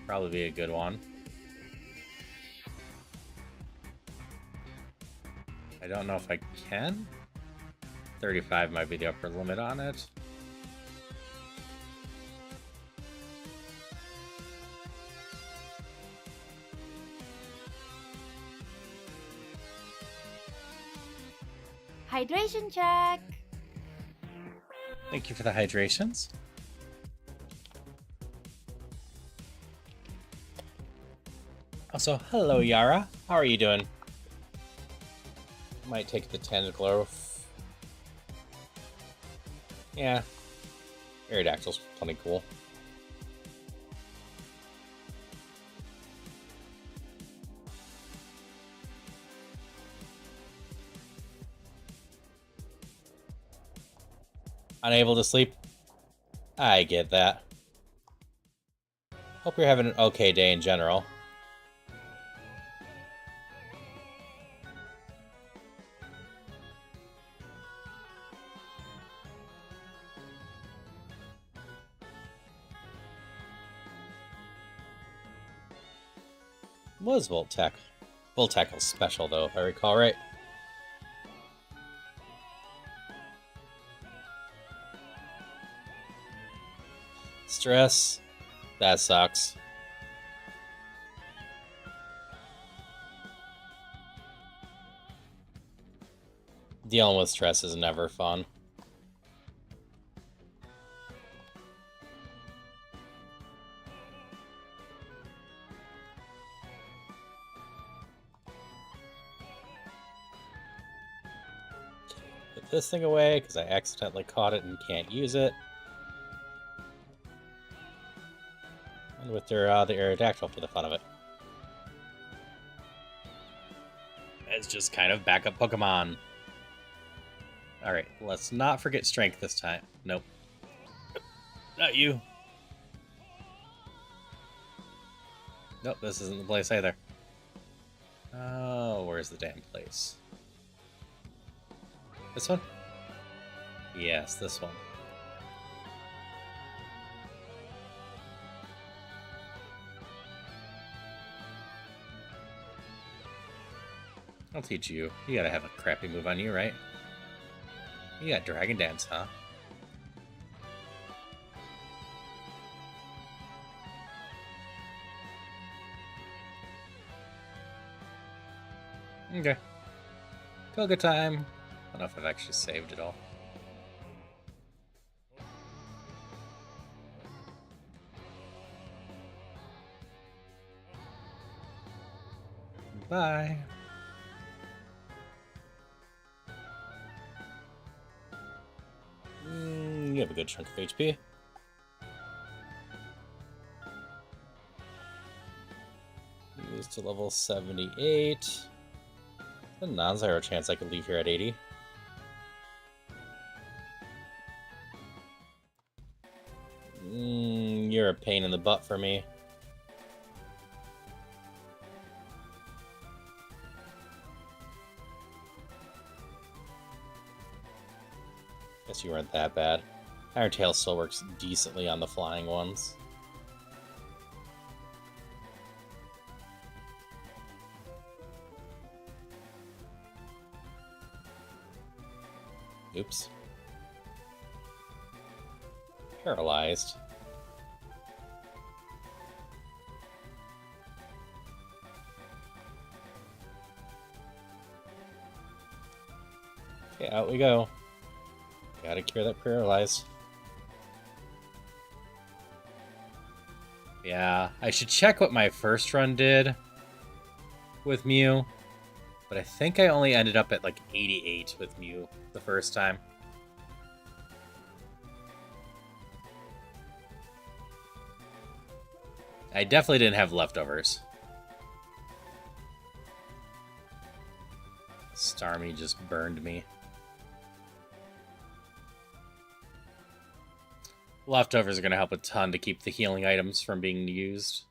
[SPEAKER 1] Probably be a good one. I don't know if I can. 35 might be the upper limit on it.
[SPEAKER 3] Hydration check.
[SPEAKER 1] Thank you for the hydrations. Also, hello Yara. How are you doing? Might take the tentacle. Yeah. Aerodactyl's plenty cool. Unable to sleep? I get that. Hope you're having an okay day in general. Was Volt Tackle. Volt Tackle's special though, if I recall right. Stress. That sucks. Dealing with stress is never fun. Put this thing away because I accidentally caught it and can't use it. And with their the Aerodactyl for the fun of it. It's just kind of backup Pokemon. Alright, let's not forget Strength this time. Nope. Not you. Nope, this isn't the place either. Oh, where's the damn place? This one? Yes, this one. I'll teach you. You gotta have a crappy move on you, right? You got Dragon Dance, huh? Okay. Koga time. I don't know if I've actually saved it all. Bye. You have a good chunk of HP. Use to level 78. A non-zero chance I could leave here at 80. You're a pain in the butt for me. Guess you weren't that bad. Iron Tail still works decently on the flying ones. Oops. Paralyzed. Okay, out we go. Gotta cure that paralyzed. Yeah, I should check what my first run did with Mew, but I think I only ended up at like 88 with Mew the first time. I definitely didn't have leftovers. Starmie just burned me. Leftovers are going to help a ton to keep the healing items from being used.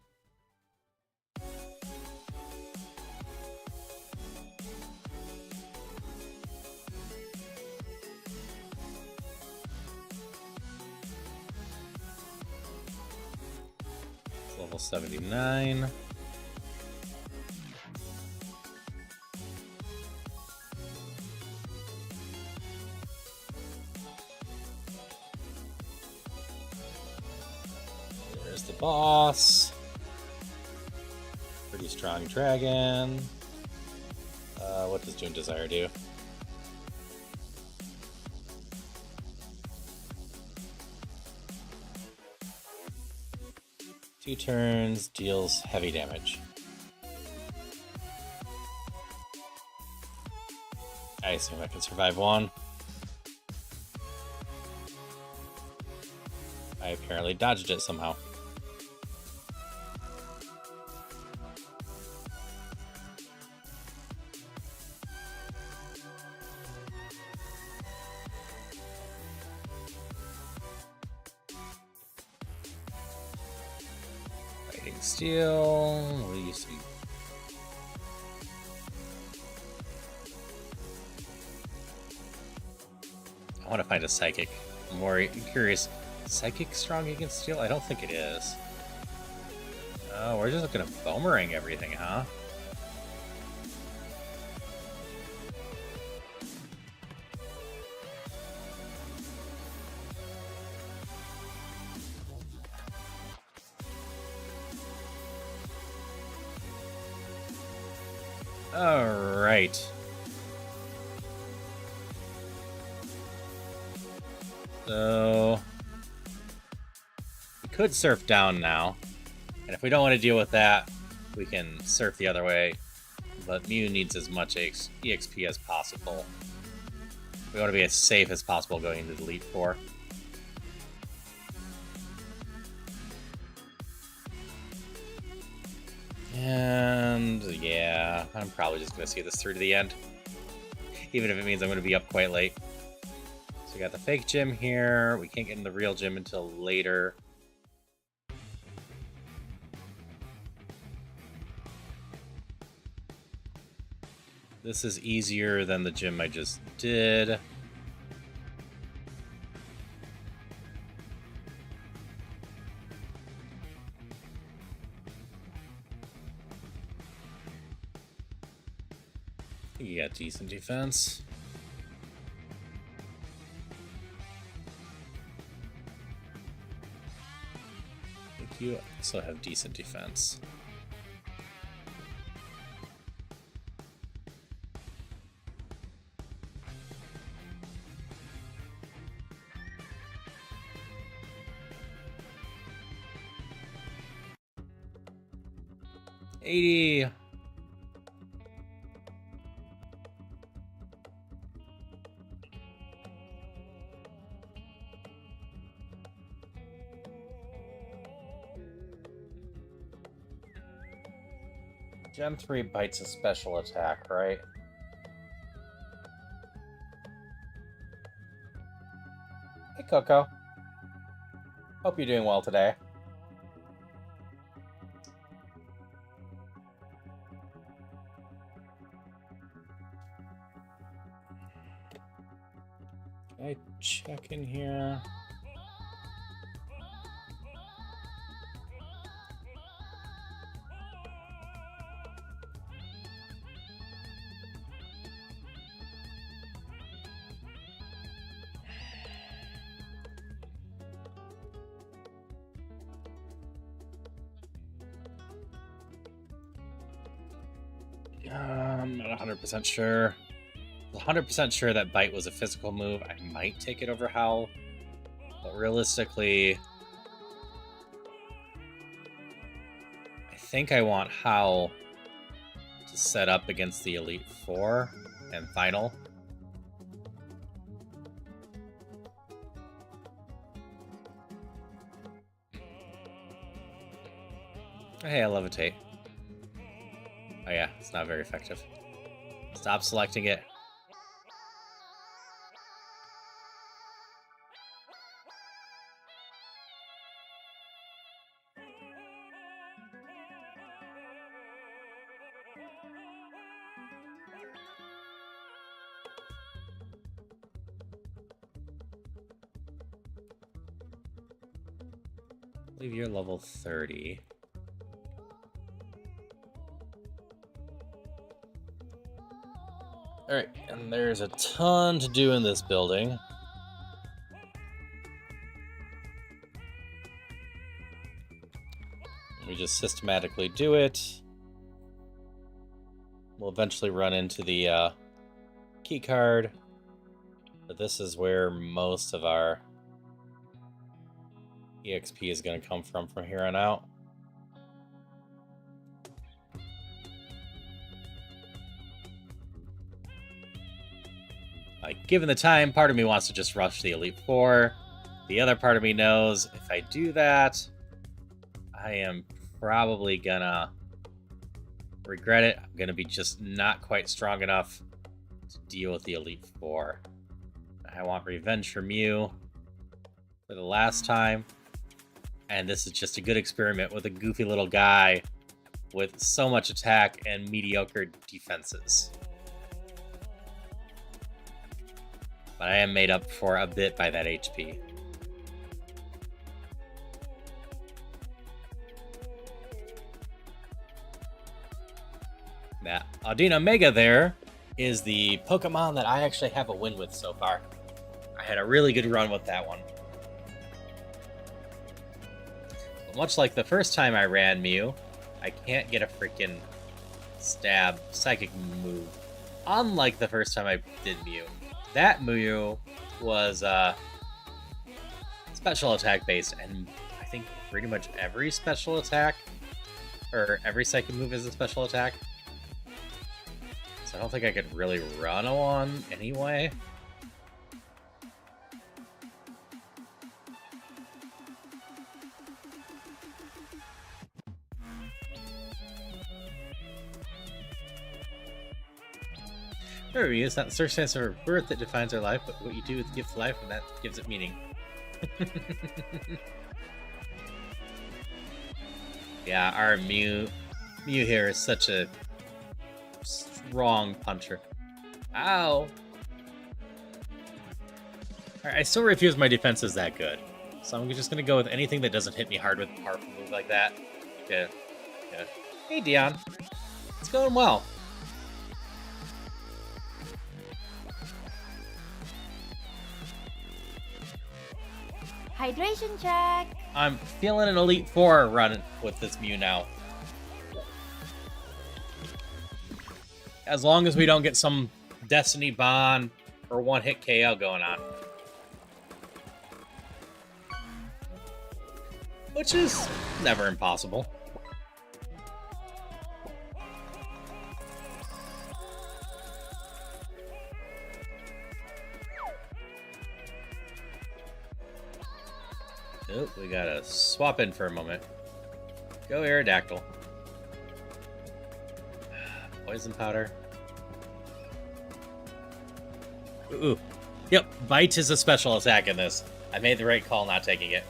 [SPEAKER 1] It's level 79. There's the boss. Pretty strong dragon. What does June Desire do? Two turns, deals heavy damage. I assume I can survive one. I apparently dodged it somehow. Fighting steel. What do you see? I want to find a psychic. I'm more curious. Psychic strong against steel? I don't think it is. Oh, we're just gonna boomerang everything, huh? Alright. So we could surf down now. And if we don't want to deal with that, we can surf the other way. But Mew needs as much EXP as possible. We want to be as safe as possible going into the Elite Four. And yeah, I'm probably just going to see this through to the end. Even if it means I'm going to be up quite late. So we got the fake gym here. We can't get in the real gym until later. This is easier than the gym I just did. You got decent defense. I think you also have decent defense. $80. Gen 3 bites a special attack, right? Hey, Coco. Hope you're doing well today. Can I check in here? I'm not 100% sure. 100% sure that Bite was a physical move. I might take it over Howl, but realistically, I think I want Howl to set up against the Elite Four and Final. Hey, I levitate. Oh yeah, it's not very effective. Stop selecting it. I believe you're level 30. Alright, and there's a ton to do in this building. We just systematically do it. We'll eventually run into the key card, but this is where most of our EXP is going to come from here on out. Like, given the time, part of me wants to just rush the Elite Four. The other part of me knows if I do that, I am probably gonna regret it. I'm gonna be just not quite strong enough to deal with the Elite Four. I want revenge for Mew for the last time. And this is just a good experiment with a goofy little guy with so much attack and mediocre defenses. But I am made up for a bit by that HP. That Audina Mega there is the Pokemon that I actually have a win with so far. I had a really good run with that one. But much like the first time I ran Mew, I can't get a freaking stab psychic move. Unlike the first time I did Mew. That Mew was special attack based, and I think pretty much every special attack, or every psychic move is a special attack. So I don't think I could really run one anyway. Remember, it's not the circumstance of our birth that defines our life, but what you do with the gift of life, and that gives it meaning. Yeah, our Mew here is such a strong puncher. Ow! Alright, I still refuse my defense is that good. So I'm just gonna go with anything that doesn't hit me hard with a powerful move like that. Yeah. Hey, Dion. It's going well.
[SPEAKER 3] Hydration check.
[SPEAKER 1] I'm feeling an Elite Four run with this Mew now. As long as we don't get some Destiny Bond or one-hit KO going on. Which is never impossible. Oh, we gotta swap in for a moment. Go Aerodactyl. Poison powder. Ooh. Yep, Bite is a special attack in this. I made the right call not taking it.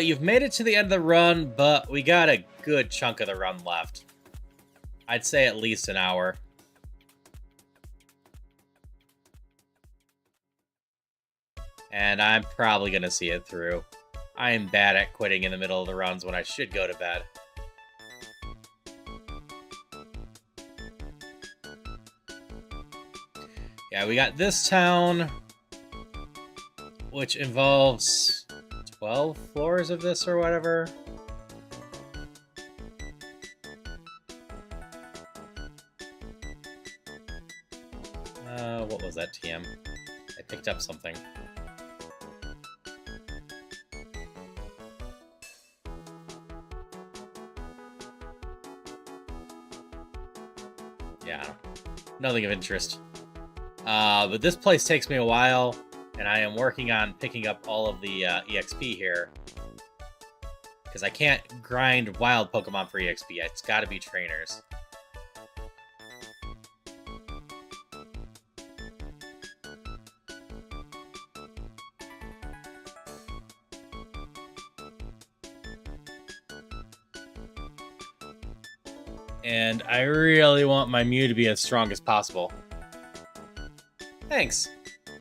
[SPEAKER 1] You've made it to the end of the run, but we got a good chunk of the run left. I'd say at least an hour. And I'm probably going to see it through. I am bad at quitting in the middle of the runs when I should go to bed. Yeah, we got this town, which involves 12 floors of this or whatever. What was that, TM? I picked up something. Yeah, nothing of interest. But this place takes me a while, and I am working on picking up all of the EXP here. Because I can't grind wild Pokemon for EXP. It's got to be trainers. And I really want my Mew to be as strong as possible. Thanks.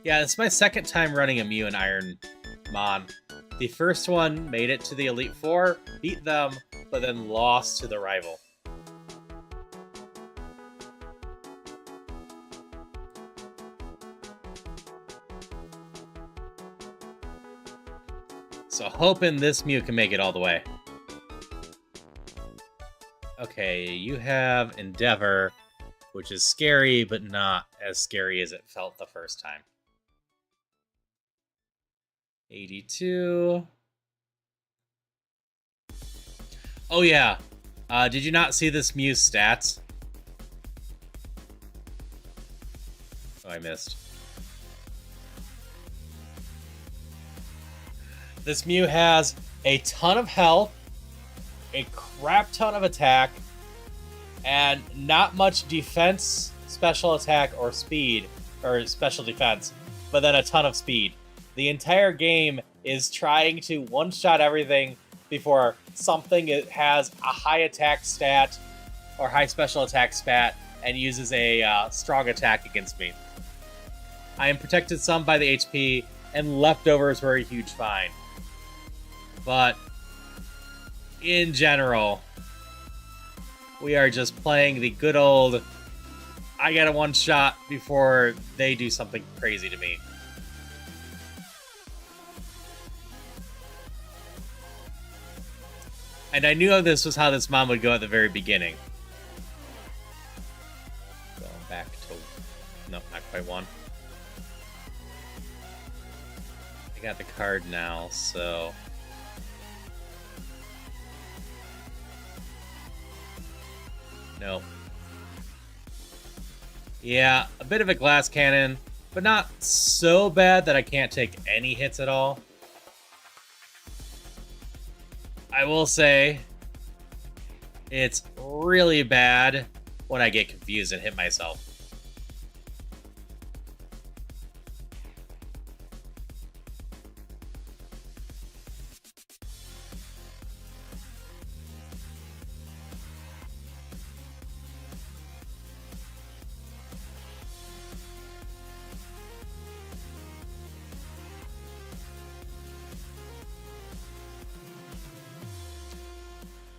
[SPEAKER 1] Yeah, it's my second time running a Mew in Ironmon. The first one made it to the Elite Four, beat them, but then lost to the rival. So hoping this Mew can make it all the way. Okay, you have Endeavor, which is scary, but not as scary as it felt the first time. 82. Oh yeah. Did you not see this Mew's stats? Oh, I missed. This Mew has a ton of health, a crap ton of attack, and not much defense, special attack, or speed, or special defense, but then a ton of speed. The entire game is trying to one-shot everything before something has a high attack stat or high special attack stat and uses a strong attack against me. I am protected some by the HP, and leftovers were a huge find. But in general, we are just playing the good old I get a one shot before they do something crazy to me. And I knew this was how this mom would go at the very beginning. Going back to... No, not quite one. I got the card now, so... No. Yeah, a bit of a glass cannon, but not so bad that I can't take any hits at all. I will say, it's really bad when I get confused and hit myself.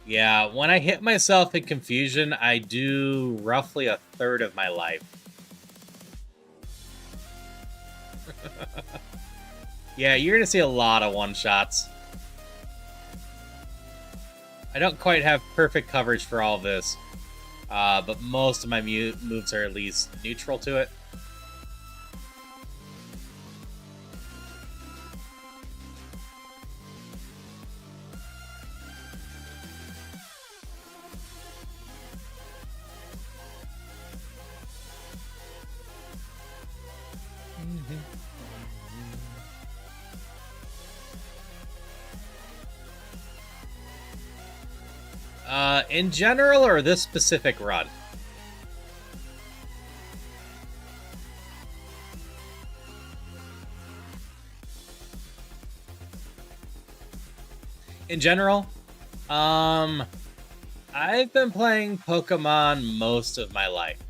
[SPEAKER 1] Yeah, when I hit myself in confusion, I do roughly a third of my life. Yeah, you're gonna see a lot of one-shots. I don't quite have perfect coverage for all of this, but most of my moves are at least neutral to it. In general, or this specific run? In general, I've been playing Pokemon most of my life.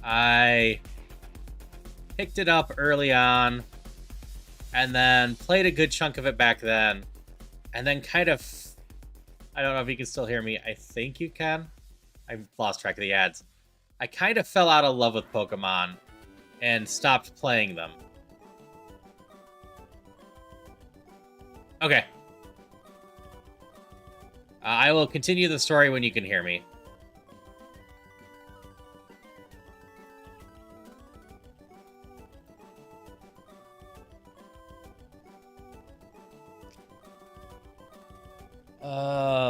[SPEAKER 1] I picked it up early on, and then played a good chunk of it back then, and then kind of... I don't know if you can still hear me. I think you can. I've lost track of the ads. I kind of fell out of love with Pokemon and stopped playing them. Okay. I will continue the story when you can hear me.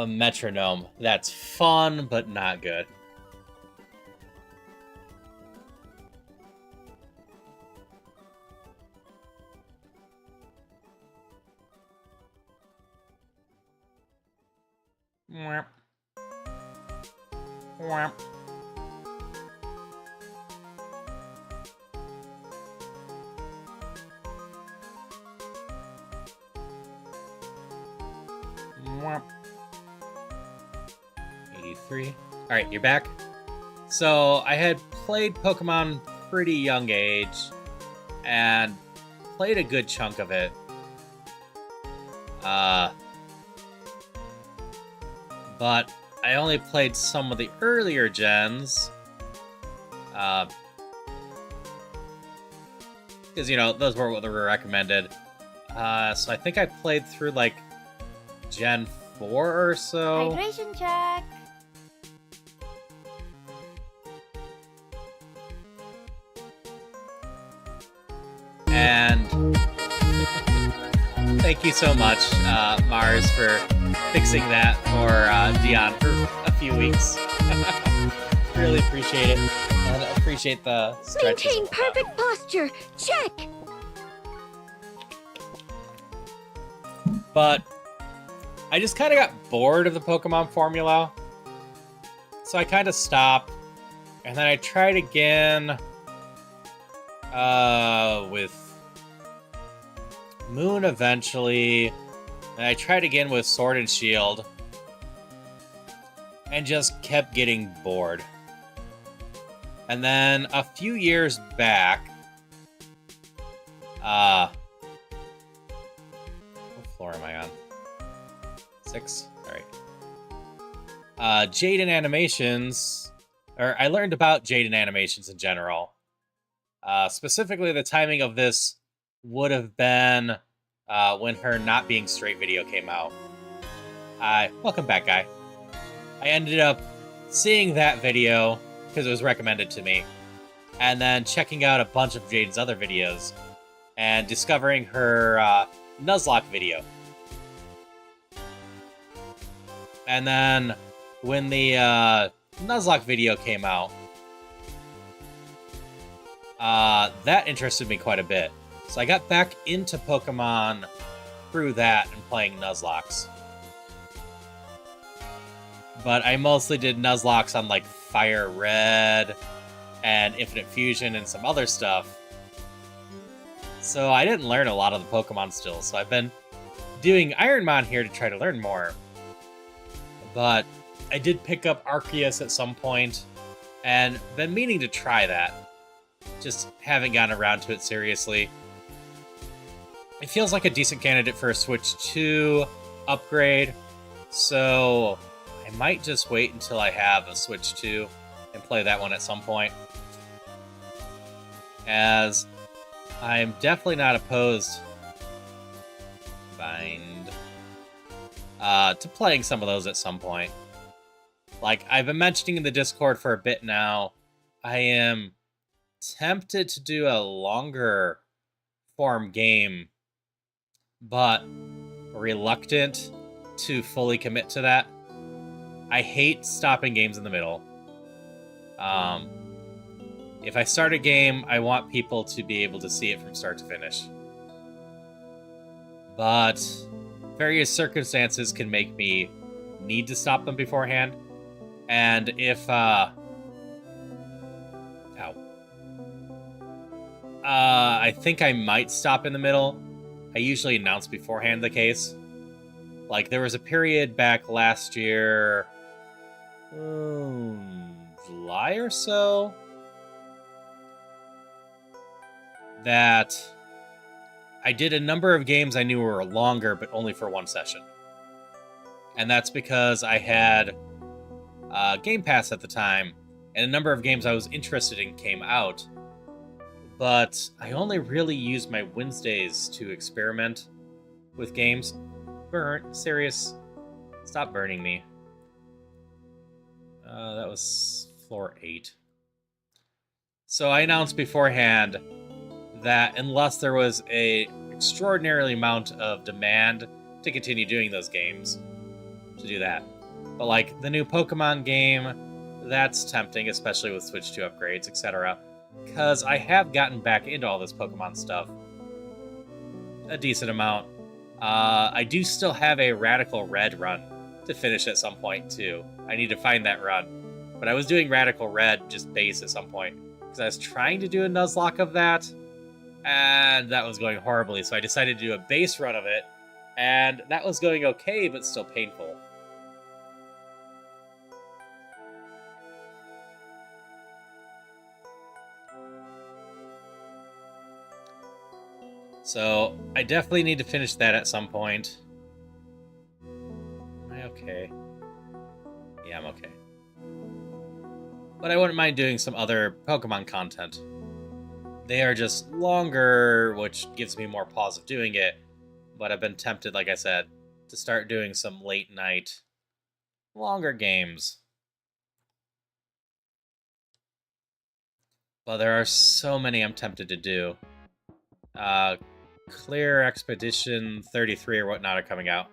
[SPEAKER 1] Metronome. That's fun, but not good. Mwah. Mwah. Mwah. 83. Alright, you're back. So, I had played Pokemon pretty young age, and played a good chunk of it. But I only played some of the earlier gens. Because, you know, those were what were recommended. So I think I played through, like, Gen 4 or so.
[SPEAKER 3] Hydration check.
[SPEAKER 1] And Thank you so much, Mars, for fixing that for Dion for a few weeks. Really appreciate it, and appreciate the stretches.
[SPEAKER 3] Maintain perfect posture. Check.
[SPEAKER 1] But I just kind of got bored of the Pokemon formula, so I kind of stopped, and then I tried again with Moon eventually, and I tried again with Sword and Shield, and just kept getting bored. And then a few years back, what floor am I on? 6? Alright. Jaden Animations, or I learned about Jaden Animations in general. Specifically, the timing of this would have been when her Not Being Straight video came out. Welcome back, guy. I ended up seeing that video because it was recommended to me, and then checking out a bunch of Jaden's other videos, and discovering her Nuzlocke video. And then when the Nuzlocke video came out, that interested me quite a bit. So I got back into Pokemon through that and playing Nuzlockes. But I mostly did Nuzlockes on like Fire Red and Infinite Fusion and some other stuff. So I didn't learn a lot of the Pokemon still. So I've been doing Ironmon here to try to learn more. But I did pick up Arceus at some point and been meaning to try that. Just haven't gotten around to it seriously. It feels like a decent candidate for a Switch 2 upgrade, so I might just wait until I have a Switch 2 and play that one at some point. As I'm definitely not opposed to playing some of those at some point. Like I've been mentioning in the Discord for a bit now, I am tempted to do a longer form game, but reluctant to fully commit to that. I hate stopping games in the middle. If I start a game, I want people to be able to see it from start to finish. But various circumstances can make me need to stop them beforehand. And if, I think I might stop in the middle. I usually announce beforehand the case. Like, there was a period back last year, July or so, that I did a number of games I knew were longer, but only for one session. And that's because I had Game Pass at the time, and a number of games I was interested in came out. But I only really used my Wednesdays to experiment with games. Serious. Stop burning me. That was floor 8. So I announced beforehand that unless there was a extraordinary amount of demand to continue doing those games, to do that. But like the new Pokemon game, that's tempting, especially with Switch 2 upgrades, etc. Because I have gotten back into all this Pokemon stuff a decent amount. I do still have a Radical Red run to finish at some point, too. I need to find that run. But I was doing Radical Red just base at some point, because I was trying to do a Nuzlocke of that, and that was going horribly, so I decided to do a base run of it, and that was going okay, but still painful. So, I definitely need to finish that at some point. Am I okay? Yeah, I'm okay. But I wouldn't mind doing some other Pokemon content. They are just longer, which gives me more pause of doing it. But I've been tempted, like I said, to start doing some late night, longer games. But there are so many I'm tempted to do. Clear Expedition 33 or whatnot are coming out.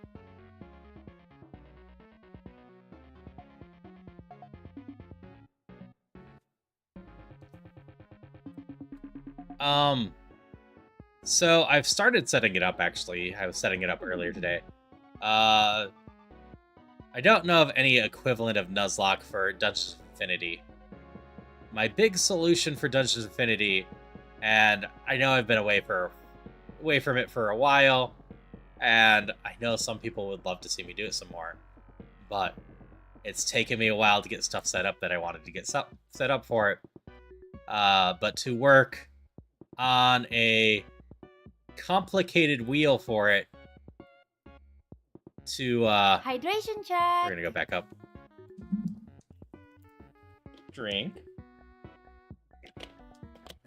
[SPEAKER 1] So I've started setting it up, actually. I was setting it up earlier today. I don't know of any equivalent of Nuzlocke for Dungeons Infinity. My big solution for Dungeons Infinity, and I know I've been away from it for a while, and I know some people would love to see me do it some more, but it's taken me a while to get stuff set up that I wanted to get set up for it. But to work on a complicated wheel for it to
[SPEAKER 3] Hydration check.
[SPEAKER 1] we're gonna go back up. Drink.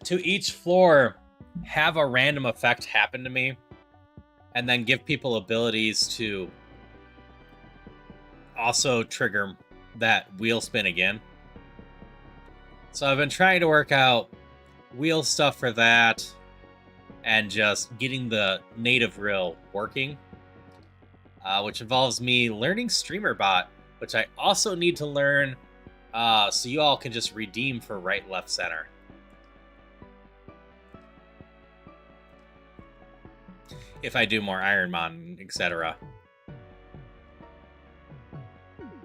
[SPEAKER 1] To each floor, have a random effect happen to me, and then give people abilities to also trigger that wheel spin again. So I've been trying to work out wheel stuff for that, and just getting the native reel working, which involves me learning StreamerBot, which I also need to learn so you all can just redeem for right, left, center. If I do more Ironmon, etc.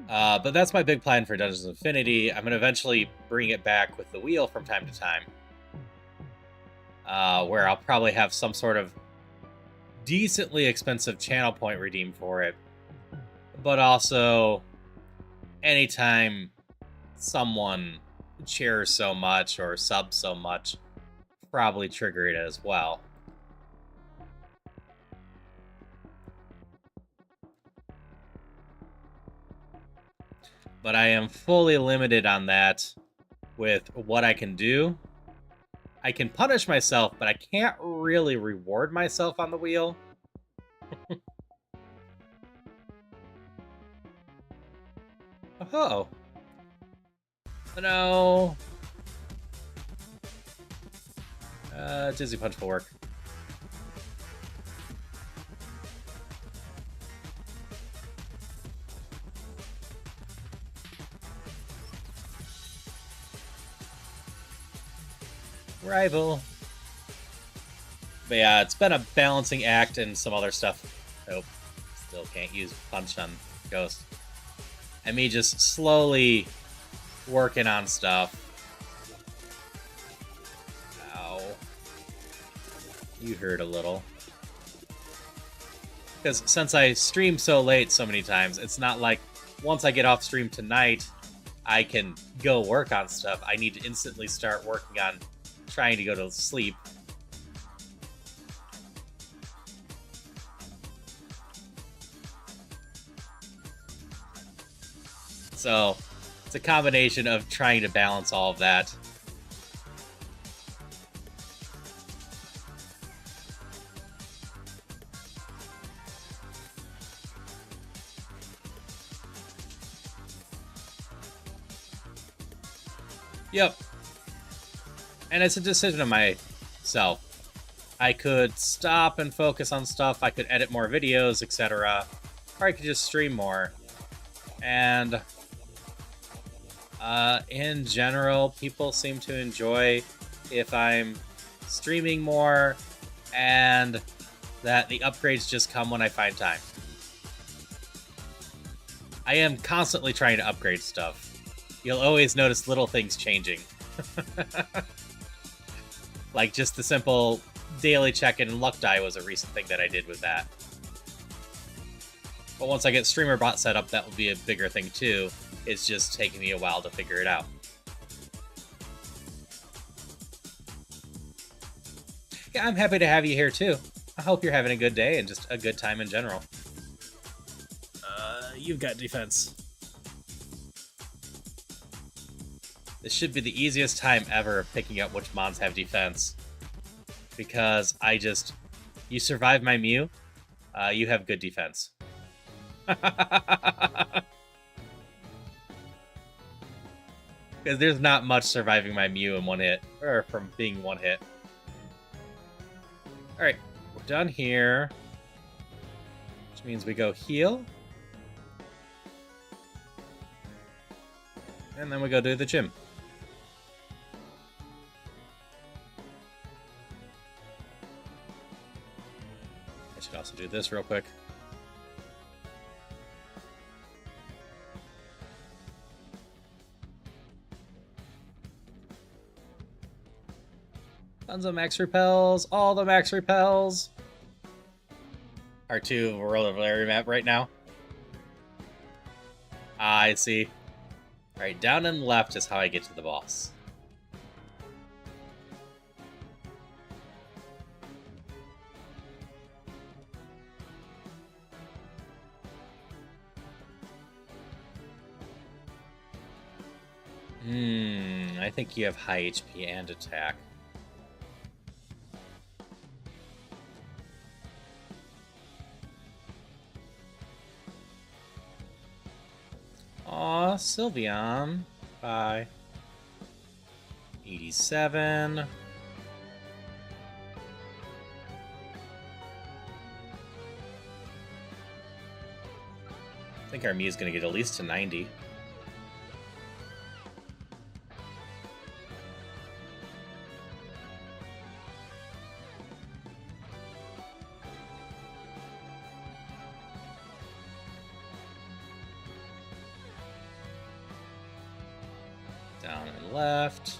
[SPEAKER 1] But that's my big plan for Dungeons Infinity. I'm going to eventually bring it back with the wheel from time to time. Where I'll probably have some sort of decently expensive channel point redeem for it. But also, anytime someone shares so much or subs so much, probably trigger it as well. But I am fully limited on that with what I can do. I can punish myself, but I can't really reward myself on the wheel. Oh. No. Dizzy Punch will work. Rival. But yeah, it's been a balancing act and some other stuff. Nope. Still can't use Punch on Ghost. And me just slowly working on stuff. Ow. You hurt a little. Because since I stream so late so many times, it's not like once I get off stream tonight, I can go work on stuff. I need to instantly start working on trying to go to sleep. So it's a combination of trying to balance all of that. Yep. And it's a decision of myself. I could stop and focus on stuff, I could edit more videos, etc. Or I could just stream more. And in general, people seem to enjoy if I'm streaming more and that the upgrades just come when I find time. I am constantly trying to upgrade stuff. You'll always notice little things changing. Like just the simple daily check-in and luck die was a recent thing that I did with that. But once I get StreamerBot set up, that will be a bigger thing too. It's just taking me a while to figure it out. Yeah, I'm happy to have you here too. I hope you're having a good day and just a good time in general. You've got defense. This should be the easiest time ever picking up which mons have defense. Because you survive my Mew, you have good defense. Because there's not much surviving my Mew in one hit, or from being one hit. Alright, we're done here, which means we go heal. And then we go do the gym. I should also do this real quick. Tons of max repels, all the max repels. R2 roller map right now. I see. Alright, down and left is how I get to the boss. I think you have high HP and attack. Aw, Sylveon. Bye. 87. I think our Mew's gonna get at least to 90. Down and left.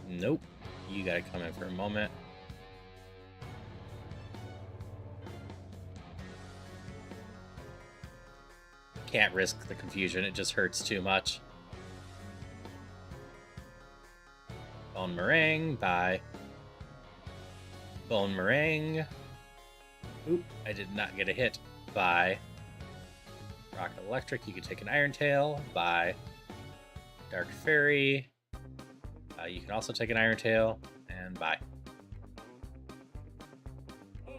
[SPEAKER 1] Nope. You gotta come in for a moment. Can't risk the confusion, it just hurts too much. Bone Meringue, bye. Bone Meringue. Oop, I did not get a hit. Bye. Rock Electric, you can take an Iron Tail. Bye. Dark Fairy. You can also take an Iron Tail. And bye. I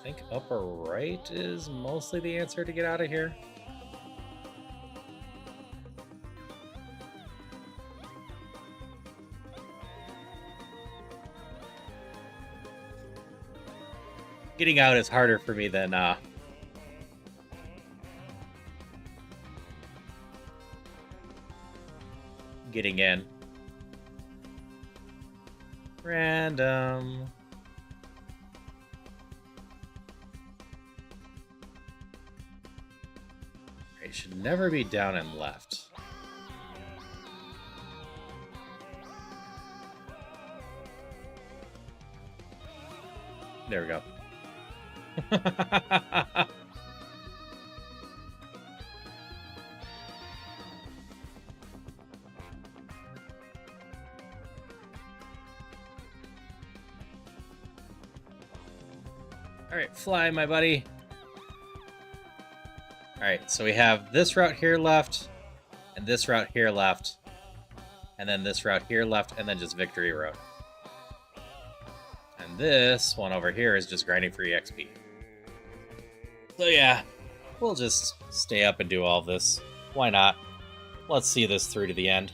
[SPEAKER 1] think upper right is mostly the answer to get out of here. Getting out is harder for me than getting in. Random. It should never be down and left. There we go. Alright, fly, my buddy. Alright, so we have this route here left, and this route here left, and then this route here left, and then just Victory Road. And this one over here is just grinding for EXP. So yeah, we'll just stay up and do all this. Why not? Let's see this through to the end.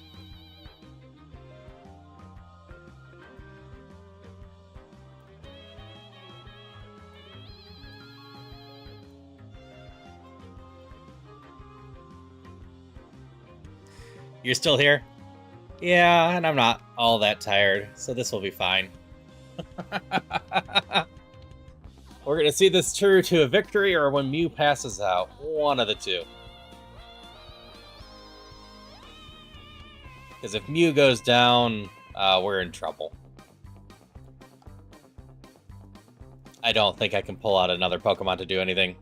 [SPEAKER 1] You're still here? Yeah, and I'm not all that tired, so this will be fine. We're going to see this through to a victory or when Mew passes out. One of the two. Because if Mew goes down, we're in trouble. I don't think I can pull out another Pokemon to do anything.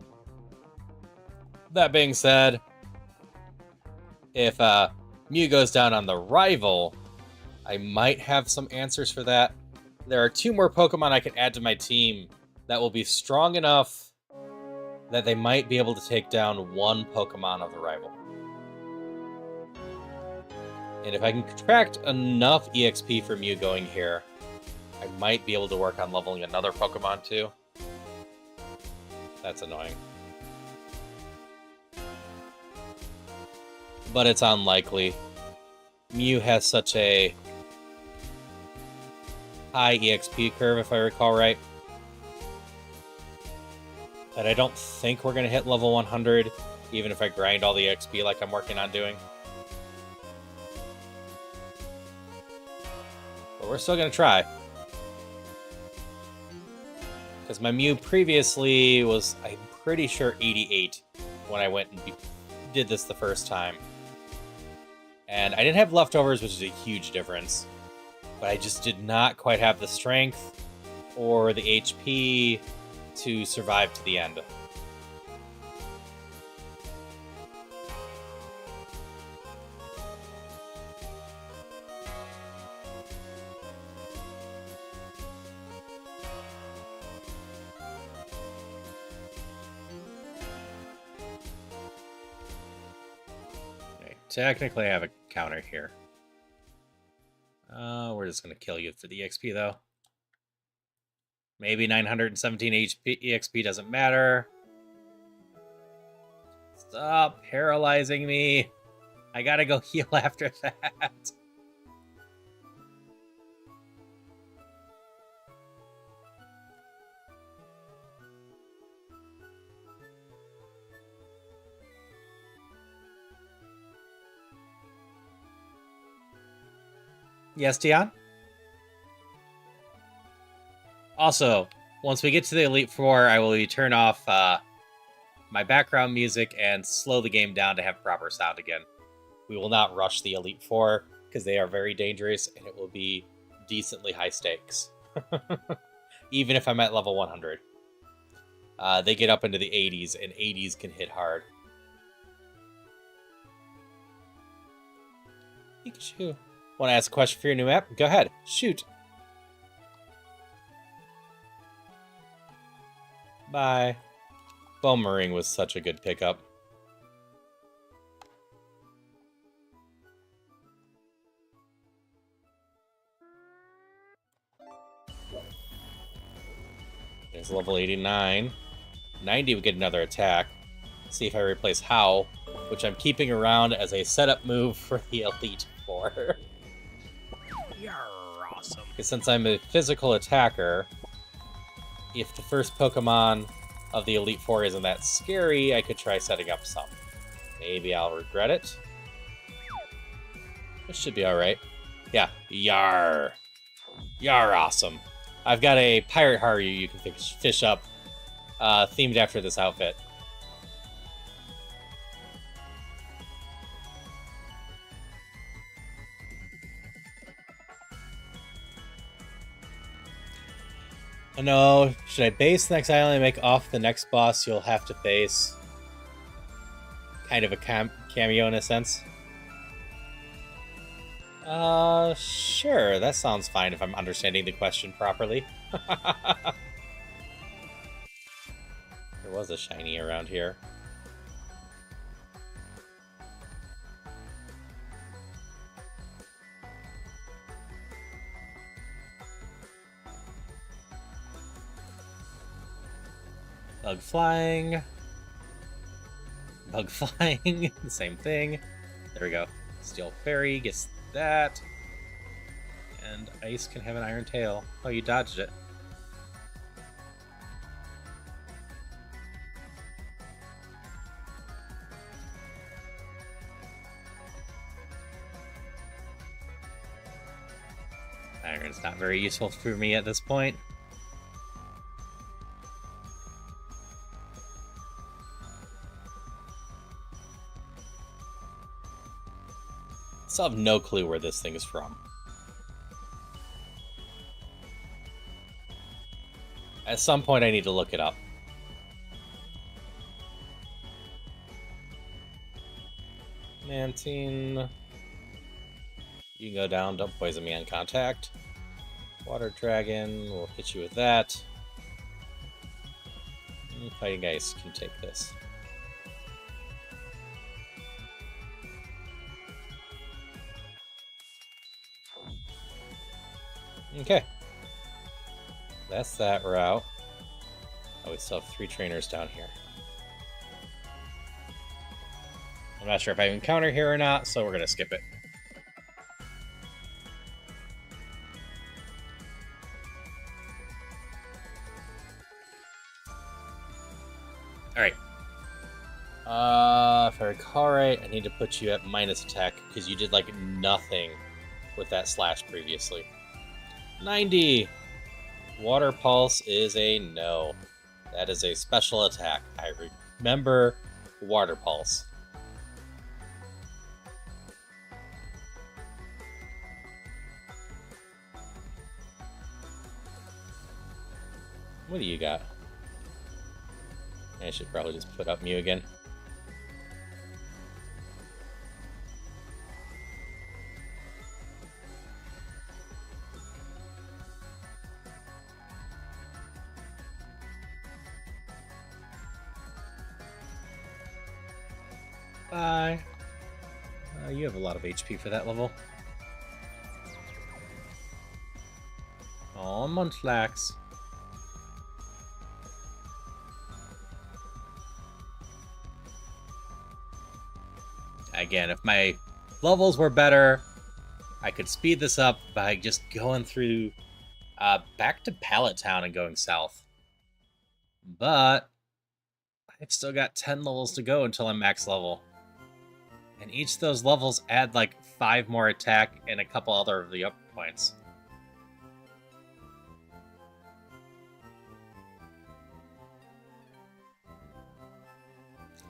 [SPEAKER 1] That being said, if Mew goes down on the rival, I might have some answers for that. There are 2 more Pokemon I can add to my team that will be strong enough that they might be able to take down 1 Pokemon of the rival. And if I can contract enough EXP for Mew going here, I might be able to work on leveling another Pokemon too. That's annoying. but it's unlikely. Mew has such a high EXP curve, if I recall right, that I don't think we're going to hit level 100, even if I grind all the XP like I'm working on doing. But we're still going to try. Because my Mew previously was, I'm pretty sure, 88 when I went and did this the first time. And I didn't have leftovers, which is a huge difference. But I just did not quite have the strength or the HP to survive to the end. Okay, technically I have a counter here. We're just going to kill you for the EXP, though. Maybe 917 HP EXP doesn't matter. Stop paralyzing me. I gotta go heal after that. Yes, Dion? Also, once we get to the Elite Four, I will turn off my background music and slow the game down to have proper sound again. We will not rush the Elite Four, because they are very dangerous, and it will be decently high stakes. Even if I'm at level 100. They get up into the 80s, and 80s can hit hard. Pikachu. Want to ask a question for your new map? Go ahead. Shoot. Bye. Boomerang was such a good pickup. There's level 89. 90 would get another attack. See if I replace How, which I'm keeping around as a setup move for the Elite Four.
[SPEAKER 4] You're awesome.
[SPEAKER 1] Because since I'm a physical attacker, if the first Pokemon of the Elite Four isn't that scary, I could try setting up some. Maybe I'll regret it. This should be alright. Yeah, Yar. Yar awesome. I've got a Pirate Haru you can fish up, themed after this outfit. Oh no, should I base the next island and make off the next boss you'll have to face? Kind of a cameo in a sense. Sure, that sounds fine if I'm understanding the question properly. There was a shiny around here. Bug flying. Bug flying. The same thing. There we go. Steel Fairy gets that. And Ice can have an Iron Tail. Oh, you dodged it. Iron's not very useful for me at this point. Still have no clue where this thing is from. At some point I need to look it up. Mantine. You can go down, don't poison me on contact. Water Dragon, we'll hit you with that. And Fighting Ice can take this. Okay. That's that route. Oh, we still have 3 trainers down here. I'm not sure if I have encounter here or not, so we're gonna skip it. Alright. If I recall right, I need to put you at minus attack because you did like nothing with that slash previously. 90! Water Pulse is a no. That is a special attack. I remember Water Pulse. What do you got? I should probably just put up Mew again. Bye. You have a lot of HP for that level. Oh, Munchlax. Again, if my levels were better, I could speed this up by just going through back to Pallet Town and going south. But I've still got 10 levels to go until I'm max level. And each of those levels add like 5 more attack and a couple other of the up points.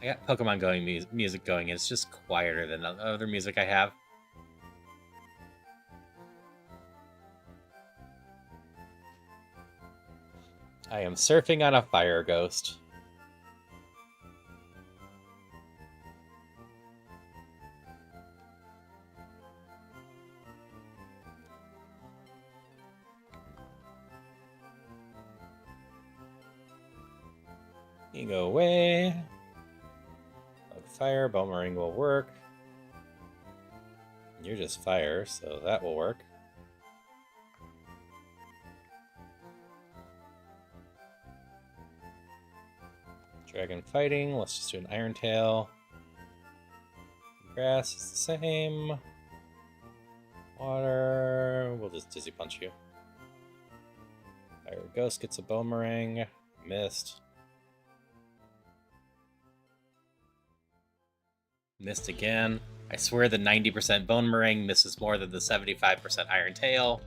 [SPEAKER 1] I got Pokemon going music going, and it's just quieter than the other music I have. I am surfing on a fire ghost. You go away. Fire, Boomerang will work. You're just fire, so that will work. Dragon fighting, let's just do an Iron Tail. Grass is the same. Water, we'll just Dizzy Punch you. Fire Ghost gets a Boomerang. Missed. Missed again. I swear the 90% Boomerang misses more than the 75% Iron Tail.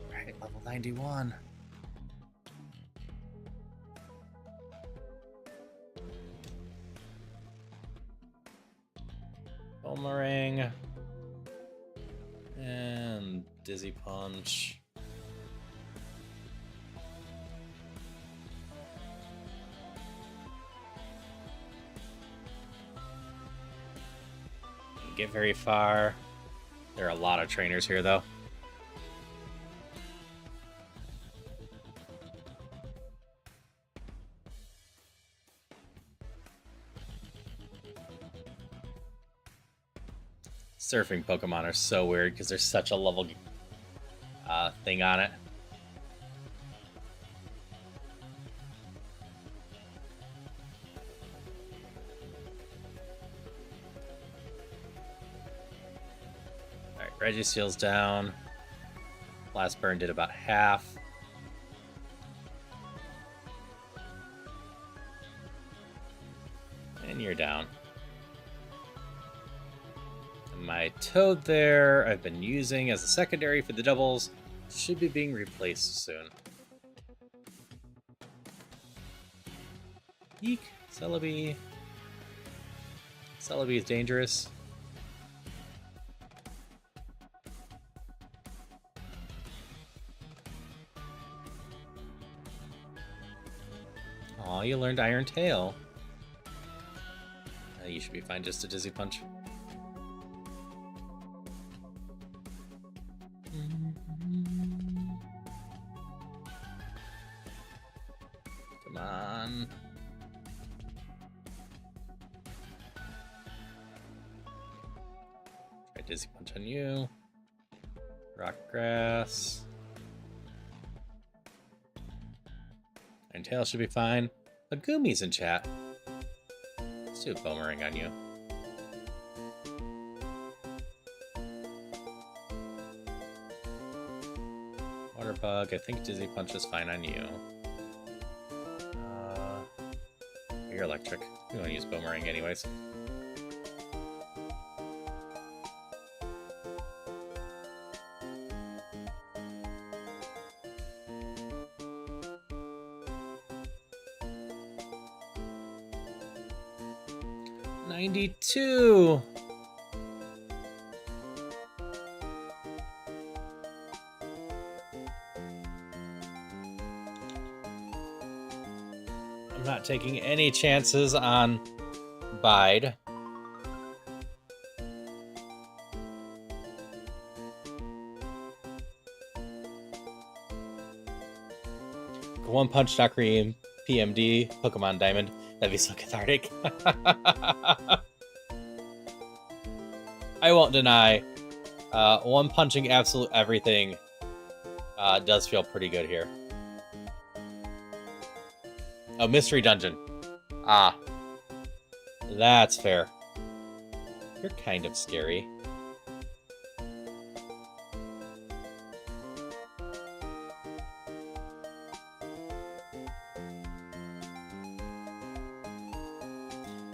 [SPEAKER 1] Alright, level 91. Boomerang. And Dizzy Punch. Get very far. There are a lot of trainers here, though. Surfing Pokemon are so weird because there's such a level thing on it. Registeel's down. Last burn did about half. And you're down. And my Toad there, I've been using as a secondary for the doubles, should be being replaced soon. Eek, Celebi. Celebi is dangerous. Aw, you learned Iron Tail. You should be fine, just a Dizzy Punch. Come on. Try Dizzy Punch on you. Rock Grass. Iron Tail should be fine. A Gumi's in chat. Let's do a Boomerang on you. Bug. I think Dizzy Punch is fine on you. You're electric. We want to use Boomerang anyways. $92. I'm not taking any chances on Bide. One Punch, Dockery, PMD, Pokemon Diamond. That'd be so cathartic. I won't deny, one punching absolute everything does feel pretty good here. Oh, Mystery Dungeon. Ah. That's fair. You're kind of scary.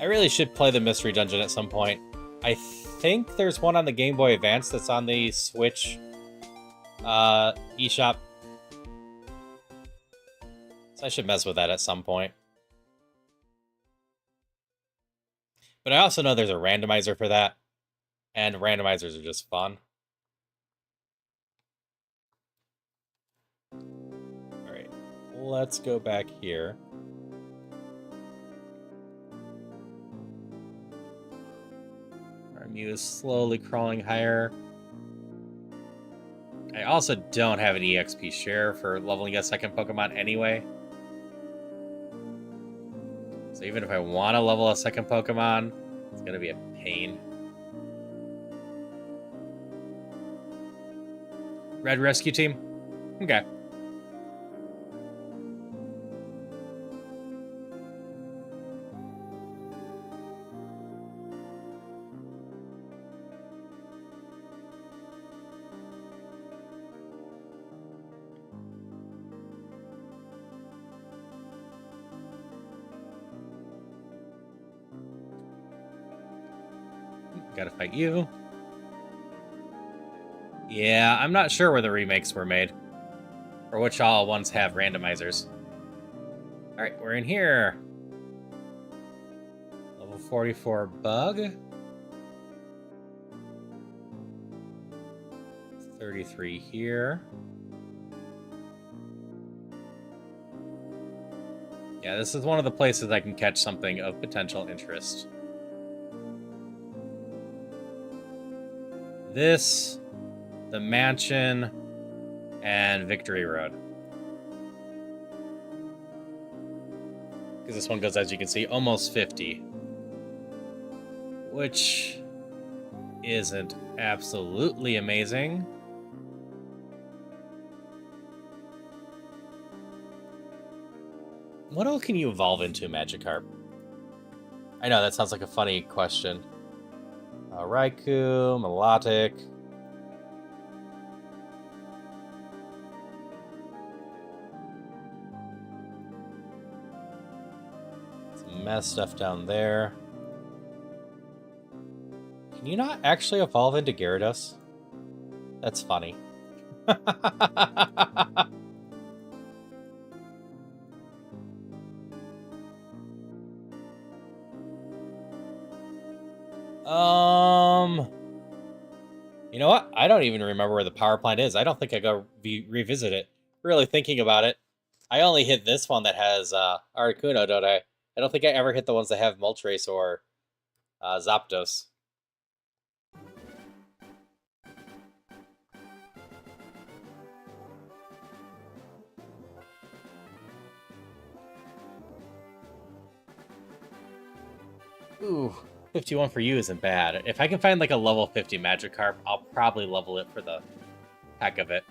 [SPEAKER 1] I really should play the Mystery Dungeon at some point. I think there's one on the Game Boy Advance that's on the Switch eShop. So I should mess with that at some point. But I also know there's a randomizer for that. And randomizers are just fun. Alright, let's go back here. Our Mew is slowly crawling higher. I also don't have an EXP share for leveling a second Pokemon anyway. So even if I want to level a second Pokemon, it's going to be a pain. Red Rescue Team? Okay. Gotta fight you. Yeah, I'm not sure where the remakes were made. Or which all ones have randomizers. Alright, we're in here. Level 44 Bug. 33 here. Yeah, this is one of the places I can catch something of potential interest. This, the mansion, and Victory Road. Because this one goes, as you can see, almost 50. Which isn't absolutely amazing. What else can you evolve into, Magikarp? I know, that sounds like a funny question. Raikou, Milotic. Some mess stuff down there. Can you not actually evolve into Gyarados? That's funny. You know what? I don't even remember where the power plant is. I don't think I go revisit it. Really thinking about it, I only hit this one that has Articuno, don't I? I don't think I ever hit the ones that have Moltres or Zapdos. Ooh. 51 for you isn't bad. If I can find like a level 50 Magikarp, I'll probably level it for the heck of it.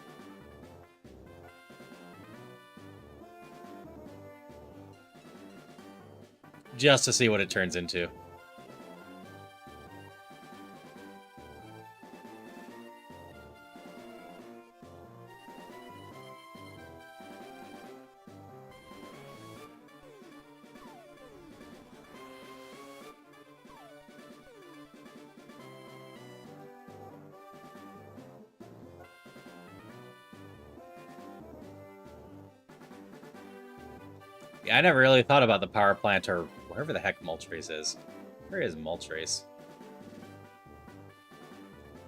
[SPEAKER 1] Just to see what it turns into. Yeah, I never really thought about the power plant or wherever the heck Moltres is. Where is Moltres?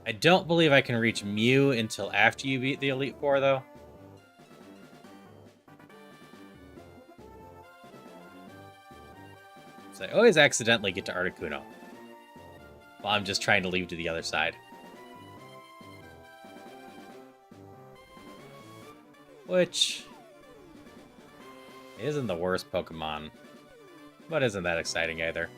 [SPEAKER 1] I don't believe I can reach Mew until after you beat the Elite Four, though. So I always accidentally get to Articuno while I'm just trying to leave to the other side. Which isn't the worst Pokemon, but isn't that exciting either.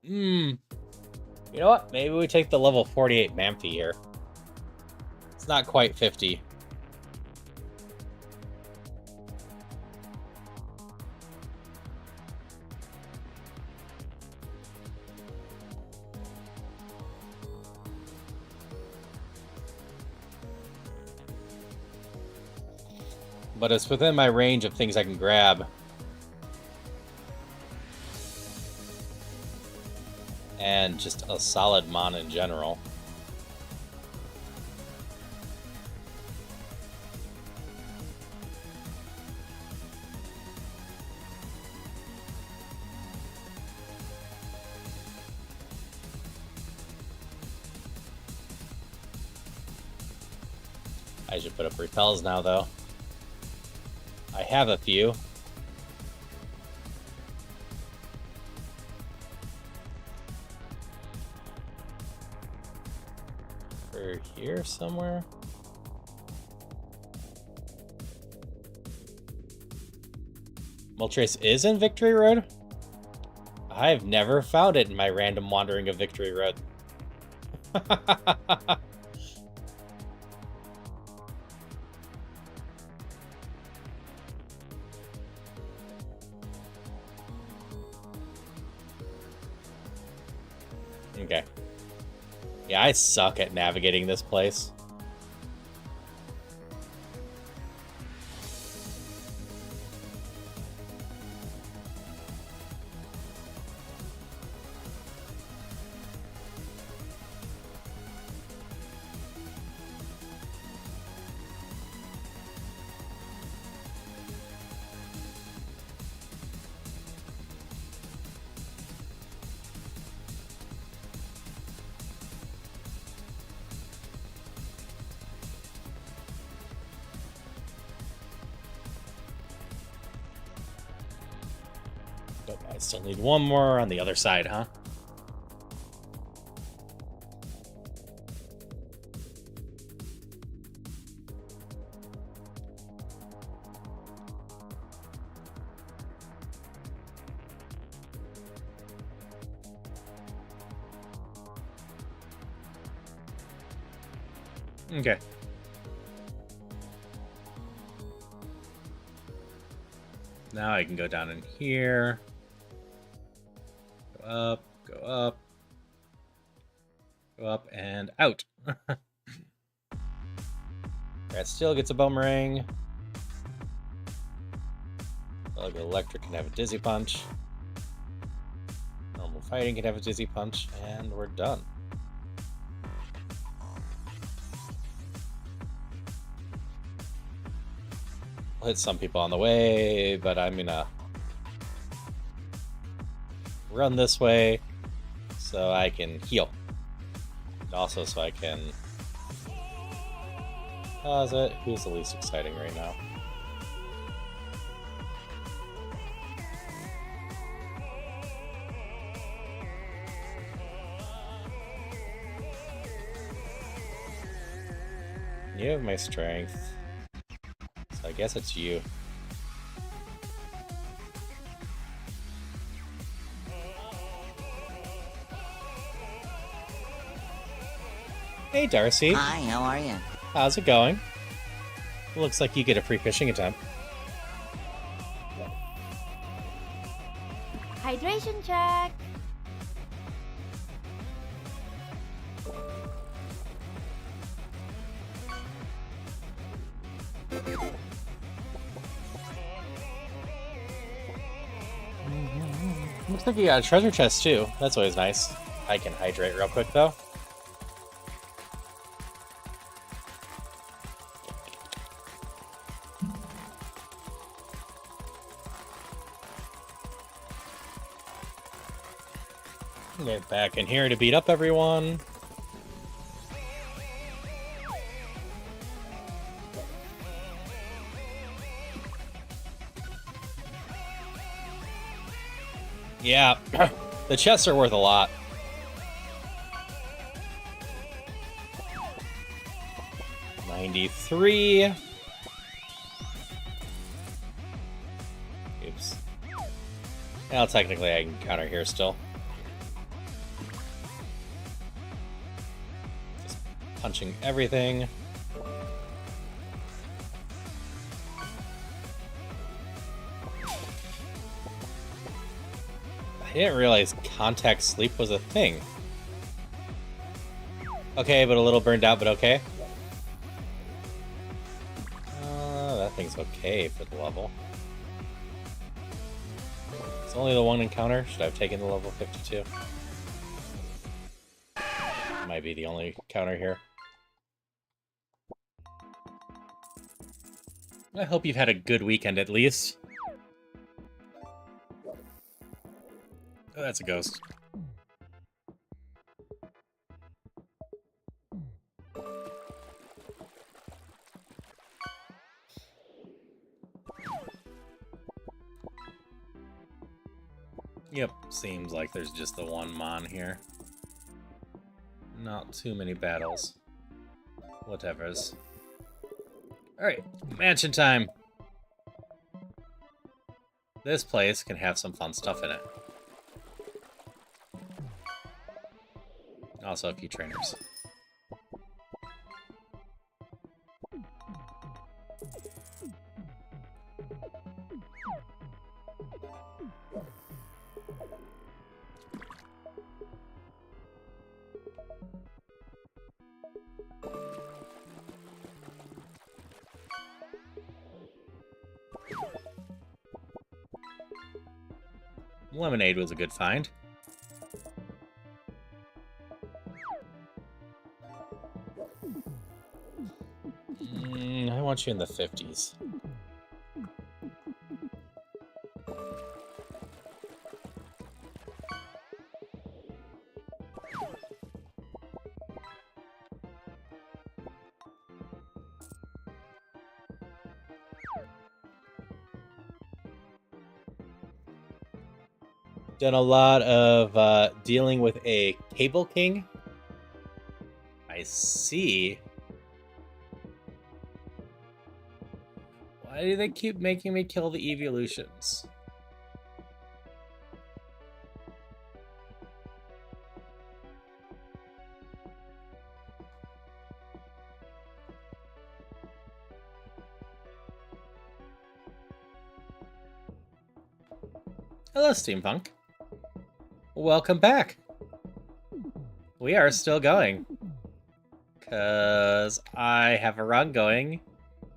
[SPEAKER 1] You know what? Maybe we take the level 48 Mamphy here. It's not quite 50. But it's within my range of things I can grab. And just a solid Mon in general. I should put up repels now, though. I have a few. Over here somewhere. Moltres is in Victory Road? I've never found it in my random wandering of Victory Road. Okay. Yeah, I suck at navigating this place. I still need one more on the other side, huh? Okay. Now I can go down in here. Go up, go up. Go up and out. Rat Steel gets a boomerang. Bug Electric can have a Dizzy Punch. Normal Fighting can have a Dizzy Punch, and we're done. I'll hit some people on the way, but I'm gonna run this way so I can heal. And also so I can pause it. Who's the least exciting right now? You have my strength. So I guess it's you. Hey, Darcy.
[SPEAKER 5] Hi, how are you?
[SPEAKER 1] How's it going? Looks like you get a free fishing attempt.
[SPEAKER 3] Hydration check.
[SPEAKER 1] Looks like you got a treasure chest too. That's always nice. I can hydrate real quick though. Get back in here to beat up everyone. Yeah, the chests are worth a lot. $93. Oops. Well, technically I can counter here still. Just punching everything. I didn't realize contact sleep was a thing. Okay, but a little burned out, but okay. That thing's okay for the level. It's only the one encounter. Should I have taken the level 52? Might be the only counter here. I hope you've had a good weekend at least. Oh, that's a ghost. Yep, seems like there's just the one Mon here. Not too many battles. Whatevers. Alright, mansion time! This place can have some fun stuff in it. Also a few trainers. Lemonade was a good find. I want you in the 50s. Done a lot of dealing with a Cable King. I see. Why do they keep making me kill the evolutions? Hello, Steampunk. Welcome back. We are still going. Because I have a run going,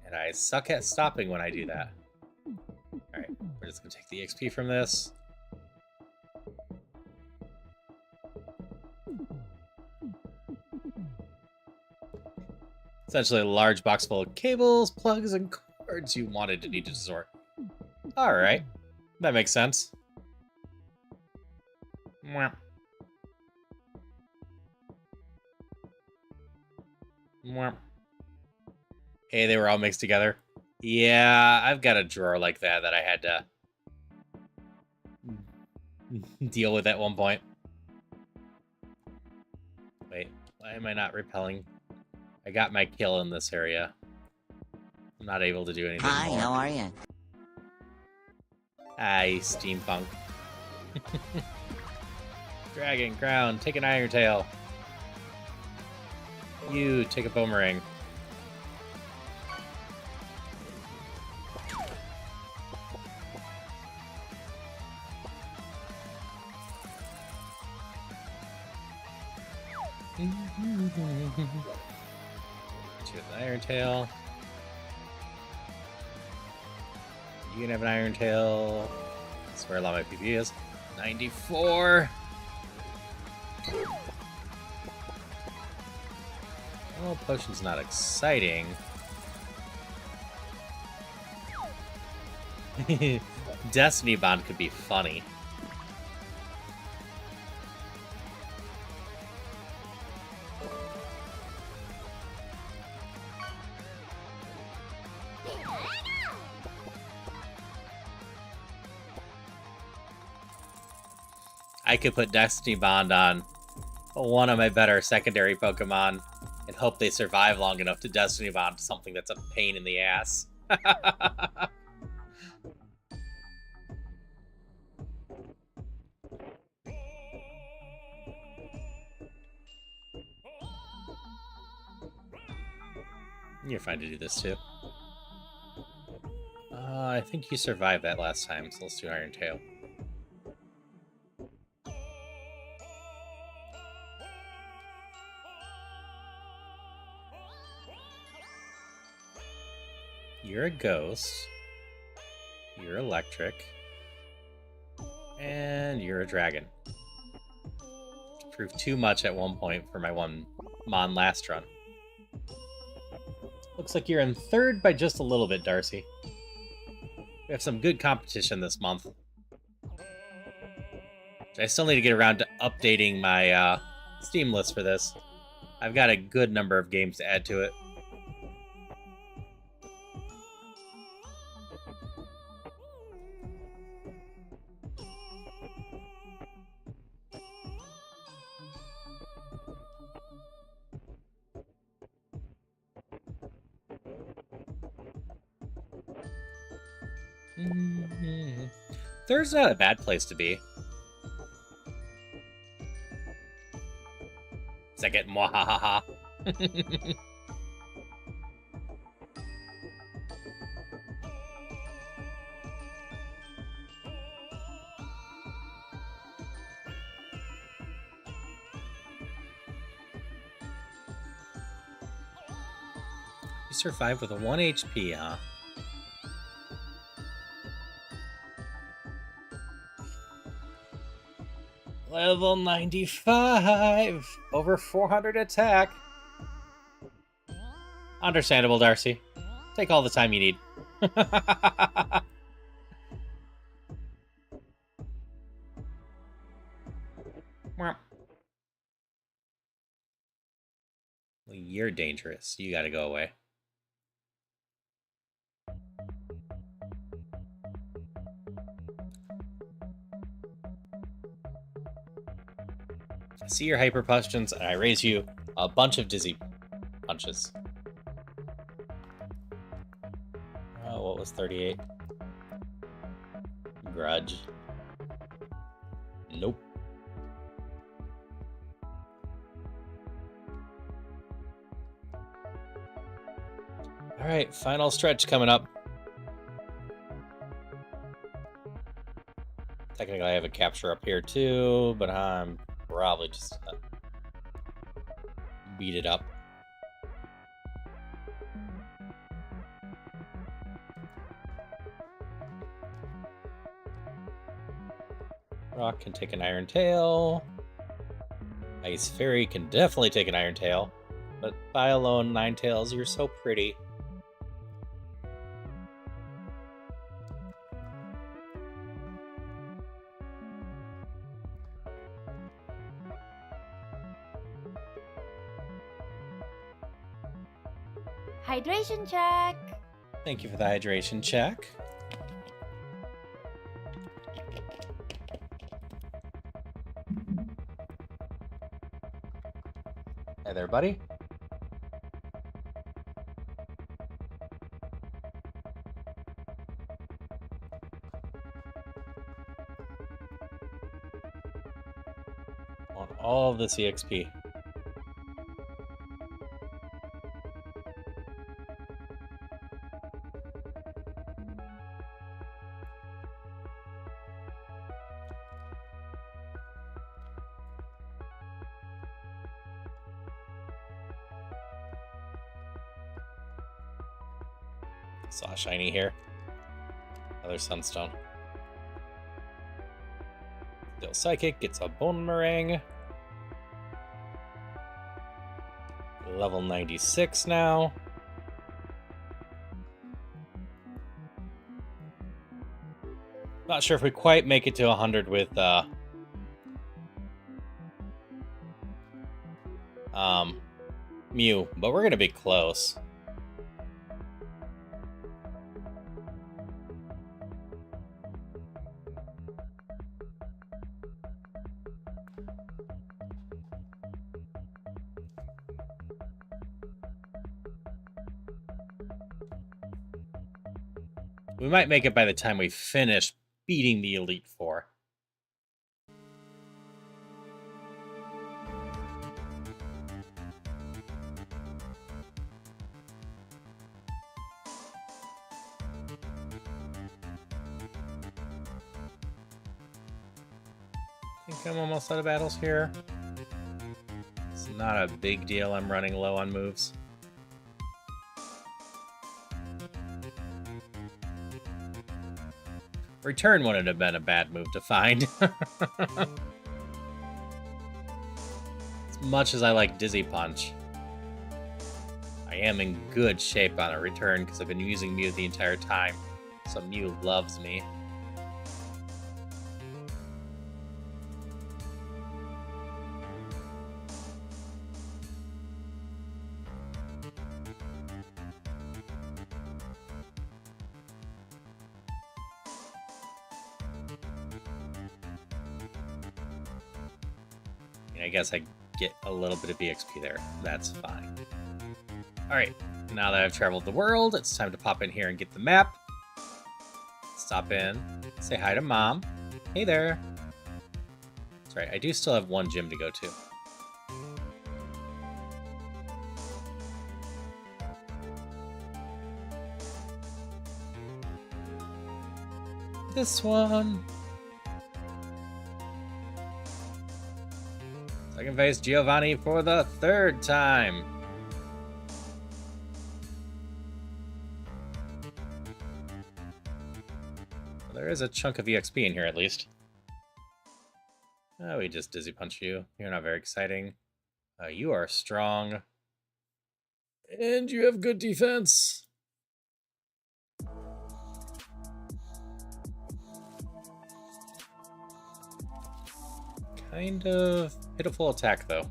[SPEAKER 1] and I suck at stopping when I do that. Alright, we're just going to take the XP from this. Essentially a large box full of cables, plugs, and cords you wanted to need to sort. Alright, that makes sense. Mwah. Mwah. Hey, they were all mixed together. Yeah, I've got a drawer like that I had to deal with at one point. Wait, why am I not repelling? I got my kill in this area. I'm not able to do anything more.
[SPEAKER 5] Hi, how are you?
[SPEAKER 1] Hi, Steampunk. Dragon, crown, take an Iron Tail. You take a boomerang. Get you an Iron Tail. You can have an Iron Tail. That's where a lot of my PP is. 94. Well, potion's not exciting. Destiny Bond could be funny. I could put Destiny Bond on one of my better secondary Pokemon and hope they survive long enough to Destiny Bond to something that's a pain in the ass. You're fine to do this too. I think you survived that last time, so let's do Iron Tail. You're a ghost. You're electric. And you're a dragon. Proved too much at one point for my one Mon last run. Looks like you're in third by just a little bit, Darcy. We have some good competition this month. I still need to get around to updating my Steam list for this. I've got a good number of games to add to it. Third's not a bad place to be. Second, mwahaha. You survived with a 1 HP, huh? Level 95, over 400 attack. Understandable, Darcy. Take all the time you need. Well, you're dangerous. You gotta go away. I see your hyper questions, and I raise you a bunch of dizzy punches. Oh, what was 38? Grudge. Nope. Alright, final stretch coming up. Technically, I have a capture up here too, but I'm probably just beat it up. Rock can take an Iron Tail. Ice Fairy can definitely take an Iron Tail. But by alone, Ninetales, you're so pretty.
[SPEAKER 3] Hydration check.
[SPEAKER 1] Thank you for the hydration check. Hey there, buddy. Want all of this EXP. Saw a shiny here. Another Sunstone. Still Psychic gets a Boomerang. Level 96 now. Not sure if we quite make it to 100 with Mew, but we're gonna be close. We might make it by the time we finish beating the Elite Four. I think I'm almost out of battles here. It's not a big deal. I'm running low on moves. Return wouldn't have been a bad move to find. As much as I like Dizzy Punch, I am in good shape on a return because I've been using Mew the entire time. So Mew loves me. I guess I get a little bit of EXP there. That's fine. Alright, now that I've traveled the world, it's time to pop in here and get the map. Stop in, say hi to Mom. Hey there. That's right, I do still have one gym to go to. This one. I can face Giovanni for the 3rd time. Well, there is a chunk of EXP in here at least. Oh, we just Dizzy Punch you. You're not very exciting. You are strong. And you have good defense. Kind of pitiful attack, though.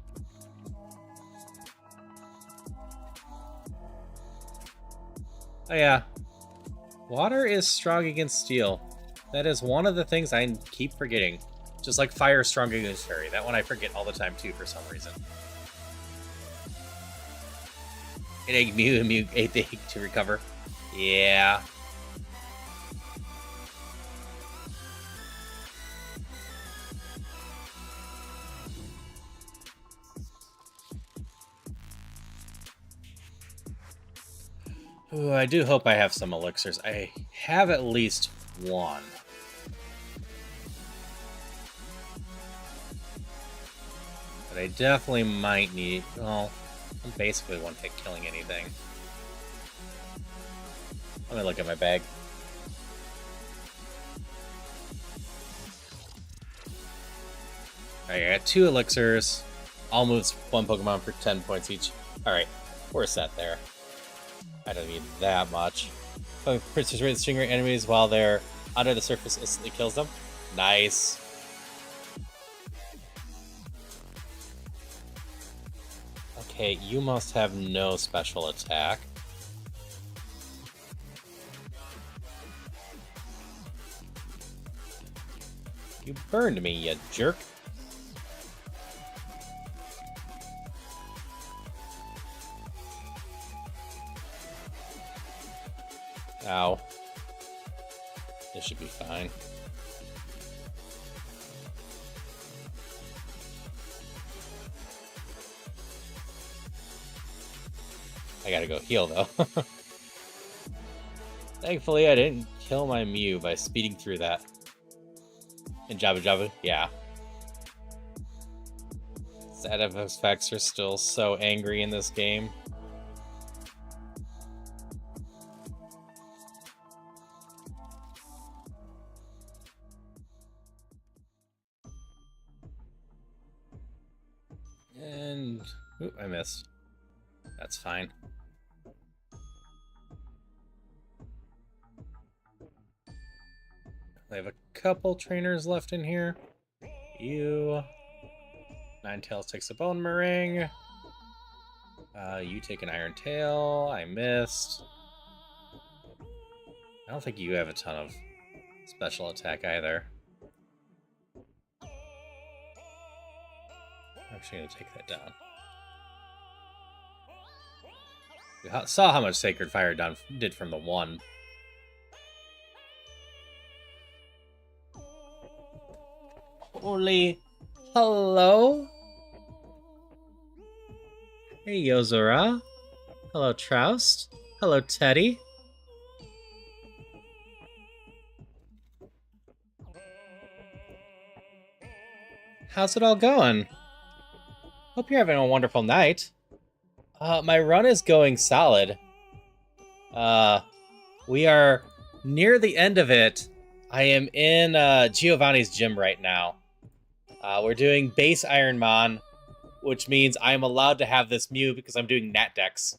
[SPEAKER 1] Oh yeah. Water is strong against steel. That is one of the things I keep forgetting. Just like fire is strong against fairy. That one I forget all the time, too, for some reason. It ate Mew and Mew ate the egg to recover. Yeah. Ooh, I do hope I have some elixirs. I have at least one. But I definitely might need... Well, I'm basically one-hit killing anything. Let me look at my bag. Alright, I got 2 elixirs. All moves 1 Pokemon for 10 points each. Alright, we're set there. I don't need that much. Princess Rate Stingray enemies while they're under the surface instantly kills them. Nice. Okay, you must have no special attack. You burned me, you jerk. Ow. This should be fine. I gotta go heal, though. Thankfully, I didn't kill my Mew by speeding through that. And Jabu, yeah. Sad effects are still so angry in this game. And... Oop, I missed. That's fine. I have a couple trainers left in here. You. Ninetales takes a Bone Meringue. You take an Iron Tail. I missed. I don't think you have a ton of special attack either. I'm actually going to take that down. We saw how much Sacred Fire did from the 1. Holy. Hello? Hey, Yozora. Hello, Troust. Hello, Teddy. How's it all going? Hope you're having a wonderful night. My run is going solid. We are near the end of it. I am in Giovanni's gym right now. We're doing base Ironmon, which means I'm allowed to have this Mew because I'm doing natdex.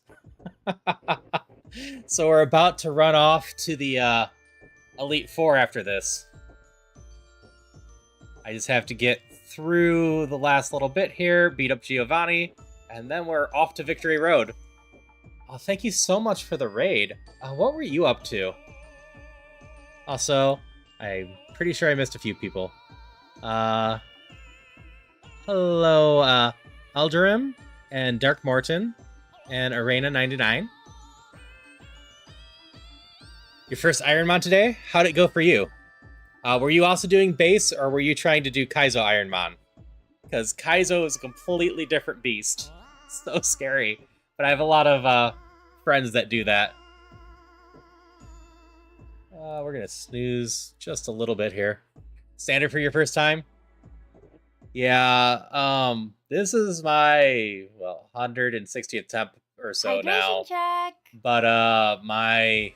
[SPEAKER 1] So we're about to run off to the Elite Four after this. I just have to get through the last little bit here, beat up Giovanni, and then we're off to Victory Road. Oh, thank you so much for the raid. What were you up to? Also, I'm pretty sure I missed a few people. Hello, Alderim, and Dark Morton, and Arena99. Your first Ironmon today? How'd it go for you? Were you also doing base, or were you trying to do Kaizo Ironmon? Because Kaizo is a completely different beast. So scary. But I have a lot of friends that do that. We're going to snooze just a little bit here. Standard for your first time? Yeah, this is my, 160th attempt or so now.
[SPEAKER 3] Check.
[SPEAKER 1] But, my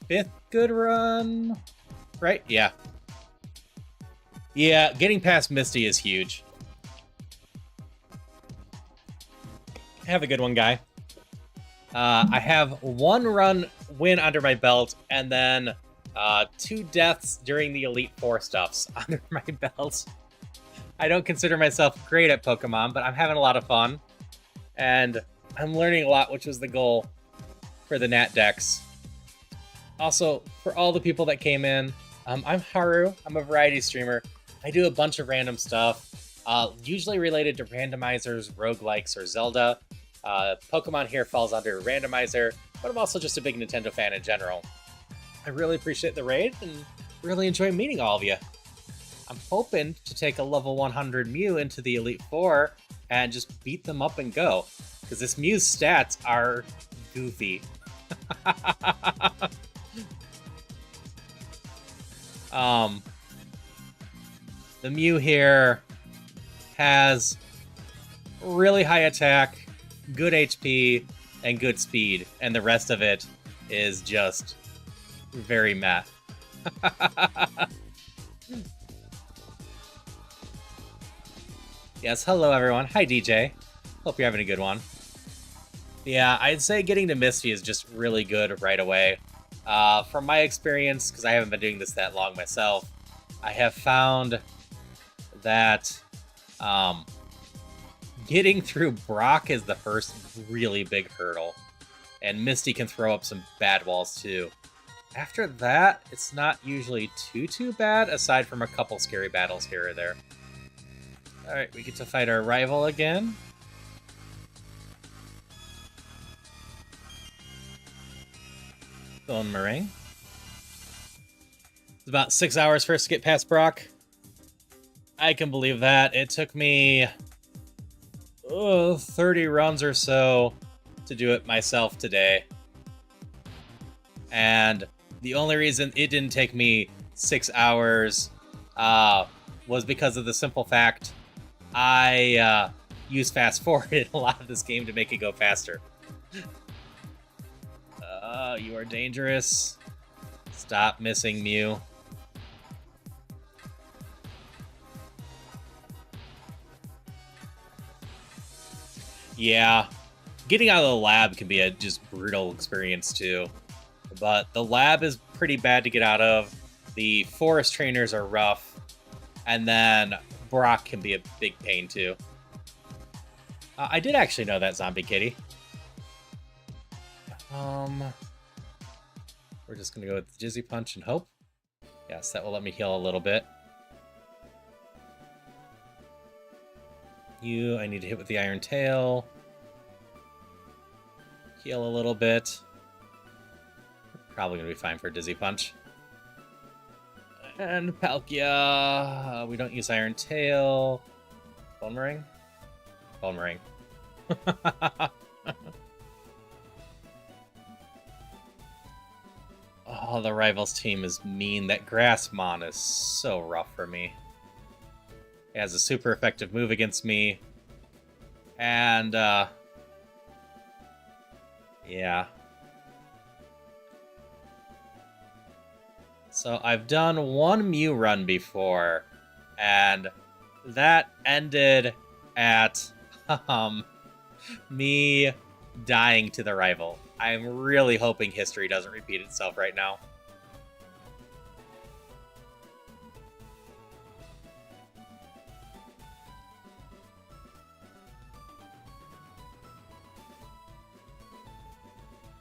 [SPEAKER 1] 5th good run, right? Yeah. Yeah, getting past Misty is huge. Have a good one, guy. I have 1 run win under my belt, and then 2 deaths during the Elite Four stuffs under my belt. I don't consider myself great at Pokemon, but I'm having a lot of fun. And I'm learning a lot, which was the goal for the natdex. Also, for all the people that came in, I'm Haru. I'm a variety streamer. I do a bunch of random stuff, usually related to randomizers, roguelikes, or Zelda. Pokemon here falls under randomizer, but I'm also just a big Nintendo fan in general. I really appreciate the raid and really enjoy meeting all of you. I'm hoping to take a level 100 Mew into the Elite Four and just beat them up and go, because this Mew's stats are goofy. The Mew here has really high attack, good HP, and good speed, and the rest of it is just very meh. Yes, hello everyone. Hi DJ. Hope you're having a good one. Yeah, I'd say getting to Misty is just really good right away. From my experience, because I haven't been doing this that long myself, I have found that getting through Brock is the first really big hurdle, and Misty can throw up some bad walls too. After that, it's not usually too bad, aside from a couple scary battles here or there. Alright, we get to fight our rival again. Bone Meringue. It's about 6 hours first to get past Brock. I can believe that. It took me 30 runs or so to do it myself today. And the only reason it didn't take me 6 hours was because of the simple fact I use fast forward in a lot of this game to make it go faster. You are dangerous. Stop missing Mew. Yeah, getting out of the lab can be a just brutal experience too. But the lab is pretty bad to get out of. The forest trainers are rough. And then Brock can be a big pain too. I did actually know that, Zombie Kitty. We're just gonna go with the Jizzy Punch and hope. Yes, that will let me heal a little bit. You, I need to hit with the Iron Tail. Heal a little bit. Probably gonna be fine for a Dizzy Punch. And Palkia. We don't use Iron Tail. Bone Ring? Bone Ring. Oh, the rivals team is mean. That Grassmon is so rough for me. It has a super effective move against me. And, yeah. So I've done one Mew run before, and that ended at me dying to the rival. I'm really hoping history doesn't repeat itself right now.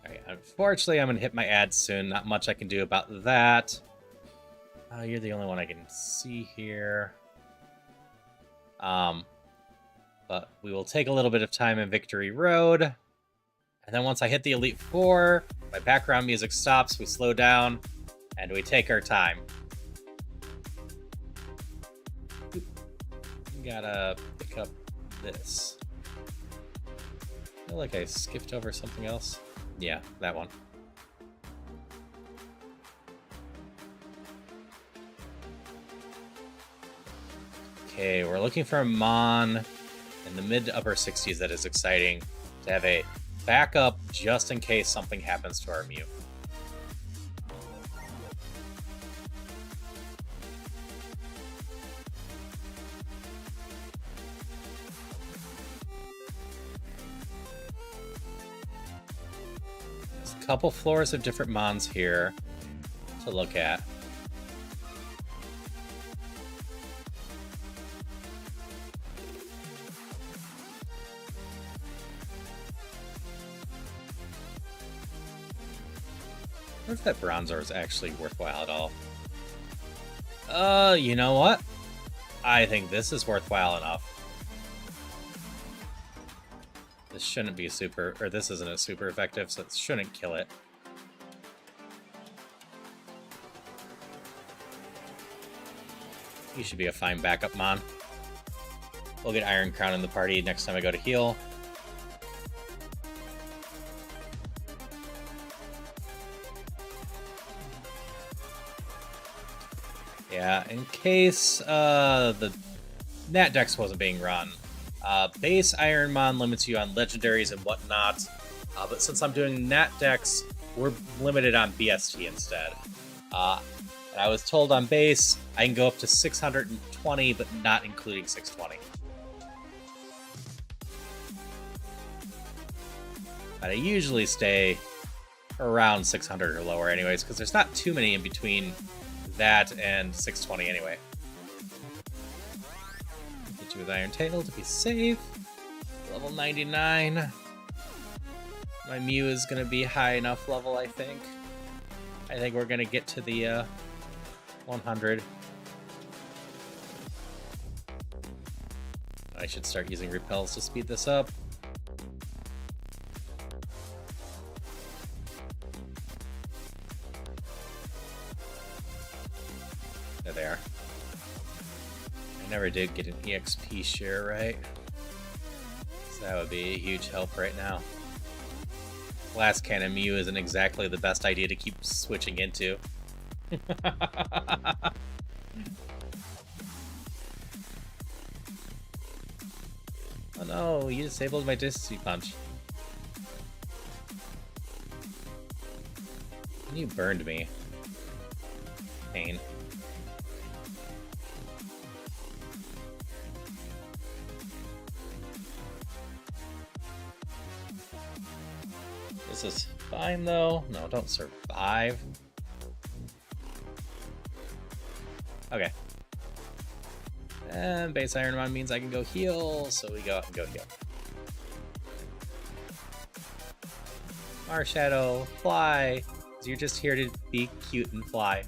[SPEAKER 1] Alright, unfortunately, I'm going to hit my ad soon. Not much I can do about that. You're the only one I can see here. But we will take a little bit of time in Victory Road. And then once I hit the Elite Four, my background music stops, we slow down, and we take our time. We gotta pick up this. I feel like I skipped over something else. Yeah, that one. Okay, we're looking for a Mon in the mid to upper 60s that is exciting to have a backup just in case something happens to our Mew. There's a couple floors of different Mons here to look at. I wonder if that Bronzor is actually worthwhile at all. You know what? I think this is worthwhile enough. This shouldn't be super, or this isn't a super effective, so it shouldn't kill it. You should be a fine backup, Mon. We'll get Iron Crown in the party next time I go to heal. Yeah, in case the natdex wasn't being run, base Ironmon limits you on legendaries and whatnot, but since I'm doing natdex, we're limited on BST instead. And I was told on base I can go up to 620, but not including 620. But I usually stay around 600 or lower anyways, because there's not too many in between that and 620 anyway. Hit you with Iron Tail to be safe. Level 99. My Mew is going to be high enough level, I think. I think we're going to get to the 100. I should start using repels to speed this up. There they are. I never did get an EXP share, right? So that would be a huge help right now. Glass Cannon Mew isn't exactly the best idea to keep switching into. Oh no, you disabled my Dissy Punch. You burned me. Pain. This is fine, though. No, don't survive. Okay. And base Ironmon means I can go heal, so we go out and go heal. Marshadow, fly! 'Cause you're just here to be cute and fly.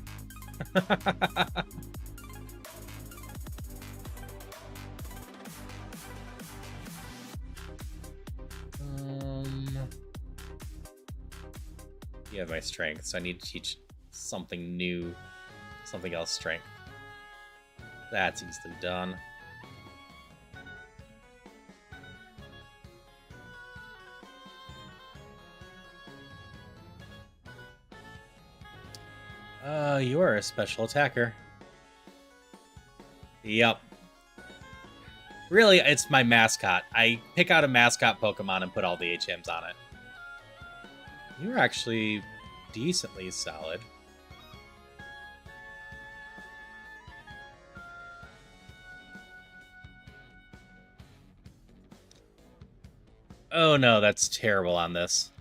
[SPEAKER 1] You have my strength, so I need to teach something new something else strength. That's easily done. You are a special attacker. Yep. Really, it's my mascot. I pick out a mascot Pokemon and put all the HMs on it. You're actually decently solid. Oh no, that's terrible on this.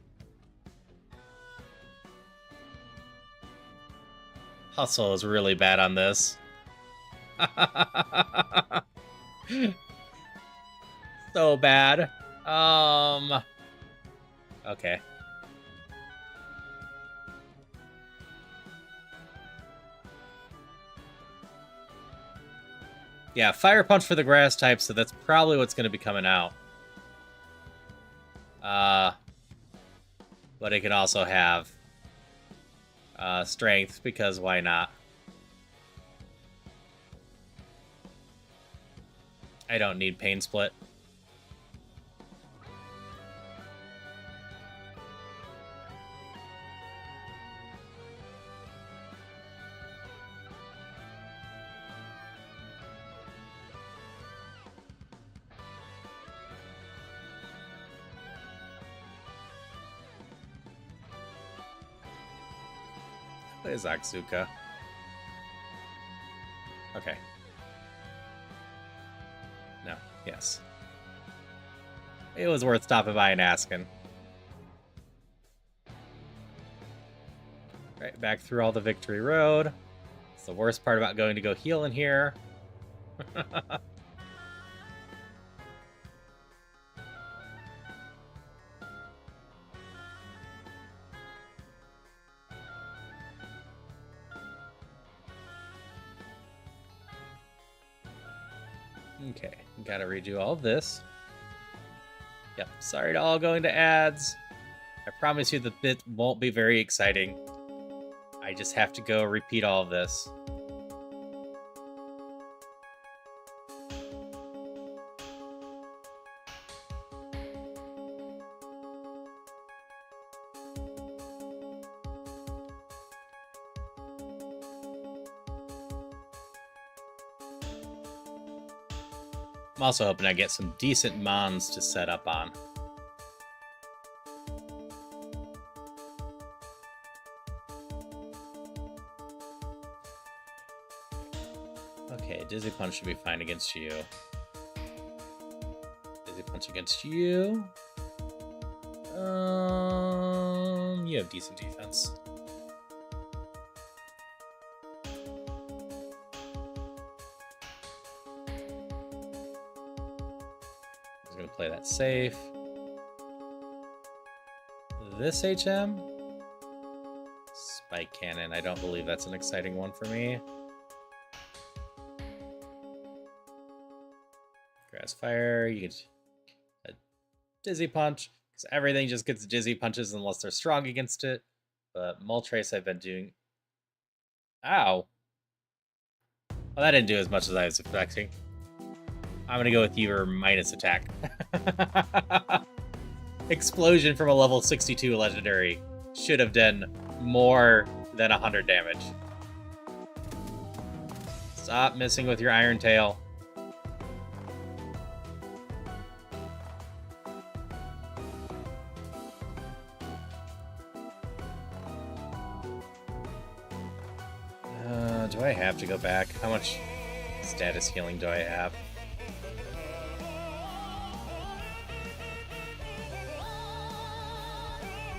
[SPEAKER 1] Hustle is really bad on this. So bad. Okay. Yeah, Fire Punch for the grass type, so that's probably what's going to be coming out. But it can also have strength, because why not? I don't need Pain Split. What is Aksuka? Okay. No. Yes. It was worth stopping by and asking. Right, back through all the Victory Road. It's the worst part about going to go heal in here. Okay, gotta redo all of this. Yep, sorry to all going to ads. I promise you the bit won't be very exciting. I just have to go repeat all of this. I'm also hoping I get some decent mons to set up on. Okay, Dizzy Punch should be fine against you. Dizzy Punch against you. You have decent defense. I'm gonna play that safe. This HM? Spike Cannon. I don't believe that's an exciting one for me. Grass Fire. You get a Dizzy Punch. Because everything just gets Dizzy Punches unless they're strong against it. But Moltres I've been doing... Ow. Well, that didn't do as much as I was expecting. I'm gonna go with your minus attack. Explosion from a level 62 legendary should have done more than 100 damage. Stop messing with your Iron Tail. Do I have to go back? How much status healing do I have?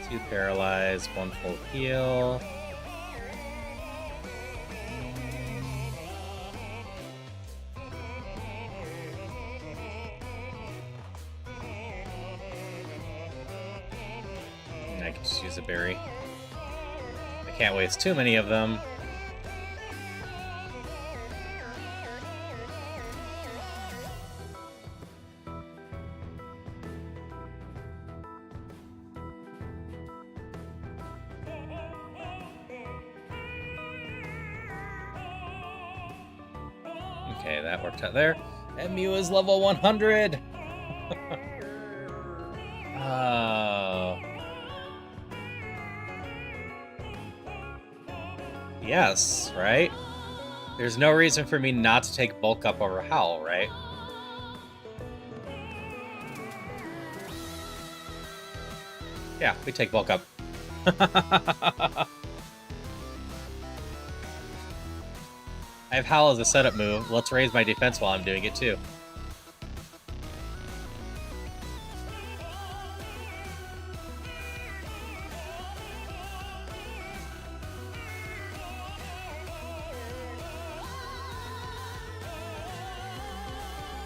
[SPEAKER 1] Two paralyzed, one full heal. And I can just use a berry. I can't waste too many of them. Okay, that worked out there. And Mew is level 100! Oh. Yes, right? There's no reason for me not to take Bulk Up over Howl, right? Yeah, we take Bulk Up. I have Howl as a setup move. Let's raise my defense while I'm doing it too.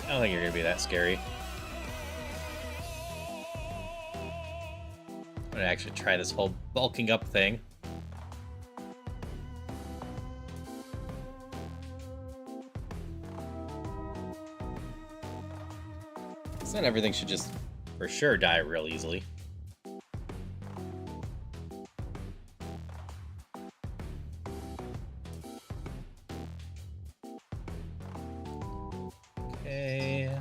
[SPEAKER 1] I don't think you're gonna be that scary. I'm gonna actually try this whole bulking up thing. So then everything should just, for sure, die real easily. Okay.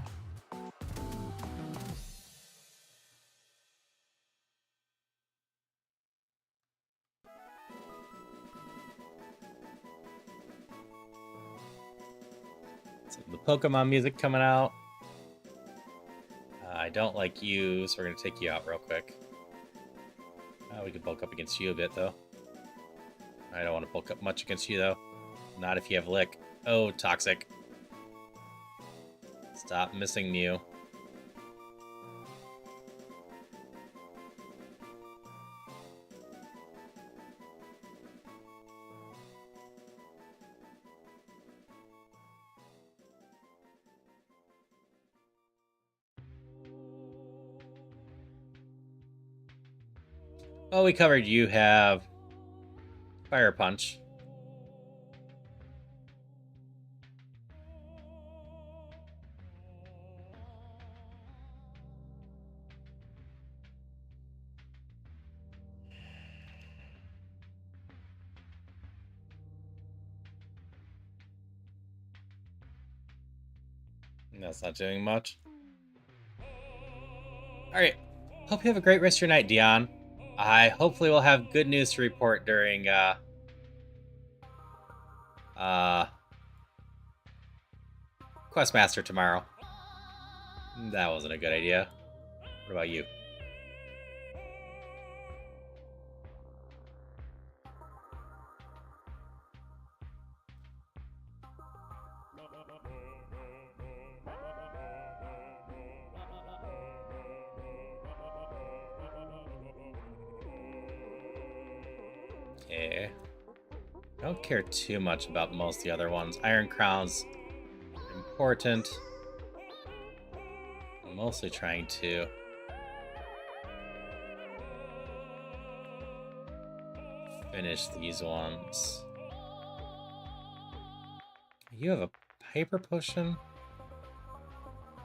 [SPEAKER 1] So the Pokemon music coming out. I don't like you, so we're going to take you out real quick. We could bulk up against you a bit, though. I don't want to bulk up much against you, though. Not if you have Lick. Oh, Toxic. Stop missing Mew. Oh, we covered you have Fire Punch. That's not doing much. Alright. Hope you have a great rest of your night, Dion. I hopefully will have good news to report during Questmaster tomorrow. That wasn't a good idea. What about you? Okay. I don't care too much about most of the other ones. Iron Crown's important. I'm mostly trying to finish these ones. You have a Hyper Potion?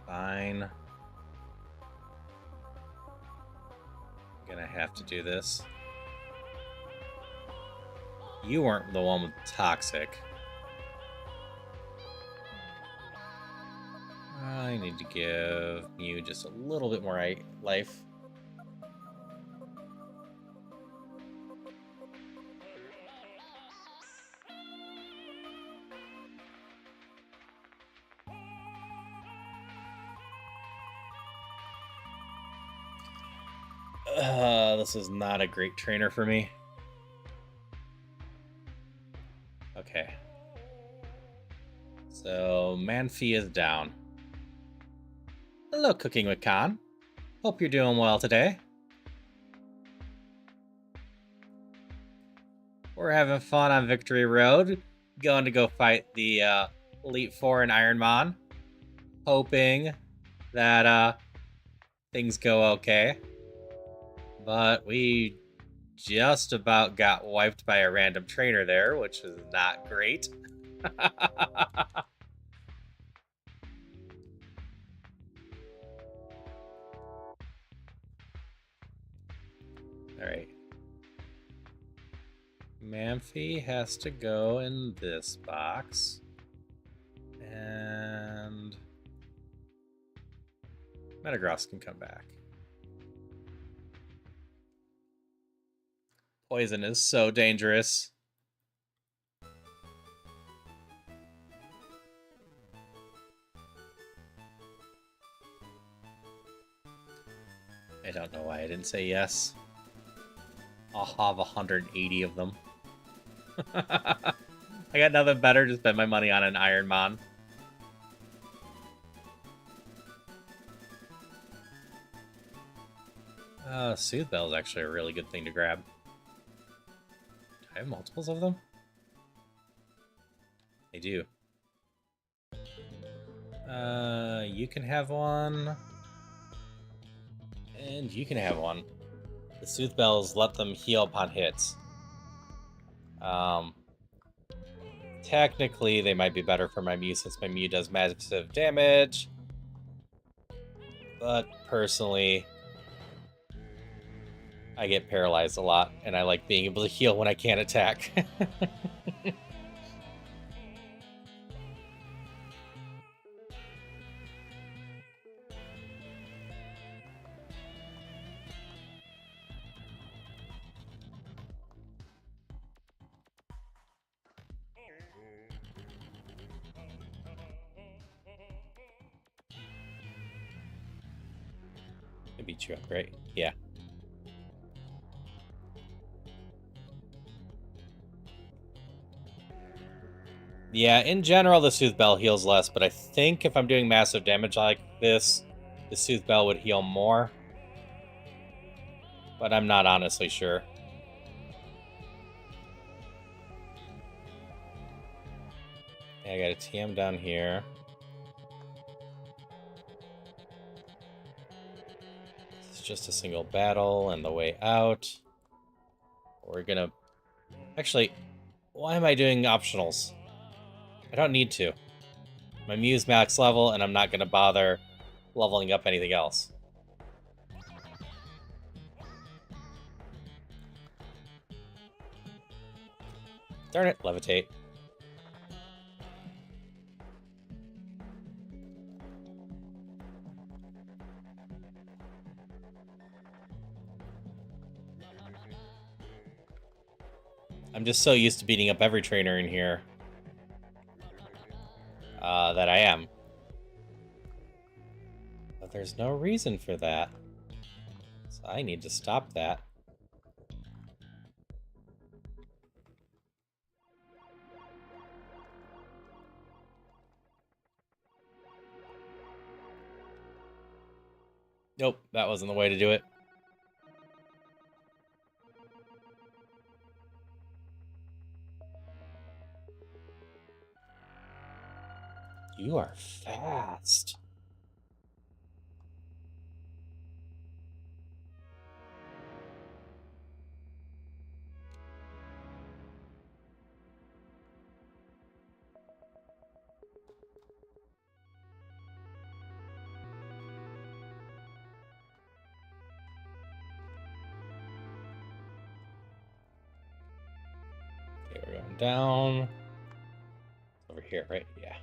[SPEAKER 1] Fine. I'm gonna have to do this. You weren't the one with Toxic. I need to give you just a little bit more life. This is not a great trainer for me. Okay. So, Manphy is down. Hello, Cooking with Khan. Hope you're doing well today. We're having fun on Victory Road. Going to go fight the Elite Four in Ironmon. Hoping that things go okay. But we just about got wiped by a random trainer there, which is not great. Alright. Manphy has to go in this box. And Metagross can come back. Poison is so dangerous. I don't know why I didn't say yes. I'll have 180 of them. I got nothing better to spend my money on an Ironmon. Soothe Bell is actually a really good thing to grab. Do I have multiples of them? I do. You can have one. And you can have one. The Soothe Bells let them heal upon hits. Technically, they might be better for my Mew since my Mew does massive damage. But personally, I get paralyzed a lot, and I like being able to heal when I can't attack. I beat you up, right? Yeah. Yeah, in general, the Soothe Bell heals less, but I think if I'm doing massive damage like this, the Soothe Bell would heal more. But I'm not honestly sure. Okay, I got a TM down here. It's just a single battle and the way out. We're gonna... Actually, why am I doing optionals? I don't need to. My Mew's max level, and I'm not going to bother leveling up anything else. Darn it, levitate. I'm just so used to beating up every trainer in here. That I am. But there's no reason for that. So I need to stop that. Nope, that wasn't the way to do it. You are fast. Okay, we're going down. Over here, right? Yeah.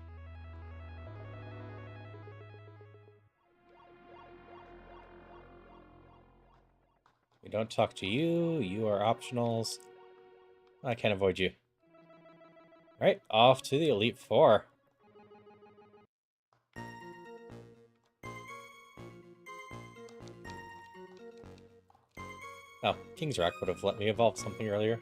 [SPEAKER 1] We don't talk to you. You are optionals. I can't avoid you. All right, off to the Elite Four. Oh, King's Rock would have let me evolve something earlier.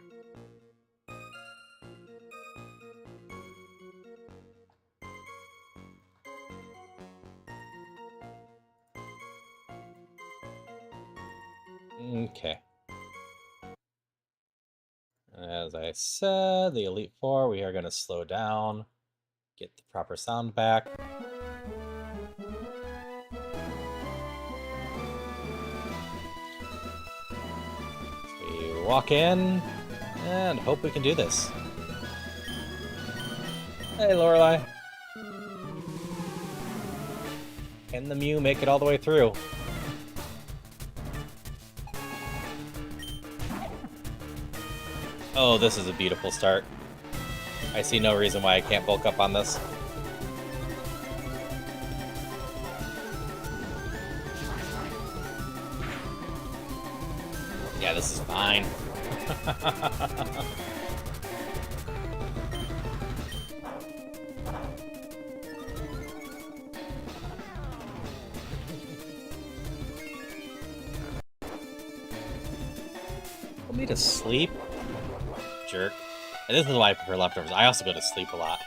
[SPEAKER 1] Okay. As I said, the Elite Four, we are going to slow down, get the proper sound back. So we walk in and hope we can do this. Hey, Lorelei. Can the Mew make it all the way through? Oh, this is a beautiful start. I see no reason why I can't bulk up on this. Yeah, this is fine. Put me to sleep? Jerk. And this is why I prefer leftovers. I also go to sleep a lot.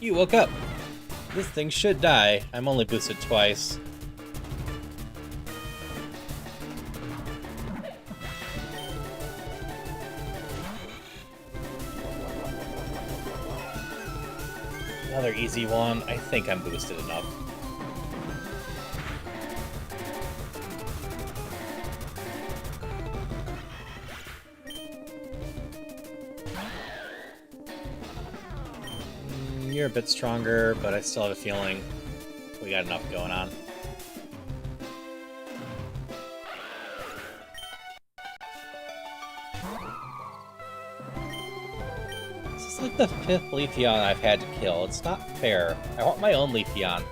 [SPEAKER 1] You woke up. This thing should die. I'm only boosted twice. Another easy one. I think I'm boosted enough. You're a bit stronger, but I still have a feeling we got enough going on. This is like the 5th Leafeon I've had to kill. It's not fair. I want my own Leafeon.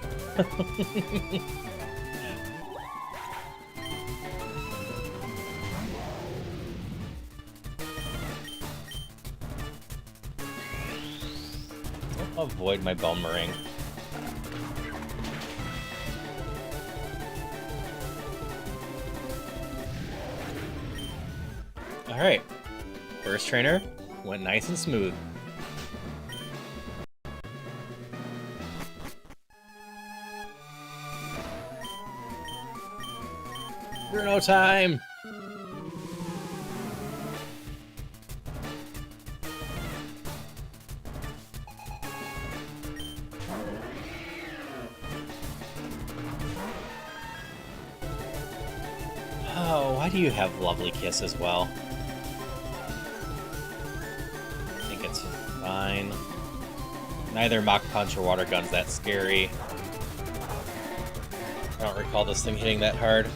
[SPEAKER 1] Avoid my Boomerang. Alright. First trainer went nice and smooth. Bruno time! Oh, why do you have Lovely Kiss as well? I think it's fine. Neither Mach Punch or Water Gun's that scary. I don't recall this thing hitting that hard.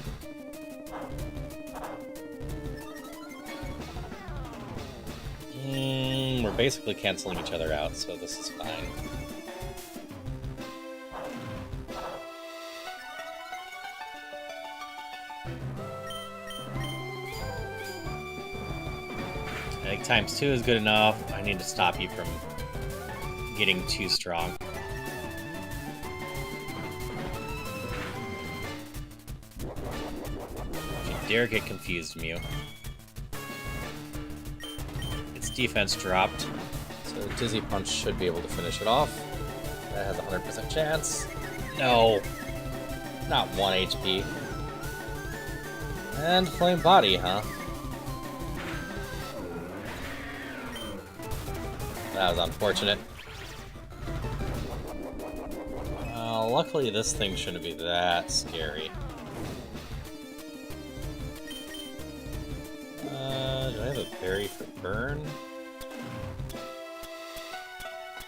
[SPEAKER 1] We're basically canceling each other out, so this is fine. I think ×2 is good enough. I need to stop you from getting too strong. If you dare get confused, Mew. Its defense dropped, so Dizzy Punch should be able to finish it off. That has a 100% chance. No! Not 1 HP. And Flame Body, huh? That was unfortunate. Luckily this thing shouldn't be that scary. Do I have a berry for burn?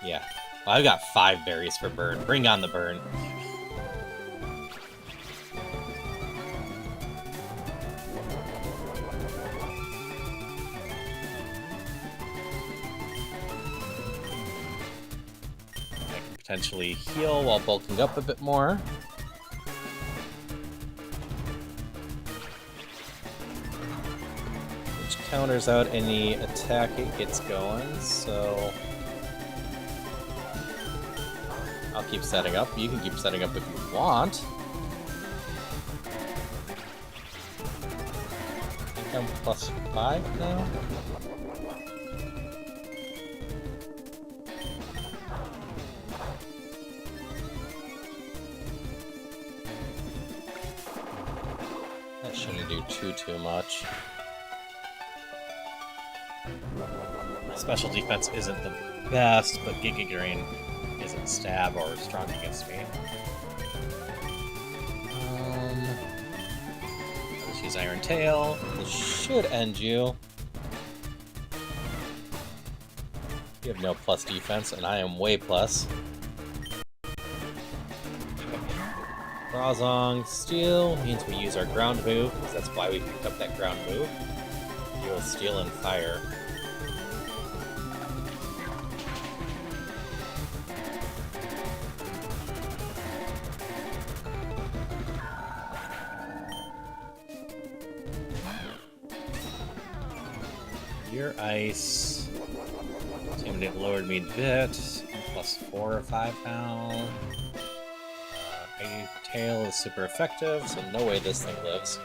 [SPEAKER 1] Yeah. Well, I've got 5 berries for burn. Bring on the burn. Potentially heal while bulking up a bit more. Which counters out any attack it gets going, so I'll keep setting up. You can keep setting up if you want. I think I'm +5 now. Shouldn't do too much. My special defense isn't the best, but Giga Drain isn't stab or strong against me. I'll just use Iron Tail. This should end you. You have no plus defense, and I am way plus. Brazong Steel means we use our ground move, because that's why we picked up that ground move. Deal with steel and fire. Your ice. Intimidate lowered me a bit. Plus 4 or 5 pounds. Tail is super effective, so no way this thing lives.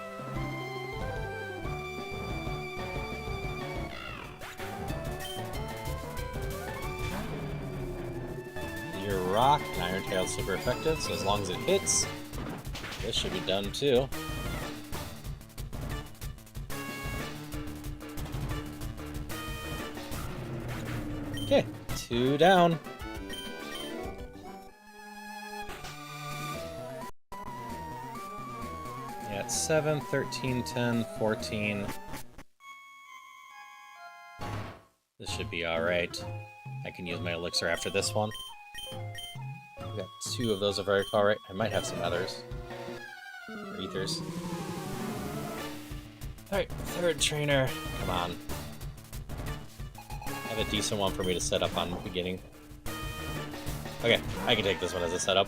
[SPEAKER 1] Your rock and Iron Tail is super effective, so as long as it hits, this should be done too. Okay, 2 down. Yeah, it's 7, 13, 10, 14. This should be alright. I can use my elixir after this one. I've got 2 of those are very alright. I might have some others. Or ethers. Alright, 3rd trainer. Come on. Have a decent one for me to set up on the beginning. Okay, I can take this one as a setup.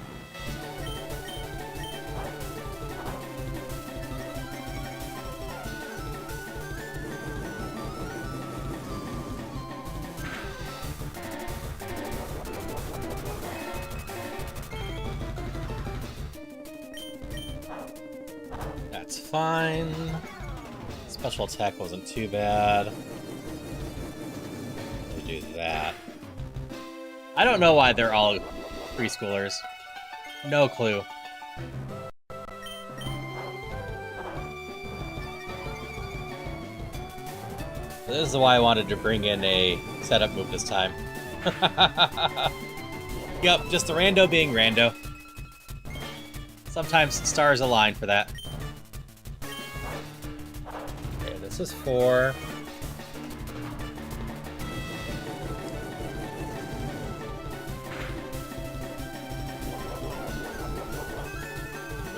[SPEAKER 1] That's fine. Special attack wasn't too bad. Do that. I don't know why they're all preschoolers. No clue. This is why I wanted to bring in a setup move this time. Yep, just the rando being rando. Sometimes stars align for that. Okay, this is 4.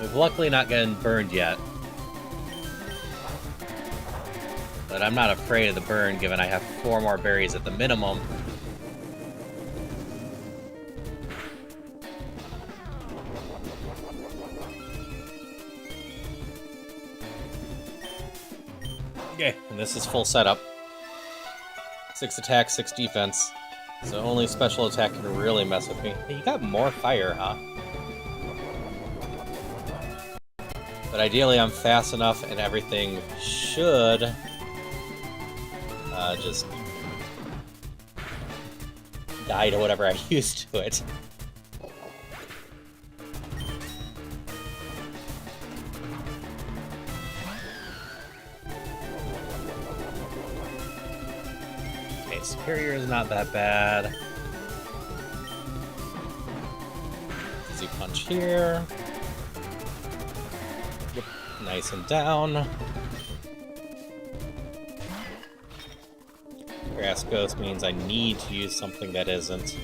[SPEAKER 1] We've luckily not gotten burned yet. But I'm not afraid of the burn, given I have 4 more berries at the minimum. Okay, and this is full setup. 6 attack, 6 defense. So only special attack can really mess with me. Hey, you got more fire, huh? But ideally I'm fast enough and everything should just die to whatever I used to it. Okay, Superior is not that bad. Easy punch here. Yep, nice and down. Grass Ghost means I need to use something that isn't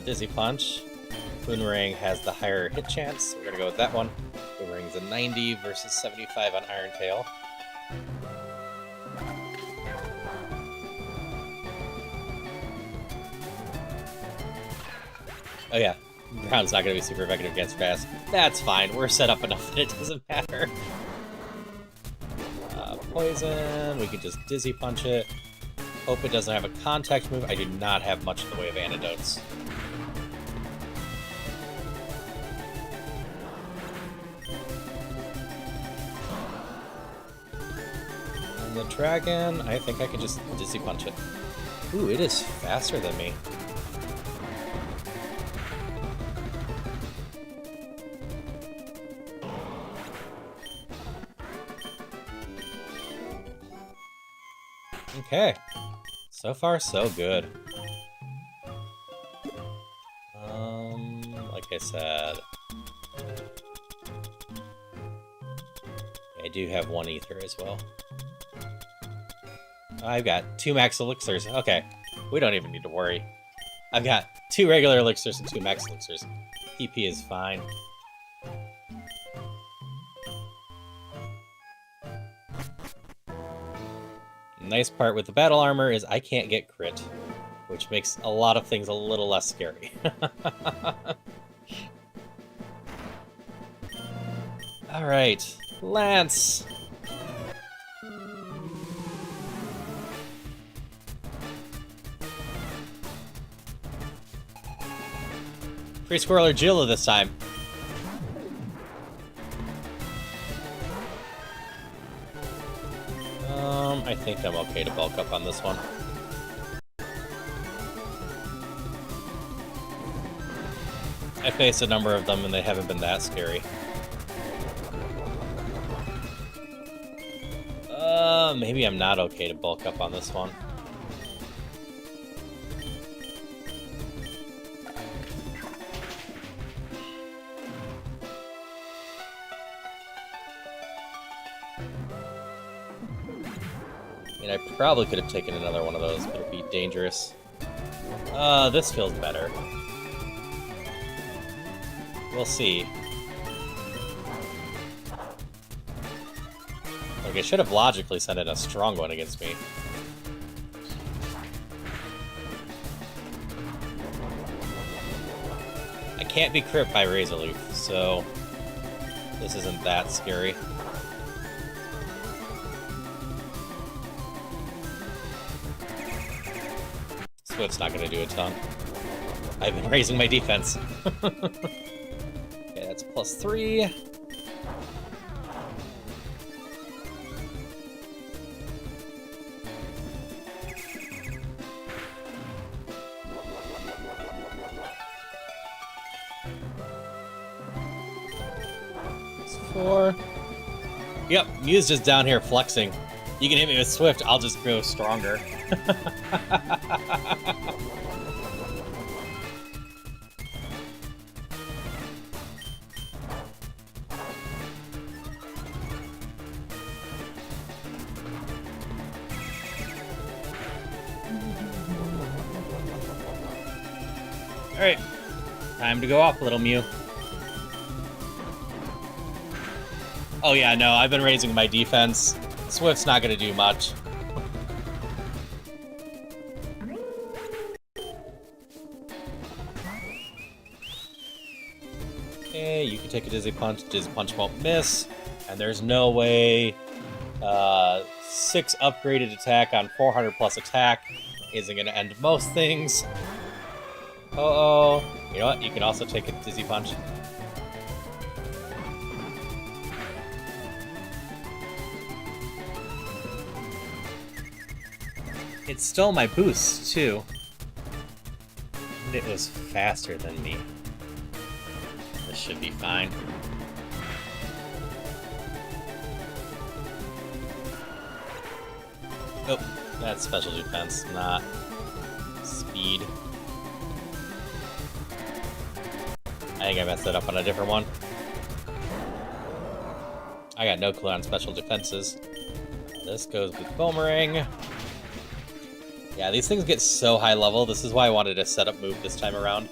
[SPEAKER 1] Dizzy Punch. Boomerang has the higher hit chance, so we're gonna go with that one. Boomerang's a 90 versus 75 on Iron Tail. Oh yeah, Ground's not gonna be super effective against Fast. That's fine, we're set up enough that it doesn't matter. Poison, we could just Dizzy Punch it. Hope it doesn't have a contact move. I do not have much in the way of antidotes. And the dragon, I think I can just Dizzy Punch it. Ooh, it is faster than me. Okay. So far, so good. Like I said, I do have 1 ether as well. I've got 2 max elixirs. Okay, we don't even need to worry. I've got 2 regular elixirs and 2 max elixirs. PP is fine. nice part with the battle armor is I can't get crit, which makes a lot of things a little less scary. Alright, Lance! Free Squirrel or Jilla this time. I think I'm okay to bulk up on this one. I faced a number of them and they haven't been that scary. Maybe I'm not okay to bulk up on this one. And I probably could have taken another one of those, but it'd be dangerous. This feels better. We'll see. Like, I should have logically sent in a strong one against me. I can't be crit by Razor Leaf, so this isn't that scary. Swift's not going to do a ton. I've been raising my defense. Okay, that's +3. +4. Yep, Mew's just down here flexing. You can hit me with Swift, I'll just grow stronger. Alright, time to go off, little Mew. Oh yeah, no, I've been raising my defense. Swift's not gonna do much. Okay, you can take a Dizzy Punch. Dizzy Punch won't miss. And there's no way 6 upgraded attack on 400 plus attack isn't gonna end most things. Uh-oh. You know what? You can also take a Dizzy Punch. It stole my boost, too. And it was faster than me. This should be fine. Oh, that's special defense, not speed. I think I messed it up on a different one. I got no clue on special defenses. This goes with Boomerang. Yeah, these things get so high level. This is why I wanted to set up move this time around.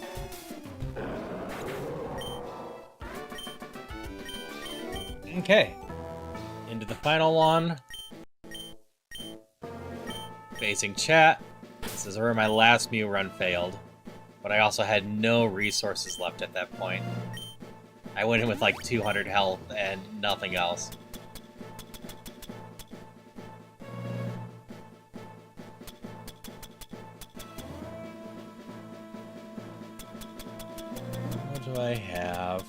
[SPEAKER 1] Okay. Into the final one. Facing chat. This is where my last Mew run failed. But I also had no resources left at that point. I went in with like 200 health and nothing else. What do I have?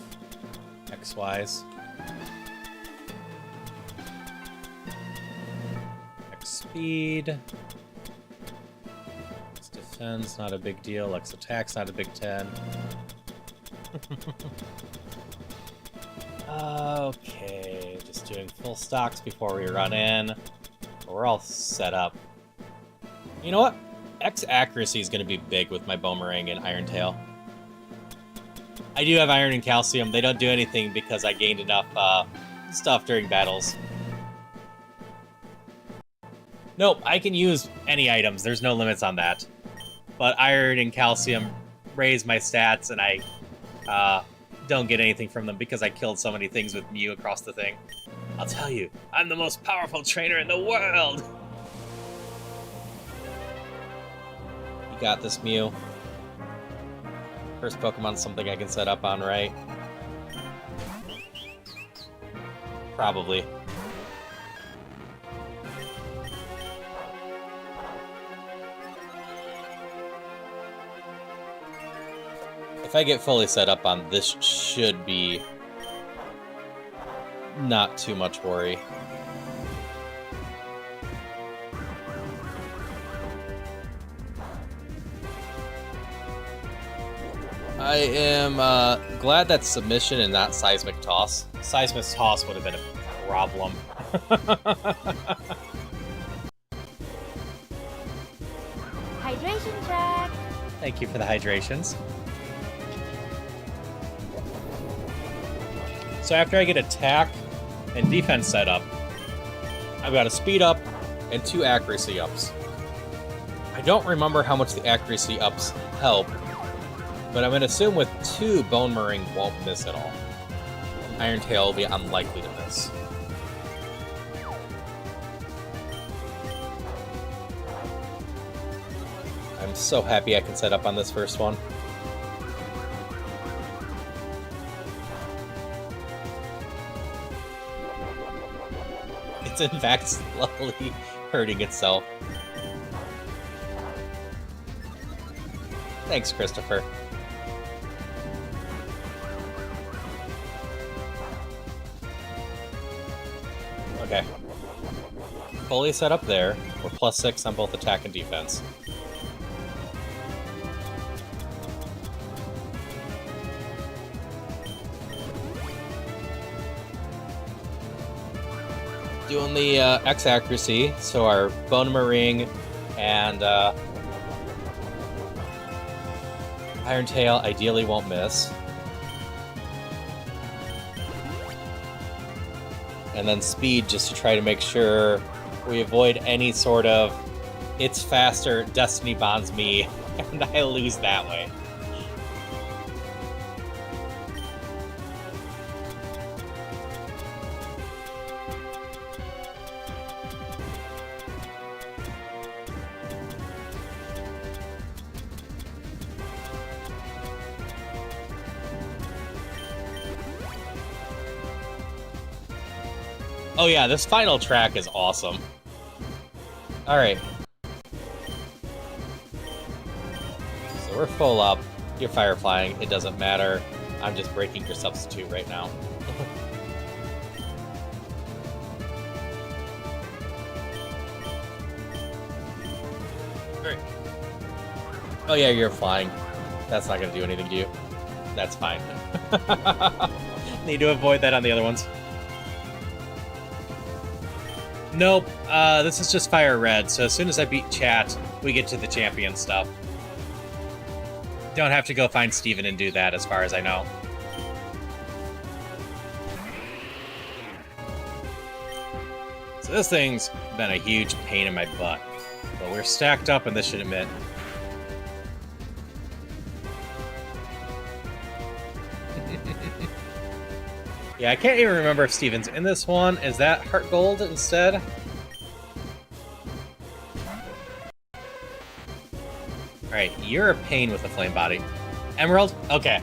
[SPEAKER 1] X-wise. X speed. X defense, not a big deal. X attack's not a big 10. Okay, just doing full stocks before we run in. We're all set up. You know what? X accuracy is going to be big with my Boomerang and Iron Tail. I do have Iron and Calcium. They don't do anything because I gained enough stuff during battles. Nope, I can use any items. There's no limits on that. But Iron and Calcium raise my stats, and I don't get anything from them because I killed so many things with Mew across the thing. I'll tell you, I'm the most powerful trainer in the world! You got this, Mew. First Pokemon's something I can set up on, right? Probably. If I get fully set up on this, should be not too much worry. I am glad that's submission and not seismic toss. Seismic toss would have been a problem.
[SPEAKER 3] Hydration check.
[SPEAKER 1] Thank you for the hydrations. So after I get attack and defense set up, I've got a speed up and 2 accuracy ups. I don't remember how much the accuracy ups help, but I'm going to assume with 2, Bone Marine won't miss at all. Iron Tail will be unlikely to miss. I'm so happy I can set up on this first one. It's in fact slowly hurting itself. Thanks, Christopher. Okay. Fully set up there. We're +6 on both attack and defense. Doing the X accuracy, so our Bone Marine and Iron Tail ideally won't miss. And then speed just to try to make sure we avoid any sort of it's faster, Destiny bonds me, and I lose that way. Oh yeah, this final track is awesome. Alright. So we're full up. You're fire flying. It doesn't matter. I'm just breaking your substitute right now. Great. Oh yeah, you're flying. That's not going to do anything to you. That's fine. Need to avoid that on the other ones. Nope, this is just Fire Red, so as soon as I beat chat, we get to the champion stuff. Don't have to go find Steven and do that, as far as I know. So this thing's been a huge pain in my butt, but we're stacked up and this should admit. Yeah, I can't even remember if Steven's in this one. Is that Heart Gold instead? Alright, you're a pain with a flame body. Emerald? Okay.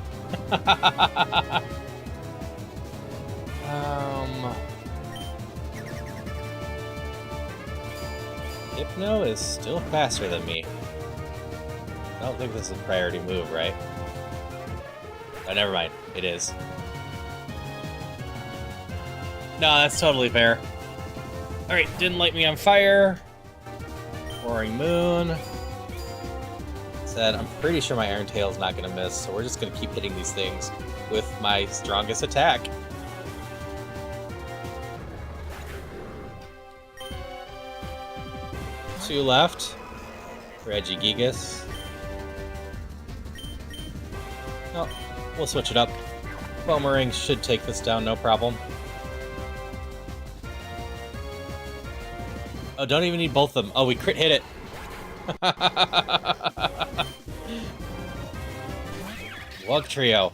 [SPEAKER 1] Hypno is still faster than me. I don't think this is a priority move, right? Oh, never mind. It is. No, that's totally fair. Alright, didn't light me on fire. Roaring Moon. Said, I'm pretty sure my Iron Tail is not going to miss, so we're just going to keep hitting these things with my strongest attack. Two left. Regigigas. Oh, we'll switch it up. Boomerang should take this down, no problem. Oh, don't even need both of them. Oh, we crit hit it. Wug Trio.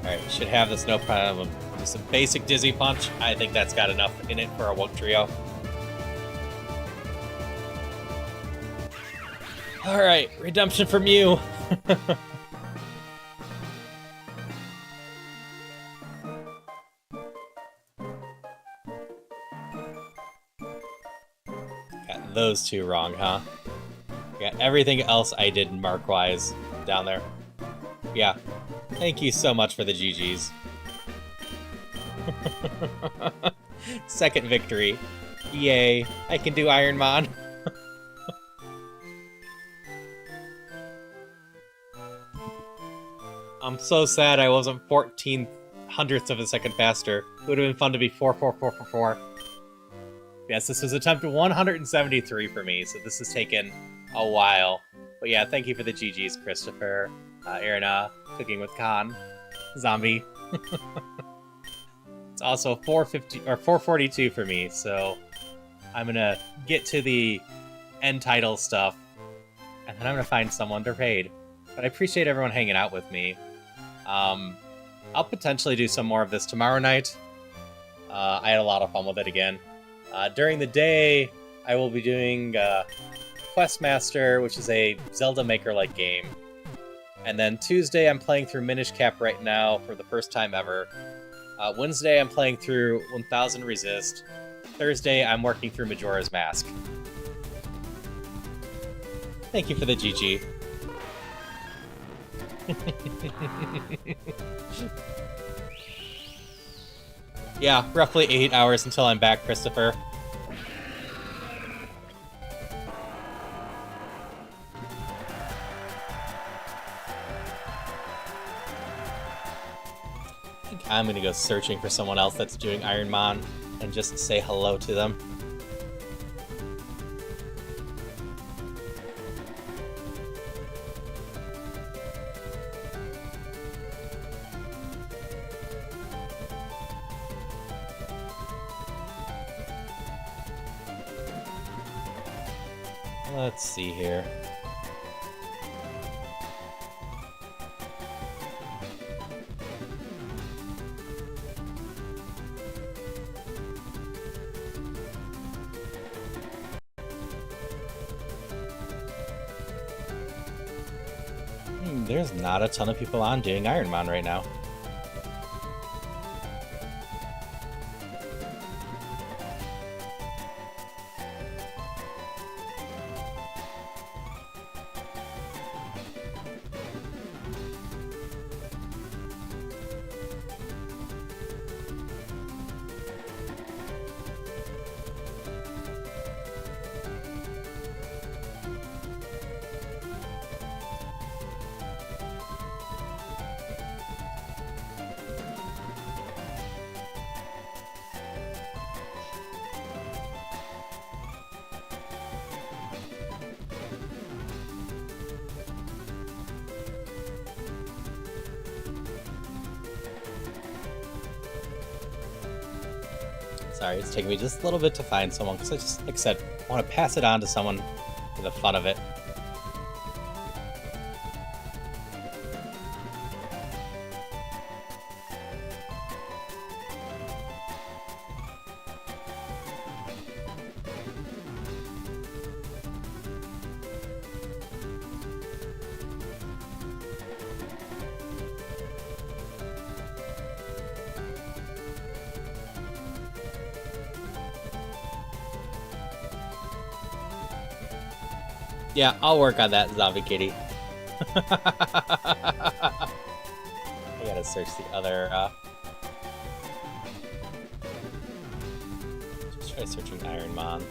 [SPEAKER 1] Alright, should have this no problem. Just a basic Dizzy Punch. I think that's got enough in it for a Wug Trio. Alright, redemption from you. Got those two wrong, huh? Got everything else I did mark-wise down there. Yeah. Thank you so much for the GGs. Second victory. Yay. I can do Ironmon. I'm so sad I wasn't 14 hundredths of a second faster. It would have been fun to be 44444. Yes, this was attempt 173 for me, so this has taken a while. But yeah, thank you for the GGs, Christopher, Erina, Cooking with Khan, Zombie. It's also 450 or 442 for me, so I'm gonna get to the end title stuff, and then I'm gonna find someone to raid. But I appreciate everyone hanging out with me. I'll potentially do some more of this tomorrow night. I had a lot of fun with it again. During the day, I will be doing Questmaster, which is a Zelda Maker-like game. And then Tuesday, I'm playing through Minish Cap right now for the first time ever. Wednesday, I'm playing through 1000 Resist. Thursday, I'm working through Majora's Mask. Thank you for the GG. Yeah, roughly 8 hours until I'm back, Christopher. I think I'm gonna go searching for someone else that's doing Ironmon and just say hello to them. Let's see here. There's not a ton of people on doing Ironmon right now. Sorry, it's taking me just a little bit to find someone, because I just, like I said, want to pass it on to someone for the fun of it. Yeah, I'll work on that, Zombie Kitty. I gotta search the other, Just try searching Ironmon.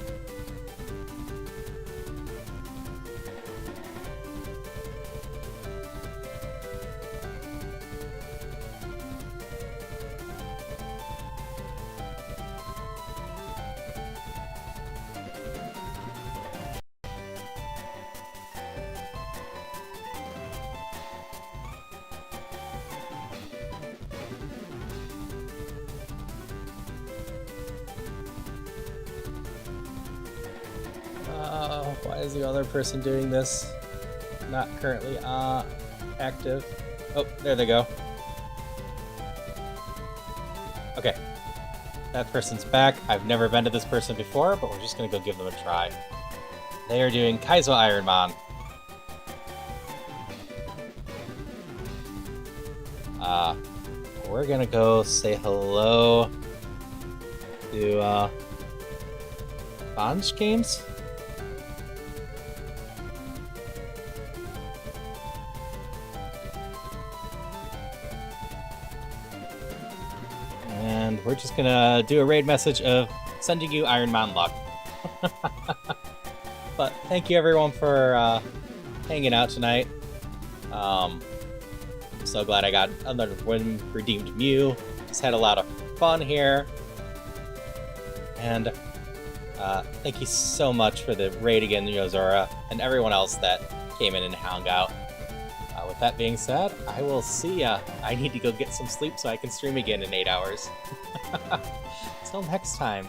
[SPEAKER 1] Why is the other person doing this? Not currently active. Oh, there they go. Okay. That person's back. I've never been to this person before, but we're just gonna go give them a try. They are doing Kaizo Ironmon. We're gonna go say hello to Bonge Games. And we're just gonna do a raid message of sending you Ironmon luck. But thank you everyone for hanging out tonight. I'm so glad I got another win redeemed Mew. Just had a lot of fun here. And thank you so much for the raid again, Yozora, and everyone else that came in and hung out. With that being said, I will see ya. I need to go get some sleep so I can stream again in 8 hours. Till next time.